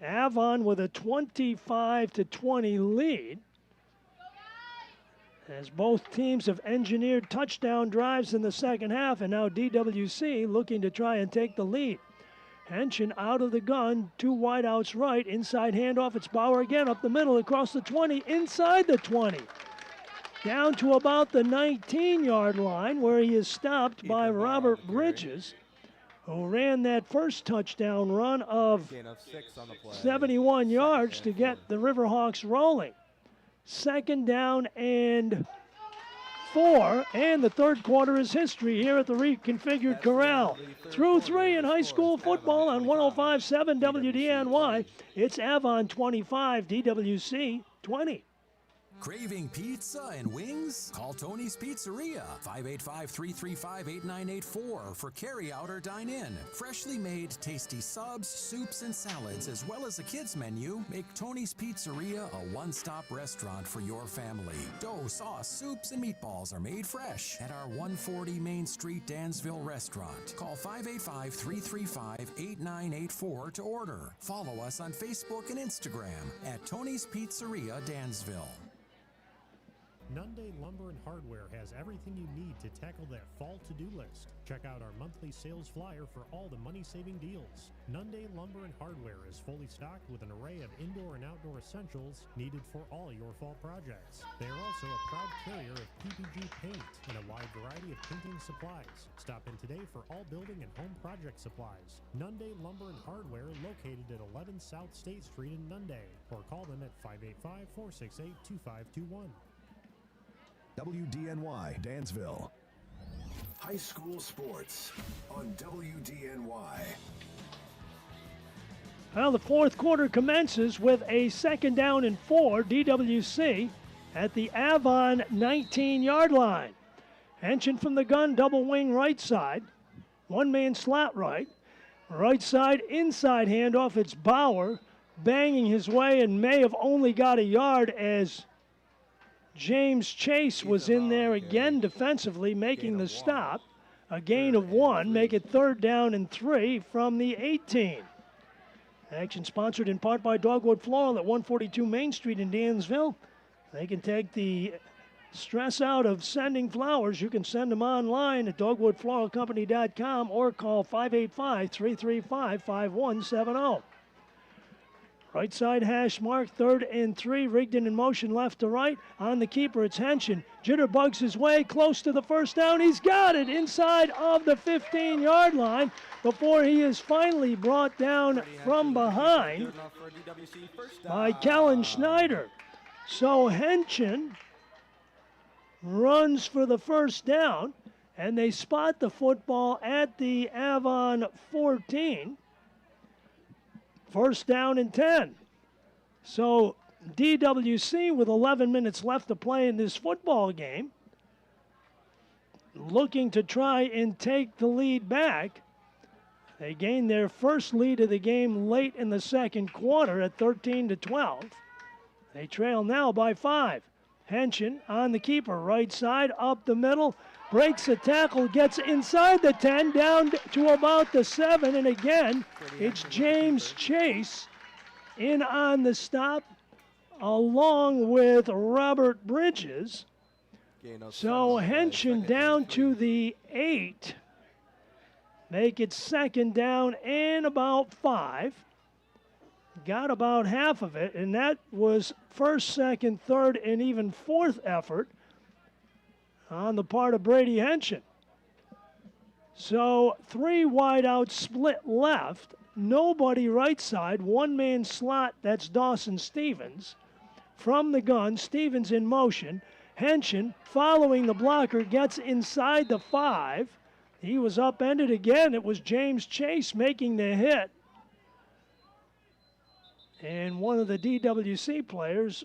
Avon with a 25-20 lead. As both teams have engineered touchdown drives in the second half, and now DWC looking to try and take the lead. Henson out of the gun, 2 wideouts right, inside handoff, it's Bauer again up the middle across the 20, inside the 20. Down to about the 19-yard line where he is stopped by Robert Bridges, who ran that first touchdown run of 71 yards to get the Riverhawks rolling. Second down and 4, and the third quarter is history here at the reconfigured corral. Through 3 in high school football on 105.7 WDNY. It's Avon 25, DWC 20.
Craving pizza and wings? Call Tony's Pizzeria, 585-335-8984 for carry-out or dine-in. Freshly made, tasty subs, soups, and salads, as well as a kids menu, make Tony's Pizzeria a one-stop restaurant for your family. Dough, sauce, soups, and meatballs are made fresh at our 140 Main Street Dansville restaurant. Call 585-335-8984 to order. Follow us on Facebook and Instagram at Tony's Pizzeria Dansville.
Nunday Lumber and Hardware has everything you need to tackle that fall to-do list. Check out our monthly sales flyer for all the money-saving deals. Nunday Lumber and Hardware is fully stocked with an array of indoor and outdoor essentials needed for all your fall projects. They are also a proud carrier of PPG paint and a wide variety of painting supplies. Stop in today for all building and home project supplies. Nunday Lumber and Hardware located at 11 South State Street in Nunday, or call them at 585-468-2521.
WDNY Dansville. High school sports on WDNY.
Well, the fourth quarter commences with a second down and 4, DWC at the Avon 19-yard line. Henson from the gun, double wing right side. One-man slot right. Right side, inside handoff, it's Bauer banging his way and may have only got a yard as James Chase was in there again defensively, making the stop. A gain of 1, make it third down and 3 from the 18. Action sponsored in part by Dogwood Floral at 142 Main Street in Dansville. They can take the stress out of sending flowers. You can send them online at dogwoodfloralcompany.com or call 585-335-5170. Right side hash mark, third and 3. Rigdon in motion left to right. On the keeper, it's Henson. Jitterbugs his way close to the first down. He's got it inside of the 15-yard line before he is finally brought down from behind by Kellen Schneider. So Henson runs for the first down, and they spot the football at the Avon 14. First down and 10. So DWC with 11 minutes left to play in this football game, looking to try and take the lead back. They gained their first lead of the game late in the second quarter at 13-12. They trail now by 5. Henschen on the keeper, right side, up the middle, breaks the tackle, gets inside the 10, down to about the 7, and again, it's James Chase in on the stop, along with Robert Bridges. So Henschen down to the 8. Make it second down and about 5. Got about half of it, and that was first, second, third, and even fourth effort on the part of Brady Henschen. So 3 wideouts split left, nobody right side, one-man slot, that's Dawson Stevens. From the gun, Stevens in motion. Henschen, following the blocker, gets inside the 5. He was upended again. It was James Chase making the hit. And one of the DWC players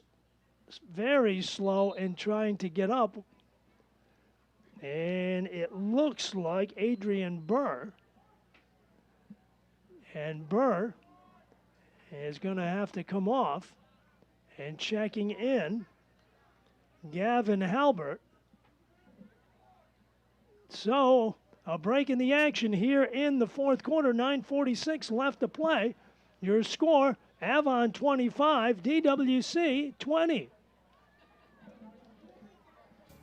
very slow in trying to get up. And it looks like Adrian Burr. And Burr is going to have to come off. And checking in, Gavin Halbert. So, a break in the action here in the fourth quarter. 9:46 left to play. Your score, Avon 25, DWC 20.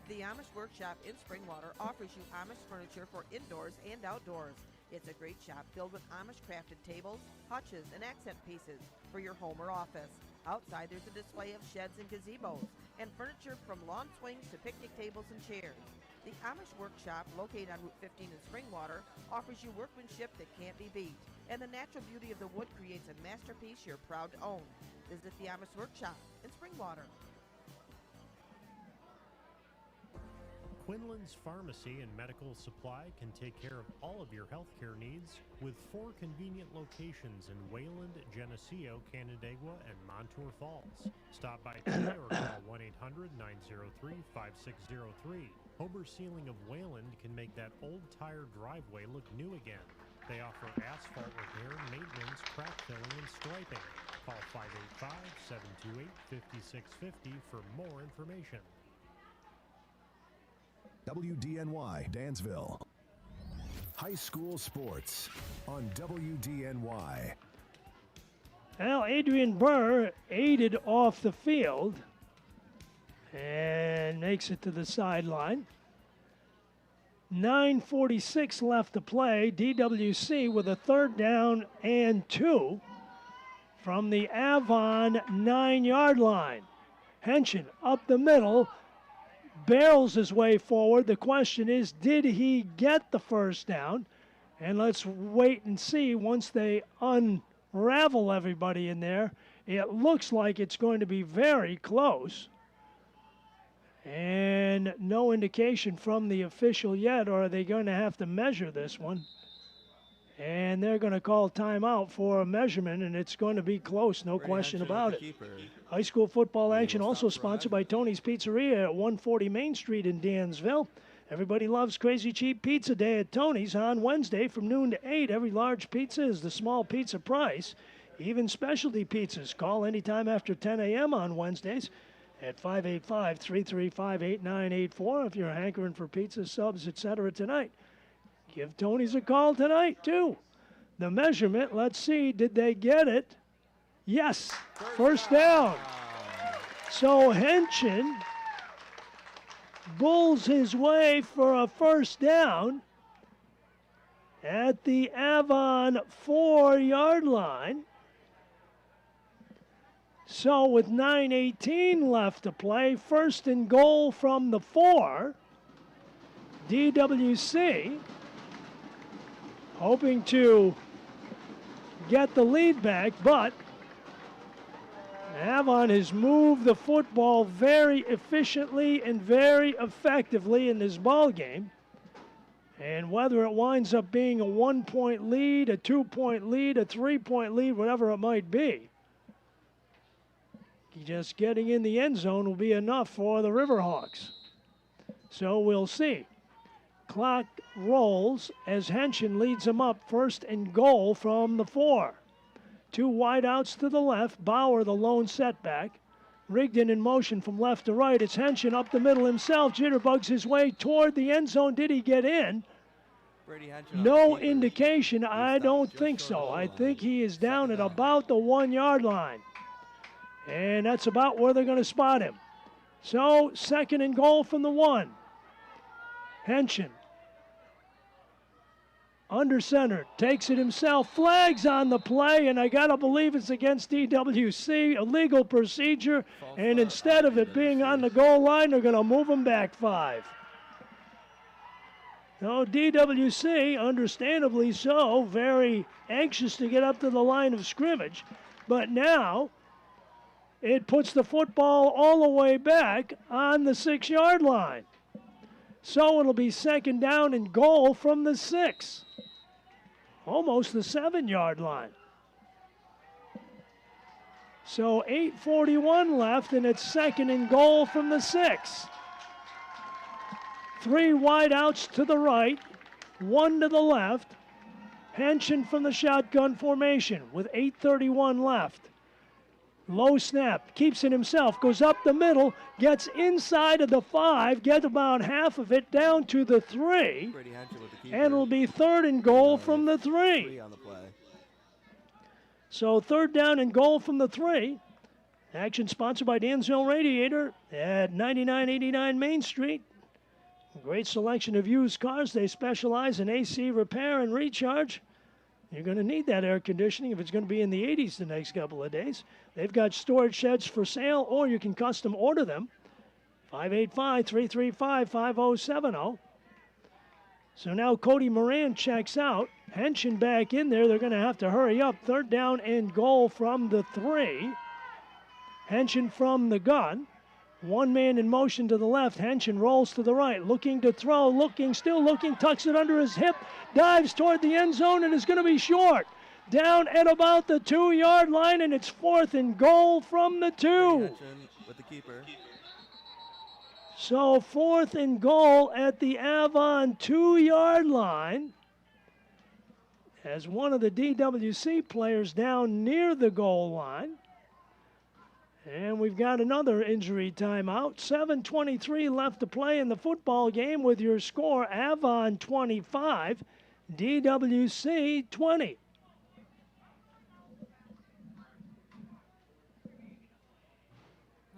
The Amish Workshop in Springwater offers you Amish furniture for indoors and outdoors. It's a great shop filled with Amish crafted tables, hutches, and accent pieces for your home or office. Outside, there's a display of sheds and gazebos, and furniture from lawn swings to picnic tables and chairs. The Amish Workshop, located on Route 15 in Springwater, offers you workmanship that can't be beat, and the natural beauty of the wood creates a masterpiece you're proud to own. Visit the Amish Workshop in Springwater.
Quinlan's Pharmacy and Medical Supply can take care of all of your healthcare needs with 4 convenient locations in Wayland, Geneseo, Canandaigua, and Montour Falls. Stop by today or call 1-800-903-5603. Hober Sealing of Wayland can make that old tired driveway look new again. They offer asphalt repair, maintenance, crack filling, and striping. Call 585-728-5650 for more information.
WDNY Dansville. High school sports on WDNY.
Well, Adrian Burr aided off the field and makes it to the sideline. 9:46 left to play. DWC with a third down and 2 from the Avon 9-yard line. Henschen up the middle, barrels his way forward. The question is, did he get the first down? And let's wait and see once they unravel everybody in there. It looks like it's going to be very close. And no indication from the official yet, or are they going to have to measure this one? And they're going to call timeout for a measurement, and it's going to be close, no question about it. High school football action also sponsored by Tony's Pizzeria at 140 Main Street in Dansville. Everybody loves Crazy Cheap Pizza Day at Tony's on Wednesday from noon to 8. Every large pizza is the small pizza price. Even specialty pizzas. Call anytime after 10 a.m. on Wednesdays at 585-335-8984 if you're hankering for pizza, subs, etc. tonight. Give Tony's a call tonight, too. The measurement, let's see, did they get it? Yes, first down. So Henschen bulls his way for a first down at the Avon 4-yard line. So with 9:18 left to play, first and goal from the 4. DWC hoping to get the lead back, but Avon has moved the football very efficiently and very effectively in this ball game. And whether it winds up being a 1-point lead, a 2-point lead, a 3-point lead, whatever it might be, just getting in the end zone will be enough for the Riverhawks. So we'll see. Clock rolls as Henschen leads them up first and goal from the 4. 2 wideouts to the left. Bauer, the lone setback. Rigdon in motion from left to right. It's Henshin up the middle himself. Jitterbugs his way toward the end zone. Did he get in? No indication. I don't think so. I think he is down at about the 1 yard line. And that's about where they're going to spot him. So, second and goal from the 1. Henshin. Under center, takes it himself, flags on the play, and I gotta believe it's against DWC, illegal procedure, and instead of it being on the goal line, they're gonna move him back 5. No, DWC, understandably so, very anxious to get up to the line of scrimmage, but now it puts the football all the way back on the 6 yard line. So it'll be second down and goal from the 6. Almost the 7 yard line. So 8:41 left, and it's second and goal from the 6. 3 wideouts to the right, 1 to the left. Henshin from the shotgun formation with 8:31 left. Low snap, keeps it himself, goes up the middle, gets inside of the 5, gets about half of it down to the 3, and it'll be third and goal from the 3. So third down and goal from the 3. Action sponsored by Dansville Radiator at 9989 Main Street. Great selection of used cars. They specialize in AC repair and recharge. You're going to need that air conditioning if it's going to be in the 80s the next couple of days. They've got storage sheds for sale, or you can custom order them. 585-335-5070. So now Cody Moran checks out. Henshin back in there. They're going to have to hurry up. Third down and goal from the 3. Henshin from the gun. One man in motion to the left. Henshin rolls to the right, looking to throw, still looking, tucks it under his hip, dives toward the end zone, and is going to be short. Down at about the 2 yard line, and it's fourth and goal from the 2.
With the keeper.
So fourth and goal at the Avon 2 yard line. As one of the DWC players down near the goal line. And we've got another injury timeout. 7:23 left to play in the football game with your score Avon 25, DWC 20.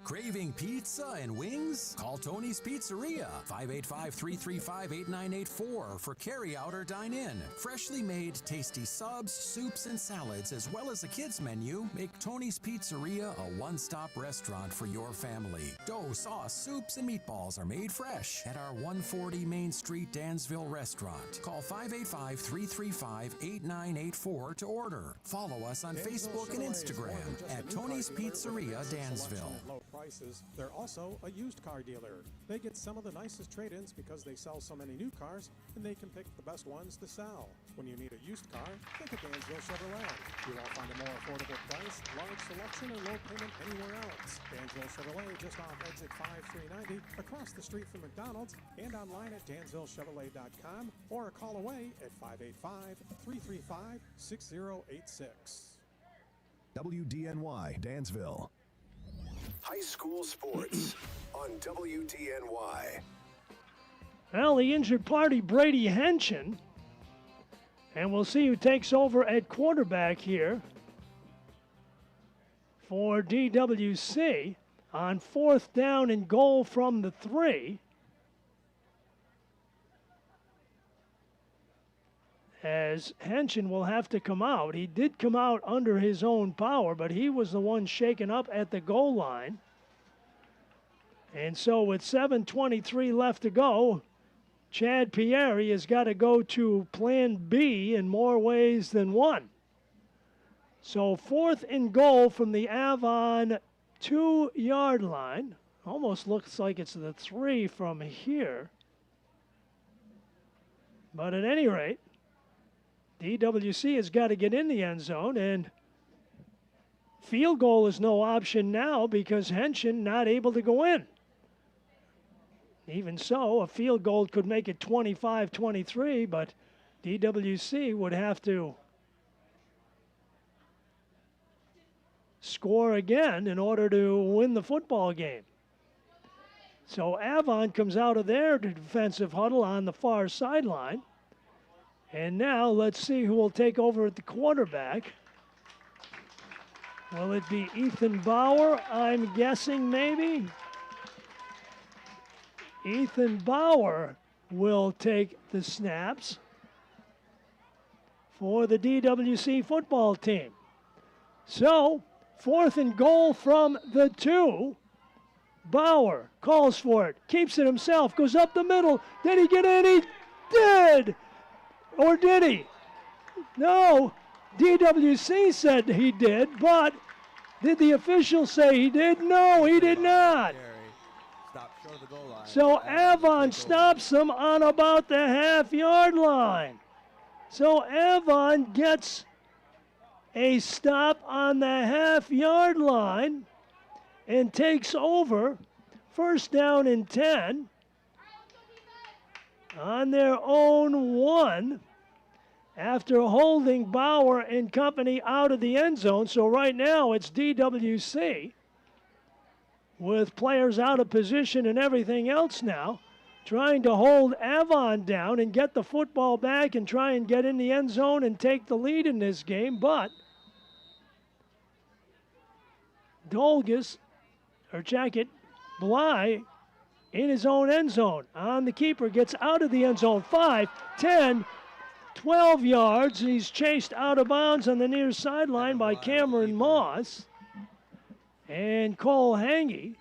Craving pizza and wings? Call Tony's Pizzeria, 585-335-8984 for carry-out or dine-in. Freshly made, tasty subs, soups, and salads, as well as a kids menu, make Tony's Pizzeria a one-stop restaurant for your family. Dough, sauce, soups, and meatballs are made fresh at our 140 Main Street Dansville restaurant. Call 585-335-8984 to order. Follow us on Facebook and Instagram at Tony's Pizzeria Dansville.
Prices. They're also a used car dealer. They get some of the nicest trade-ins because they sell so many new cars, and they can pick the best ones to sell. When you need a used car, think of Dansville Chevrolet. You won't find a more affordable price, large selection, or low payment anywhere else. Dansville Chevrolet just off exit 5390, across the street from McDonald's, and online at dansvillechevrolet.com, or a call away at 585-335-6086.
WDNY Dansville.
High school sports on WDNY.
Well, the injured party, Brady Henshin. And we'll see who takes over at quarterback here for DWC on fourth down and goal from the 3. As Henshin will have to come out. He did come out under his own power, but he was the one shaken up at the goal line. And so with 7:23 left to go, Chad Pieri has got to go to plan B in more ways than one. So fourth and goal from the Avon 2 yard line. Almost looks like it's the 3 from here. But at any rate, DWC has got to get in the end zone, and field goal is no option now because Henshin not able to go in. Even so, a field goal could make it 25-23, but DWC would have to score again in order to win the football game. So Avon comes out of their defensive huddle on the far sideline. And now let's see who will take over at the quarterback. Will it be Ethan Bauer? I'm guessing maybe. Ethan Bauer will take the snaps for the DWC football team. So, 4th and goal from the 2. Bauer calls for it, keeps it himself, goes up the middle. Did he get in? He did! Or did he? No, DWC said he did, but did the official say he did? No, he did not. So Avon stops him on about the half-yard line. So Avon gets a stop on the half-yard line and takes over. 1st down and 10 on their own 1 after holding Bauer and company out of the end zone. So right now it's DWC with players out of position and everything else now, trying to hold Avon down and get the football back and try and get in the end zone and take the lead in this game. But Bly in his own end zone on the keeper, gets out of the end zone. 5, 10, 12 yards. He's chased out of bounds on the near sideline by Cameron Moss and Cole Hangy.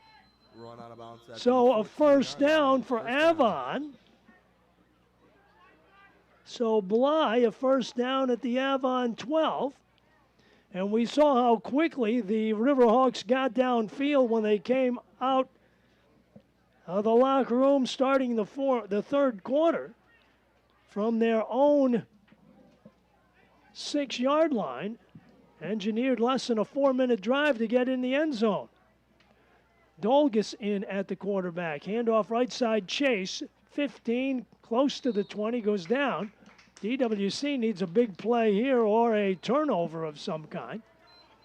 So a 1st down for Avon. So Bly, a 1st down at the Avon 12. And we saw how quickly the Riverhawks got downfield when they came out of the locker room starting the 3rd quarter from their own 6-yard line. Engineered less than a 4-minute drive to get in the end zone. Dolgus in at the quarterback. Handoff right side, Chase. 15, close to the 20, goes down. DWC needs a big play here or a turnover of some kind.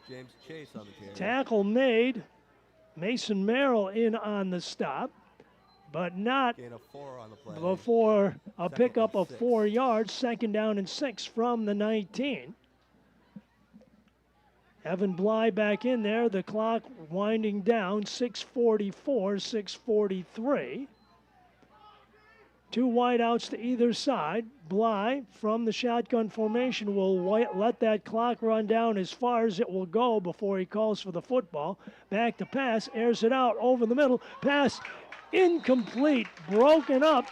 James Chase on the carry.
Tackle made. Mason Merrill in on the stop, but not
Gain of 4 on the play.
before a pickup of 4 yards. 2nd down and 6 from the 19. Evan Bly back in there. The clock winding down. 6:44, 6:43. 2 wideouts to either side. Bly from the shotgun formation will let that clock run down as far as it will go before he calls for the football. Back to pass, airs it out over the middle. Pass incomplete, broken up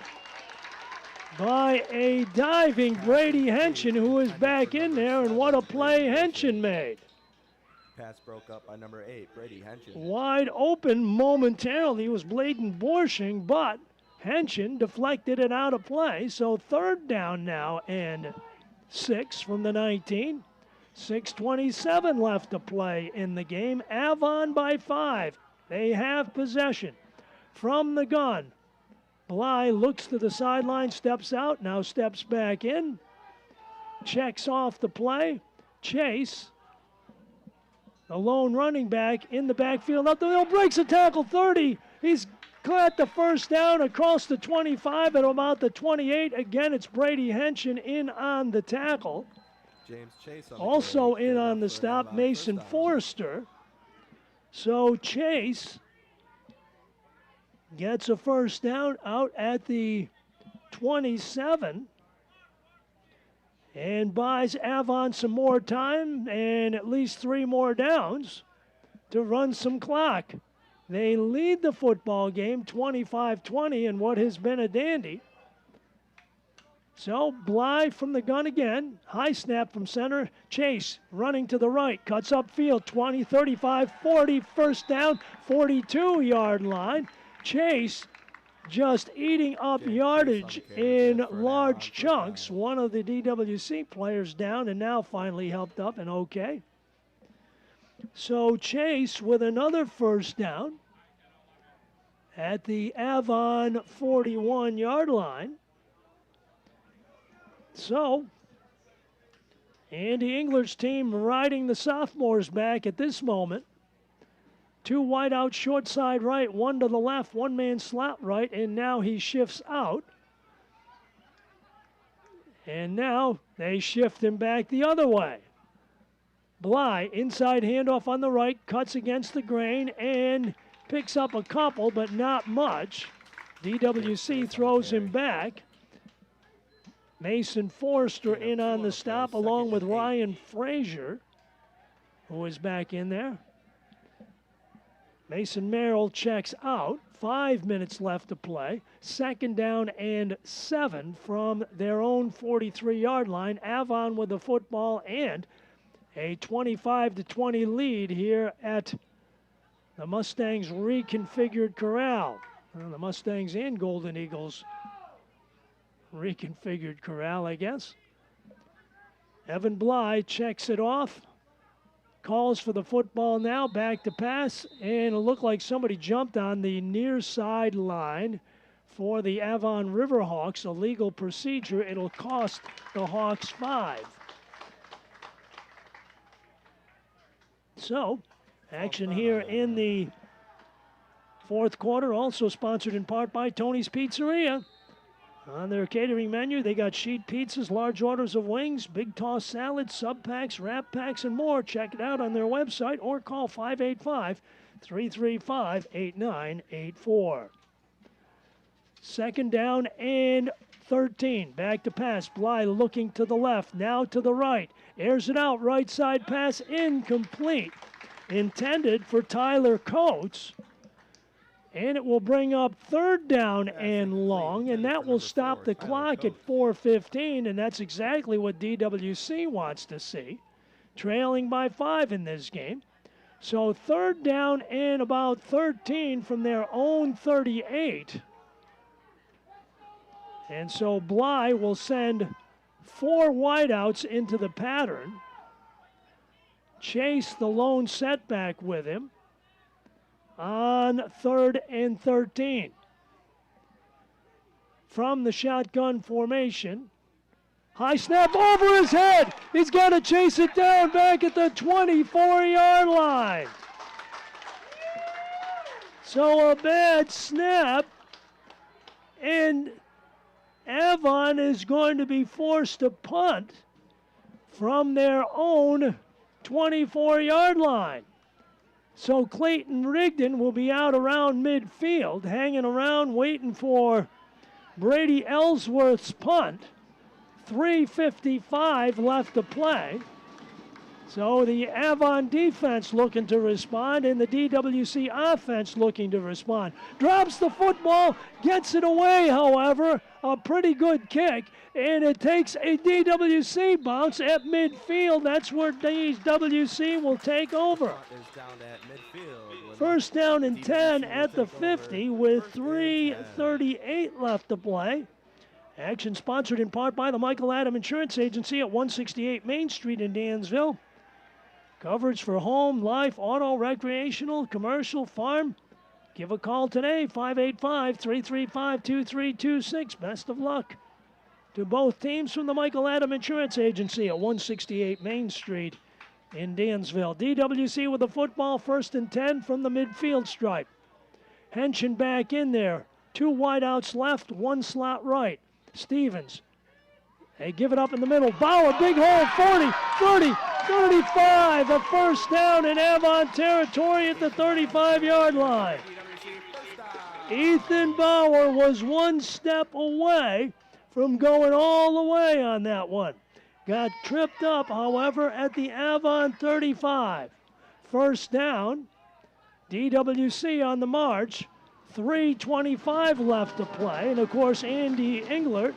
by a diving Brady Henshin, who is back in there, and what a play Henshin made.
Pass broke up by number 8, Brady Henshin.
Wide open momentarily was Bladen Borshing, but Henshin deflected it out of play. So 3rd down now and 6 from the 19. 6:27 left to play in the game. Avon by 5. They have possession from the gun. Bly looks to the sideline, steps out, now steps back in. Checks off the play. Chase, the lone running back in the backfield. Up the middle, breaks a tackle. 30. He's got the 1st down across the 25 at about the 28. Again, it's Brady Henshin in on the tackle.
James Chase on
Also in on the stop, Mason Forrester. So Chase gets a 1st down out at the 27 and buys Avon some more time and at least 3 more downs to run some clock. They lead the football game 25-20 in what has been a dandy. So Bly from the gun again. High snap from center. Chase running to the right. Cuts upfield. 20, 35, 40. 1st down. 42-yard line. Chase just eating up yardage in large chunks. One of the DWC players down and now finally helped up and okay. So Chase with another 1st down at the Avon 41-yard line. So Andy Engler's team riding the sophomores back at this moment. 2 wide out short side right, 1 to the left, 1 man slot right, and now he shifts out. And now they shift him back the other way. Bly, inside handoff on the right, cuts against the grain and picks up a couple, but not much. DWC throws him back. Mason Forrester in on the stop, along with Ryan Frazier, who is back in there. Mason Merrill checks out. 5 minutes left to play. 2nd down and 7 from their own 43-yard line. Avon with the football and a 25-20 lead here at the Mustangs reconfigured corral. Well, the Mustangs and Golden Eagles reconfigured corral, I guess. Evan Bly checks it off. Calls for the football now, back to pass, and it looked like somebody jumped on the near sideline for the Avon Riverhawks, a legal procedure. It'll cost the Hawks 5. So, action here in the 4th quarter, also sponsored in part by Tony's Pizzeria. On their catering menu, they got sheet pizzas, large orders of wings, big toss salads, sub packs, wrap packs, and more. Check it out on their website or call 585-335-8984. 2nd down and 13. Back to pass. Bly looking to the left, now to the right. Airs it out, right side pass, incomplete. Intended for Tyler Coates. And it will bring up 3rd down and long, and that will stop the clock at 4:15, and that's exactly what DWC wants to see. Trailing by 5 in this game. So 3rd down and about 13 from their own 38. And so Bly will send 4 wideouts into the pattern. Chase the lone setback with him on 3rd and 13. From the shotgun formation. High snap over his head. He's got to chase it down back at the 24-yard line. So a bad snap, and Avon is going to be forced to punt from their own 24-yard line. So Clayton Rigdon will be out around midfield, hanging around, waiting for Brady Ellsworth's punt. 3:55 left to play. So the Avon defense looking to respond, and the DWC offense looking to respond. Drops the football, gets it away, however. A pretty good kick, and it takes a DWC bounce at midfield. That's where DWC will take over. First down and 10 at the 50 with 3:38 left to play. Action sponsored in part by the Michael Adam Insurance Agency at 168 Main Street in Dansville. Coverage for home, life, auto, recreational, commercial, farm. Give a call today, 585-335-2326. Best of luck to both teams from the Michael Adam Insurance Agency at 168 Main Street in Dansville. DWC with the football, 1st and 10 from the midfield stripe. Henshin back in there. 2 wideouts left, 1 slot right. Stevens. They give it up in the middle. Bauer, big hole, 40, 30, 35. A first down in Avon territory at the 35-yard line. Ethan Bauer was 1 step away from going all the way on that one. Got tripped up, however, at the Avon 35. First down. DWC on the march. 3:25 left to play. And, of course, Andy Englert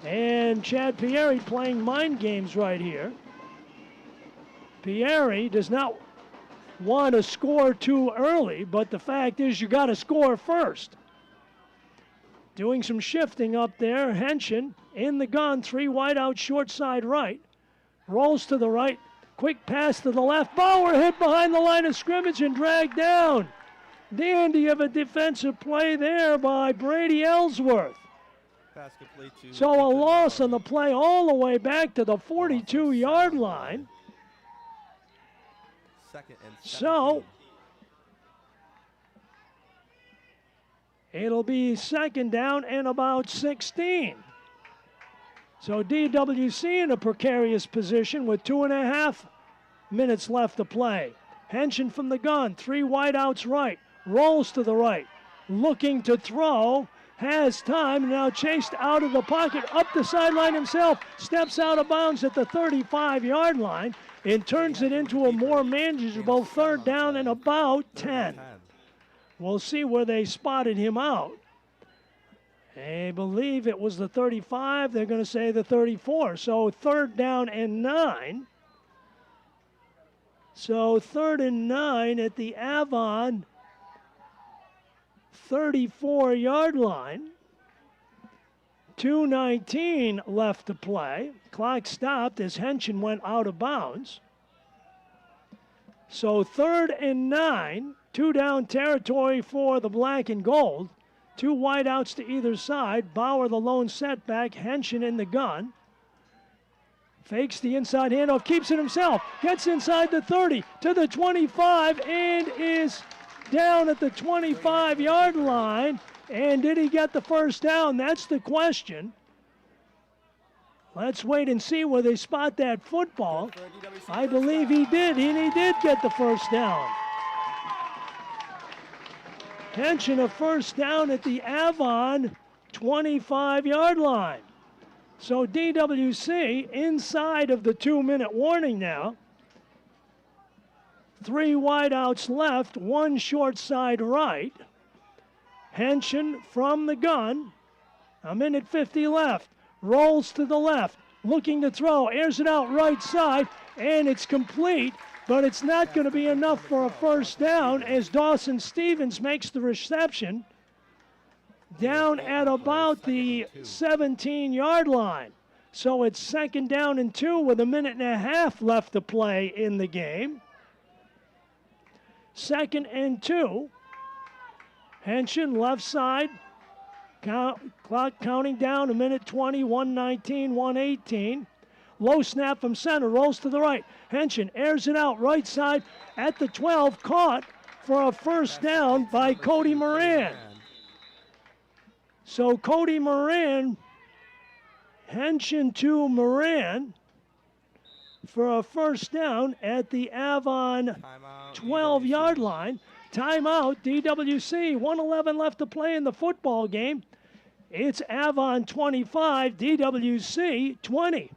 and Chad Pieri playing mind games right here. Pieri does not want to score too early, but the fact is you got to score first. Doing some shifting up there. Henshin in the gun, 3 wide out, short side right. Rolls to the right. Quick pass to the left. Bauer hit behind the line of scrimmage and dragged down. Dandy of a defensive play there by Brady Ellsworth.
Pass complete to
So a loss on the play all the way back to the 42-yard line.
Second and 17.
So it'll be second down and about 16. So DWC in a precarious position with 2.5 minutes left to play. Henson from the gun, 3 wideouts right, rolls to the right, looking to throw, has time, now chased out of the pocket, up the sideline himself, steps out of bounds at the 35-yard line, and turns it into a more manageable third down and about 10. We'll see where they spotted him out. I believe it was the 35. They're going to say the 34. So third down and 9. So 3rd and 9 at the Avon 34-yard line. 2:19 left to play. Clock stopped as Henson went out of bounds. So 3rd and 9, 2 down territory for the black and gold. 2 wideouts to either side. Bauer the lone setback. Henson in the gun. Fakes the inside handoff, keeps it himself, gets inside the 30 to the 25 and is down at the 25-yard line. And did he get the first down? That's the question. Let's wait and see where they spot that football. I believe he did, and he did get the first down. Henson a first down at the Avon 25-yard line. So DWC inside of the 2-minute warning now. 3 wideouts left, 1 short side right. Henson from the gun. 1:50 left. Rolls to the left. Looking to throw. Airs it out right side. And it's complete. But it's not going to be enough for a first down as Dawson Stevens makes the reception down at about the 17-yard line. So it's 2nd down and 2 with 1.5 minutes left to play in the game. 2nd and 2. Henson left side. Clock counting down 1:20, 1:19, 1:18. Low snap from center, rolls to the right. Henson airs it out right side at the 12, caught for a first down by Cody Moran. So Cody Moran, Henson to Moran for a first down at the Avon 12-yard line. Timeout, DWC, 1:11 left to play in the football game. It's Avon 25, DWC 20.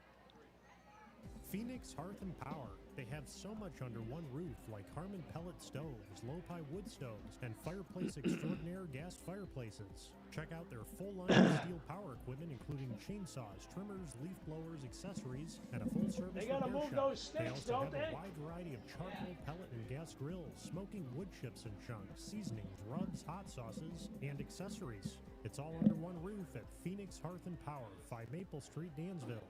Phoenix Hearth and Power. They have so much under one roof, like Harmon pellet stoves, low-pie wood stoves, and fireplace extraordinaire gas fireplaces. Check out their full line of steel power equipment, including chainsaws, trimmers, leaf blowers, accessories, and a full-service
They gotta
repair
move
shop.
those sticks,
They also
don't
have
they?
a wide variety of charcoal, pellet, and gas grills, smoking wood chips and chunks, seasonings, rubs, hot sauces, and accessories. It's all under one roof at Phoenix Hearth and Power, 5 Maple Street, Dansville.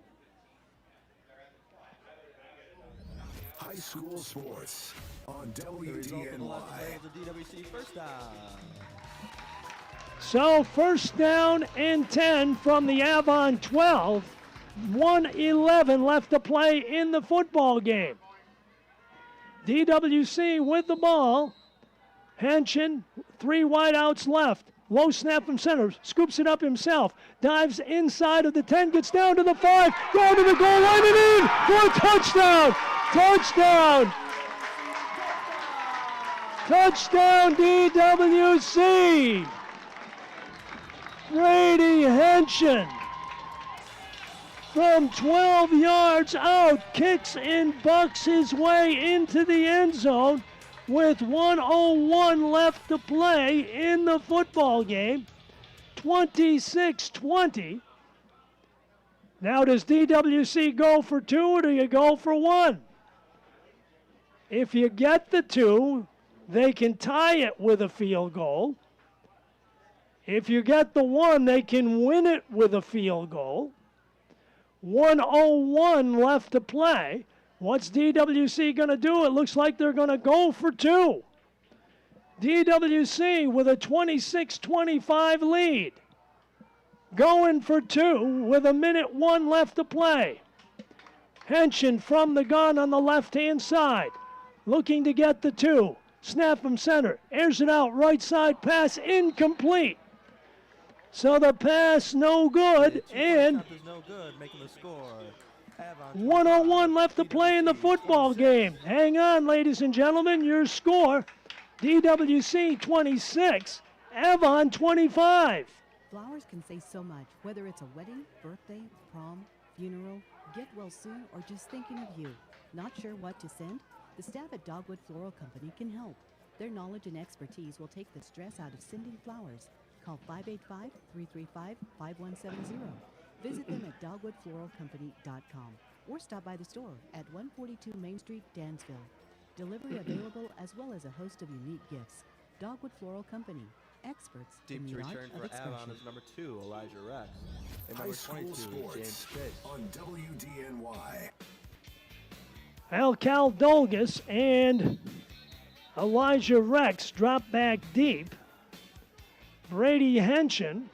High school sports on WDNY.
DWC first down.
So 1st down and 10 from the Avon 12. 1:11 left to play in the football game. DWC with the ball. Henson, 3 wideouts left. Low snap from center, scoops it up himself, dives inside of the 10, gets down to the 5, down to the goal line and in for a touchdown. Touchdown. Touchdown DWC. Brady Henson from 12 yards out kicks and bucks his way into the end zone with 1:01 left to play in the football game. 26-20. Now does DWC go for 2 or do you go for 1? If you get the 2, they can tie it with a field goal. If you get the 1, they can win it with a field goal. 1:01 left to play. What's DWC going to do? It looks like they're going to go for 2. DWC with a 26-25 lead. going for two with 1:01 left to play. Henshin from the gun on the left-hand side, looking to get the two. Snap from center, airs it out, right side pass incomplete. So the pass no good, and
Is no good, making the score. Avon
1:01 left to play in the football game. Hang on, ladies and gentlemen, your score, DWC 26, Avon 25.
Flowers can say so much, whether it's a wedding, birthday, prom, funeral, get well soon, or just thinking of you. Not sure what to send? The staff at Dogwood Floral Company can help. Their knowledge and expertise will take the stress out of sending flowers. Call 585-335-5170. Visit them at dogwoodfloralcompany.com or stop by the store at 142 Main Street, Dansville. Delivery available as well as a host of unique gifts. Dogwood Floral Company, experts
Deep
in
to
the art
return
of
for
expression.
Avon is number 2, Elijah Rex. And
High
number
school
22,
sports
James Chase.
on WDNY.
Cal Dolgus and Elijah Rex drop back deep. Brady Henshin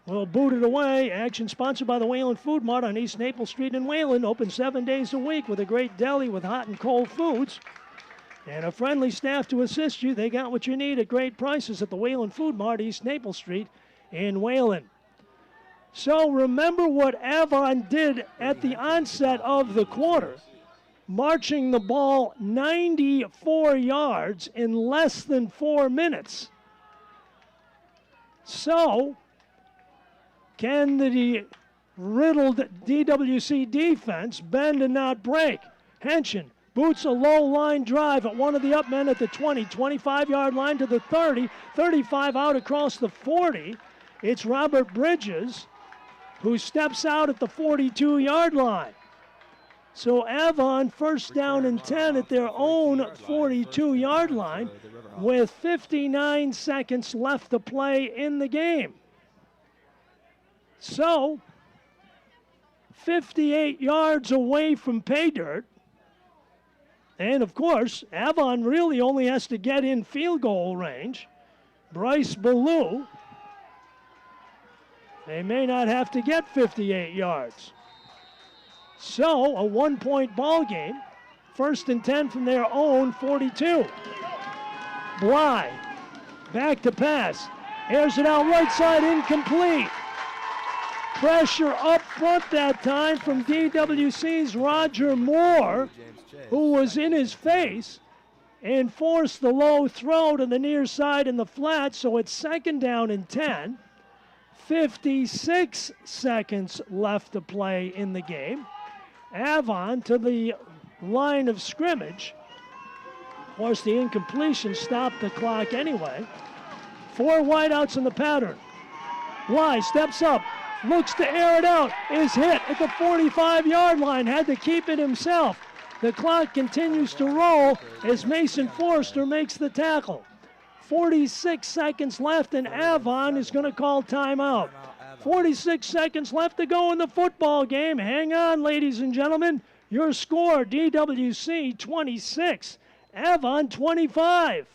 will boot it away. Action sponsored by the Wayland Food Mart on East Maple Street in Wayland. Open 7 days a week with a great deli with hot and cold foods. And a friendly staff to assist you. They got what you need at great prices at the Wayland Food Mart, East Maple Street in Wayland. So remember what Avon did at the onset of the quarter, marching the ball 94 yards in less than 4 minutes. So, can the riddled DWC defense bend and not break? Henshin boots a low line drive at one of the up men at the 20, 25-yard line to the 30, 35 out across the 40. It's Robert Bridges who steps out at the 42-yard line. So Avon first down and 10 at their own 42-yard line with 59 seconds left to play in the game. So 58 yards away from pay dirt. And of course, Avon really only has to get in field goal range. Bryce Ballou, they may not have to get 58 yards. So, a 1-point ball game. First and 10 from their own 42. Bly, back to pass. Airs it out right side, incomplete. Pressure up front that time from DWC's Roger Moore, who was in his face and forced the low throw to the near side in the flat, so it's second down and 10. 56 seconds left to play in the game. Avon to the line of scrimmage. Of course, the incompletion stopped the clock anyway. 4 wideouts in the pattern. Bly steps up, looks to air it out, is hit at the 45-yard line, had to keep it himself. The clock continues to roll as Mason Forrester makes the tackle. 46 seconds left, and Avon is going to call timeout. 46 seconds left to go in the football game. Hang on, ladies and gentlemen. Your score, DWC 26, Avon 25.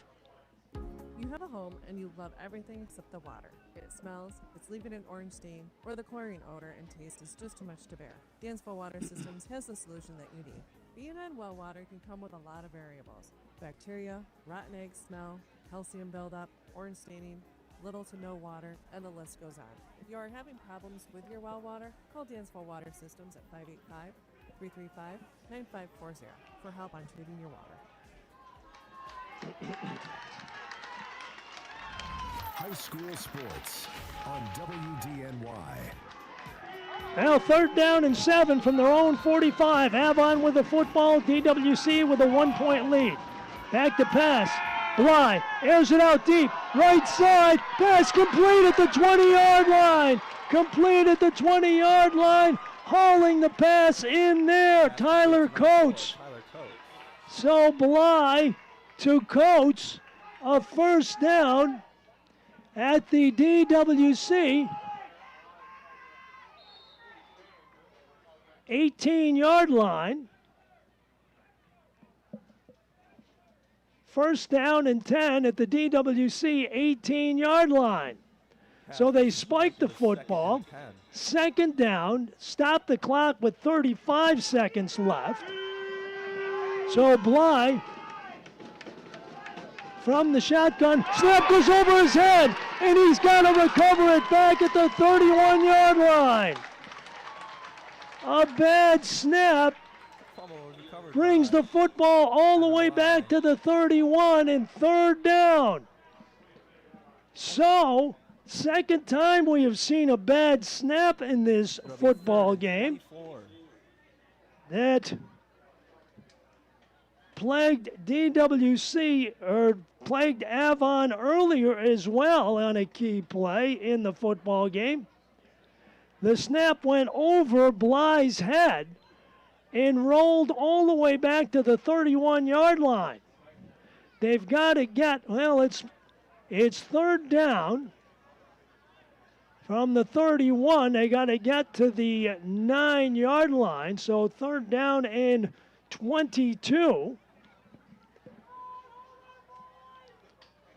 You have a home and you love everything except the water. It smells, it's leaving an orange stain, or the chlorine odor and taste is just too much to bear. Dansville Water Systems has the solution that you need. Being on well water can come with a lot of variables. Bacteria, rotten egg smell, calcium buildup, orange staining, little to no water, and the list goes on. If you are having problems with your well water, call Dansville Water Systems at 585-335-9540 for help on treating your water.
High school sports on WDNY.
Now third down and 7 from their own 45. Avon with the football, DWC with a 1-point lead. Back to pass. Bly airs it out deep. Right side. Pass complete at the 20-yard line. Complete at the 20-yard line. Hauling the pass in there. Tyler Coates. So Bly to Coates. A first down at the DWC 18-yard line. First down and 10 at the DWC 18-yard line. So they spiked the football. Second down, stop the clock with 35 seconds left. So Bly from the shotgun, snap goes over his head, and he's got to recover it back at the 31-yard line. A bad snap brings the football all the way back to the 31 and third down. So, second time we have seen a bad snap in this football game that plagued DWC, or plagued Avon earlier as well on a key play in the football game. The snap went over Bly's head and rolled all the way back to the 31-yard line. They've got to get, well, it's third down. From the 31, they got to get to the 9-yard line, so third down and 22.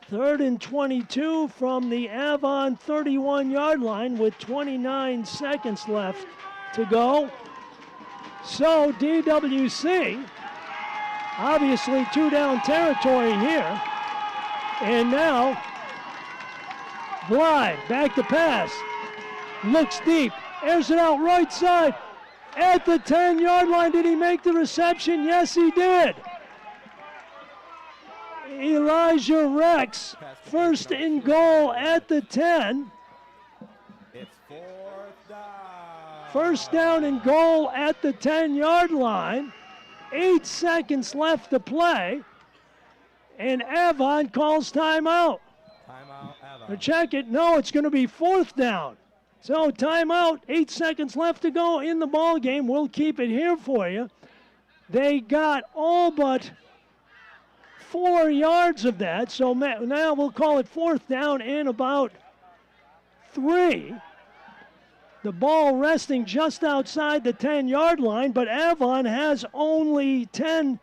Third and 22 from the Avon 31-yard line with 29 seconds left to go. So DWC, obviously two-down territory here. And now Bly, back to pass. Looks deep, airs it out right side. At the 10-yard line, did he make the reception? Yes, he did. Elijah Rex, first and goal at the 10.
It's fourth down.
First down and goal at the 10-yard line. 8 seconds left to play. And Avon calls timeout.
Timeout, Avon.
Check it. No, it's going to be fourth down. So timeout, 8 seconds left to go in the ball game. We'll keep it here for you. They got all but 4 yards of that, so now we'll call it fourth down and about 3. The ball resting just outside the 10-yard line, but Avon has only 8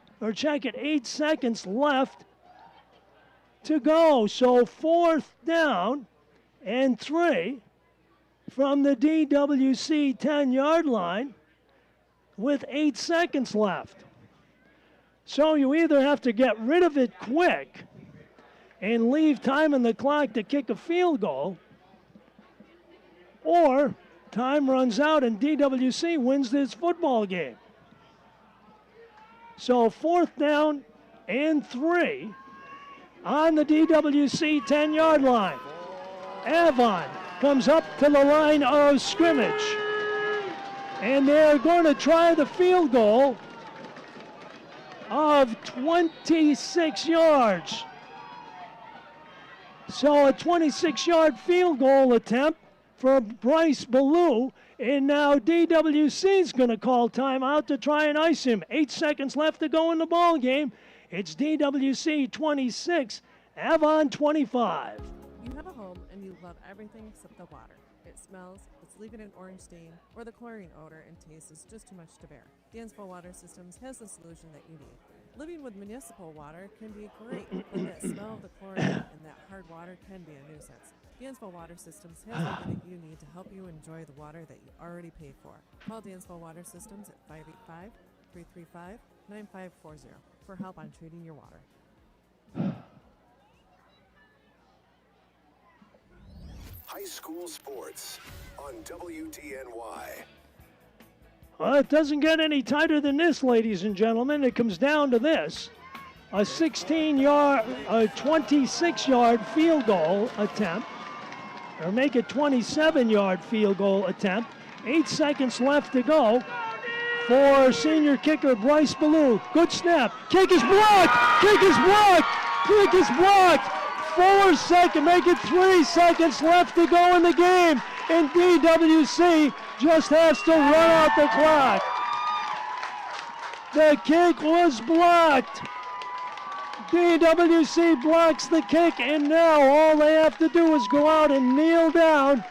seconds left to go. So fourth down and 3 from the DWC 10-yard line with 8 seconds left. So you either have to get rid of it quick and leave time in the clock to kick a field goal, or time runs out and DWC wins this football game. So fourth down and 3 on the DWC 10-yard line. Avon comes up to the line of scrimmage, and they're going to try the field goal of 26 yards. So a 26-yard field goal attempt for Bryce Ballou, and now DWC is going to call timeout to try and ice him. 8 seconds left to go in the ball game. It's DWC 26, Avon 25.
You have a home and you love everything except the water. It smells, it's leaving an orange stain, or the chlorine odor and taste is just too much to bear. Dansville Water Systems has the solution that you need. Living with municipal water can be great, but that smell of the chlorine and that hard water can be a nuisance. Dansville Water Systems has everything you need to help you enjoy the water that you already pay for. Call Dansville Water Systems at 585-335-9540 for help on treating your water.
High school sports on WDNY.
Well, it doesn't get any tighter than this, ladies and gentlemen. It comes down to this. A 26-yard field goal attempt, or make it 27-yard field goal attempt. 8 seconds left to go for senior kicker Bryce Ballou. Good snap. Kick is blocked. Kick is blocked. Kick is blocked. 4 seconds, make it 3 seconds left to go in the game. And DWC just has to run out the clock. The kick was blocked. DWC blocks the kick, and now all they have to do is go out and kneel down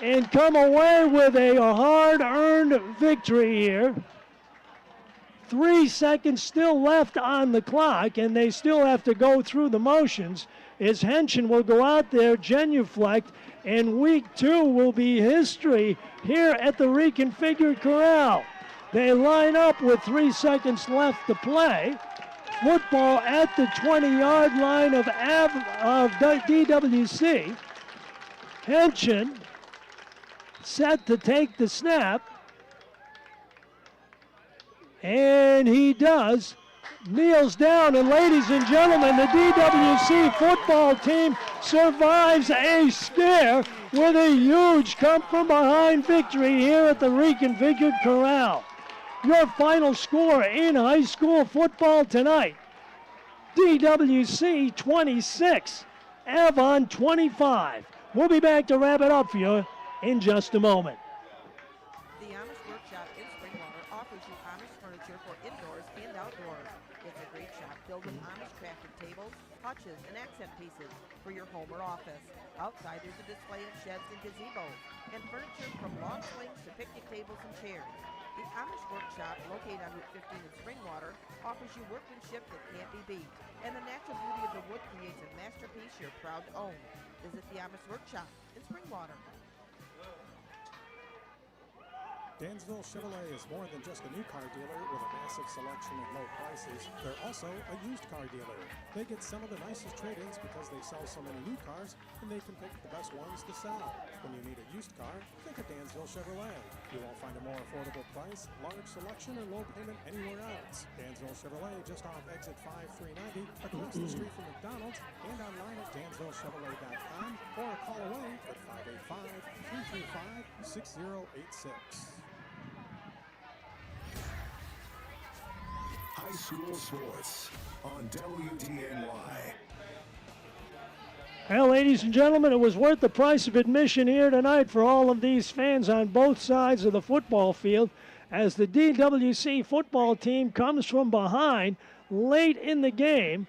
and come away with a hard-earned victory here. 3 seconds still left on the clock, and they still have to go through the motions. is Henshin will go out there, genuflect, and week 2 will be history here at the reconfigured corral. They line up with 3 seconds left to play. Football at the 20-yard line of DWC. Henshin set to take the snap. And he does. Kneels down, and ladies and gentlemen, the DWC football team survives a scare with a huge come-from-behind victory here at the reconfigured corral. Your final score in high school football tonight, DWC 26, Avon 25. We'll be back to wrap it up for you in just a moment.
The Amish Workshop in Springwater offers you Amish furniture for indoors and outdoors. It's a great shop filled with Amish crafted tables, hutches, and accent pieces for your home or office. Outside, there's a display of sheds and gazebos, and furniture from long swings to picnic tables and chairs. The Amish Workshop, located on Route 15 in Springwater, offers you workmanship that can't be beat, and the natural beauty of the wood creates a masterpiece you're proud to own. Visit the Amish Workshop in Springwater.
Dansville Chevrolet is more than just a new car dealer with a massive selection and low prices. They're also a used car dealer. They get some of the nicest trade-ins because they sell so many new cars, and they can pick the best ones to sell. When you need a used car, think of Dansville Chevrolet. You won't find a more affordable price, large selection, or low payment anywhere else. Dansville Chevrolet, just off exit 5390, across the street from McDonald's, and online at dansvillechevrolet.com, or call away at 585-335-6086.
High school sports on WDNY.
Well, ladies and gentlemen, it was worth the price of admission here tonight for all of these fans on both sides of the football field as the DWC football team comes from behind late in the game,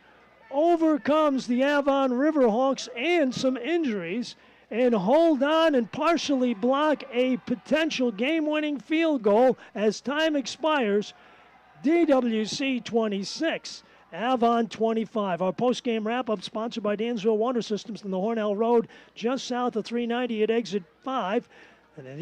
overcomes the Avon Riverhawks and some injuries, and hold on and partially block a potential game-winning field goal as time expires. DWC 26, Avon 25. Our post-game wrap-up sponsored by Dansville Water Systems on the Hornell Road, just south of 390 at exit 5. And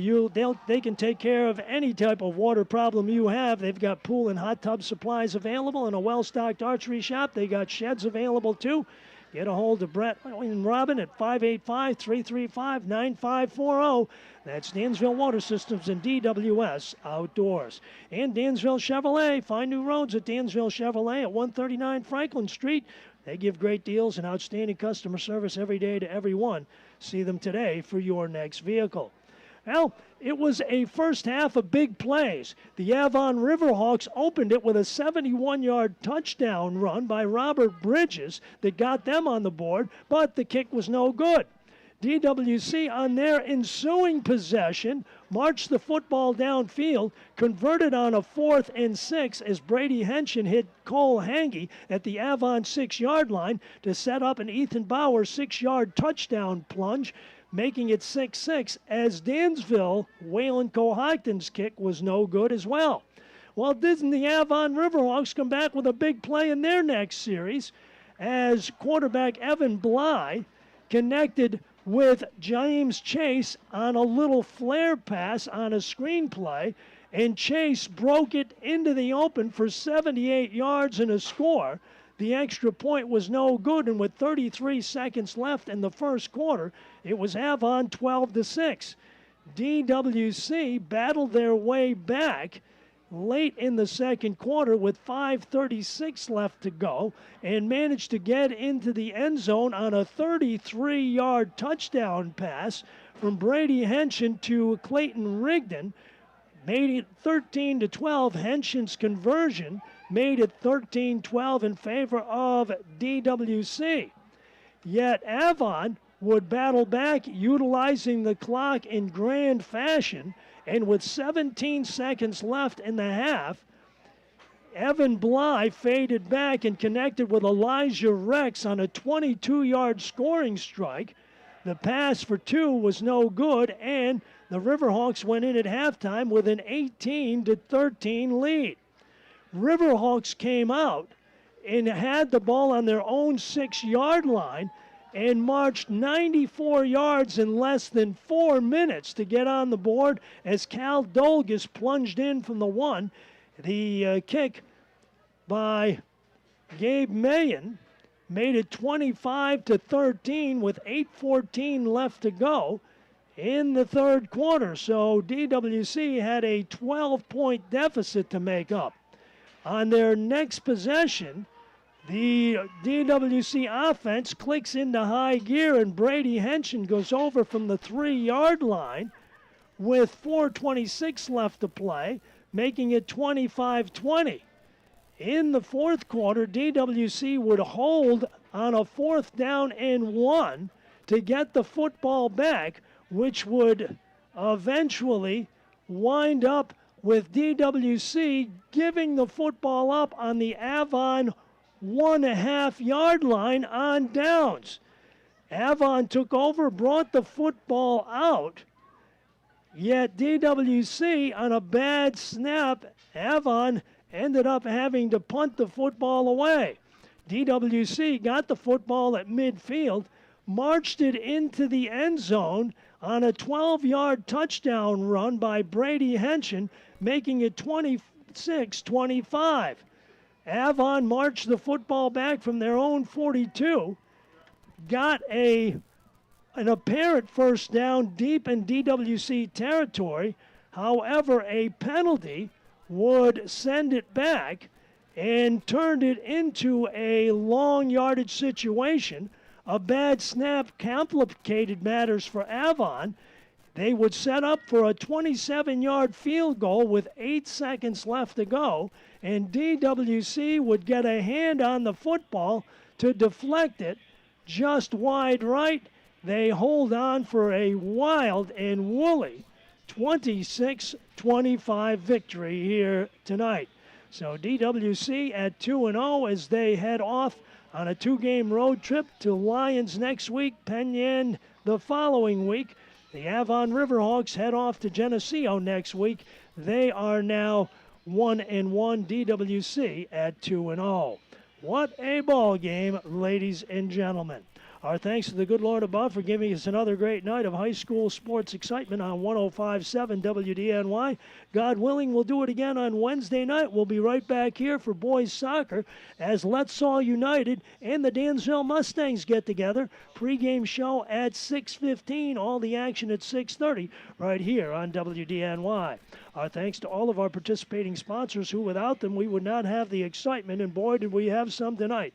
they can take care of any type of water problem you have. They've got pool and hot tub supplies available and a well-stocked archery shop. They got sheds available too. Get a hold of Brett and Robin at 585-335-9540. That's Dansville Water Systems and DWS Outdoors. And Dansville Chevrolet. Find new roads at Dansville Chevrolet at 139 Franklin Street. They give great deals and outstanding customer service every day to everyone. See them today for your next vehicle. Well, it was a first half of big plays. The Avon Riverhawks opened it with a 71-yard touchdown run by Robert Bridges that got them on the board, but the kick was no good. DWC, on their ensuing possession, marched the football downfield, converted on a 4th and 6 as Brady Henshin hit Cole Hange at the Avon 6-yard line to set up an Ethan Bauer 6-yard touchdown plunge, making it 6-6, as Dansville, Waylon Cohocton's kick was no good as well. Well, didn't the Avon Riverhawks come back with a big play in their next series as quarterback Evan Bly connected with James Chase on a little flare pass on a screenplay, and Chase broke it into the open for 78 yards and a score. The extra point was no good, and with 33 seconds left in the first quarter, it was Avon 12-6. DWC battled their way back late in the second quarter with 5:36 left to go and managed to get into the end zone on a 33-yard touchdown pass from Brady Henshin to Clayton Rigdon. Made it 13-12. Henshin's conversion made it 13-12 in favor of DWC. Yet Avon would battle back, utilizing the clock in grand fashion, and with 17 seconds left in the half, Evan Bly faded back and connected with Elijah Rex on a 22-yard scoring strike. The pass for 2 was no good, and the Riverhawks went in at halftime with an 18-13 lead. Riverhawks came out and had the ball on their own 6-yard line and marched 94 yards in less than 4 minutes to get on the board as Cal Dolgus plunged in from the 1. The kick by Gabe Mayen made it 25-13 with 8:14 left to go in the third quarter. So DWC had a 12-point deficit to make up. On their next possession, the DWC offense clicks into high gear, and Brady Henshin goes over from the 3-yard line with 4:26 left to play, making it 25-20. In the fourth quarter, DWC would hold on a 4th down and 1 to get the football back, which would eventually wind up with DWC giving the football up on the Avon 1.5-yard line on downs. Avon took over, brought the football out, yet DWC on a bad snap, Avon ended up having to punt the football away. DWC got the football at midfield, marched it into the end zone on a 12-yard touchdown run by Brady Henshin, making it 26-25. Avon marched the football back from their own 42, got an apparent first down deep in DWC territory. However, a penalty would send it back and turned it into a long yardage situation. A bad snap complicated matters for Avon. They would set up for a 27-yard field goal with 8 seconds left to go, and DWC would get a hand on the football to deflect it just wide right. They hold on for a wild and woolly 26-25 victory here tonight. So DWC at 2-0 as they head off on a 2-game road trip to Lyons next week, Penn the following week. The Avon Riverhawks head off to Geneseo next week. They are now 1-1, DWC at 2-0. What a ball game, ladies and gentlemen. Our thanks to the good Lord above for giving us another great night of high school sports excitement on 105.7 WDNY. God willing, we'll do it again on Wednesday night. We'll be right back here for boys soccer as Let's All United and the Dansville Mustangs get together. Pregame show at 6:15, all the action at 6:30 right here on WDNY. Our thanks to all of our participating sponsors who without them we would not have the excitement, and boy did we have some tonight,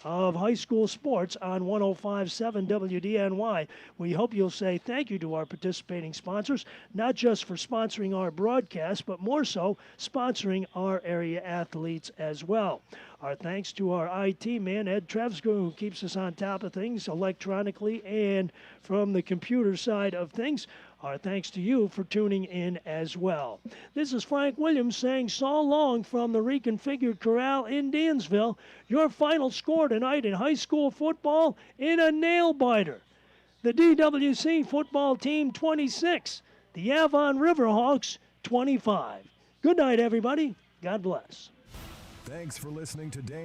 of high school sports on 105.7 WDNY. We hope you'll say thank you to our participating sponsors, not just for sponsoring our broadcast, but more so sponsoring our area athletes as well. Our thanks to our IT man, Ed Trevska, who keeps us on top of things electronically and from the computer side of things. Our thanks to you for tuning in as well. This is Frank Williams saying so long from the Reconfigured Corral in Dansville. Your final score tonight in high school football in a nail-biter. The DWC football team 26, the Avon Riverhawks 25. Good night, everybody. God bless.
Thanks for listening to Dan.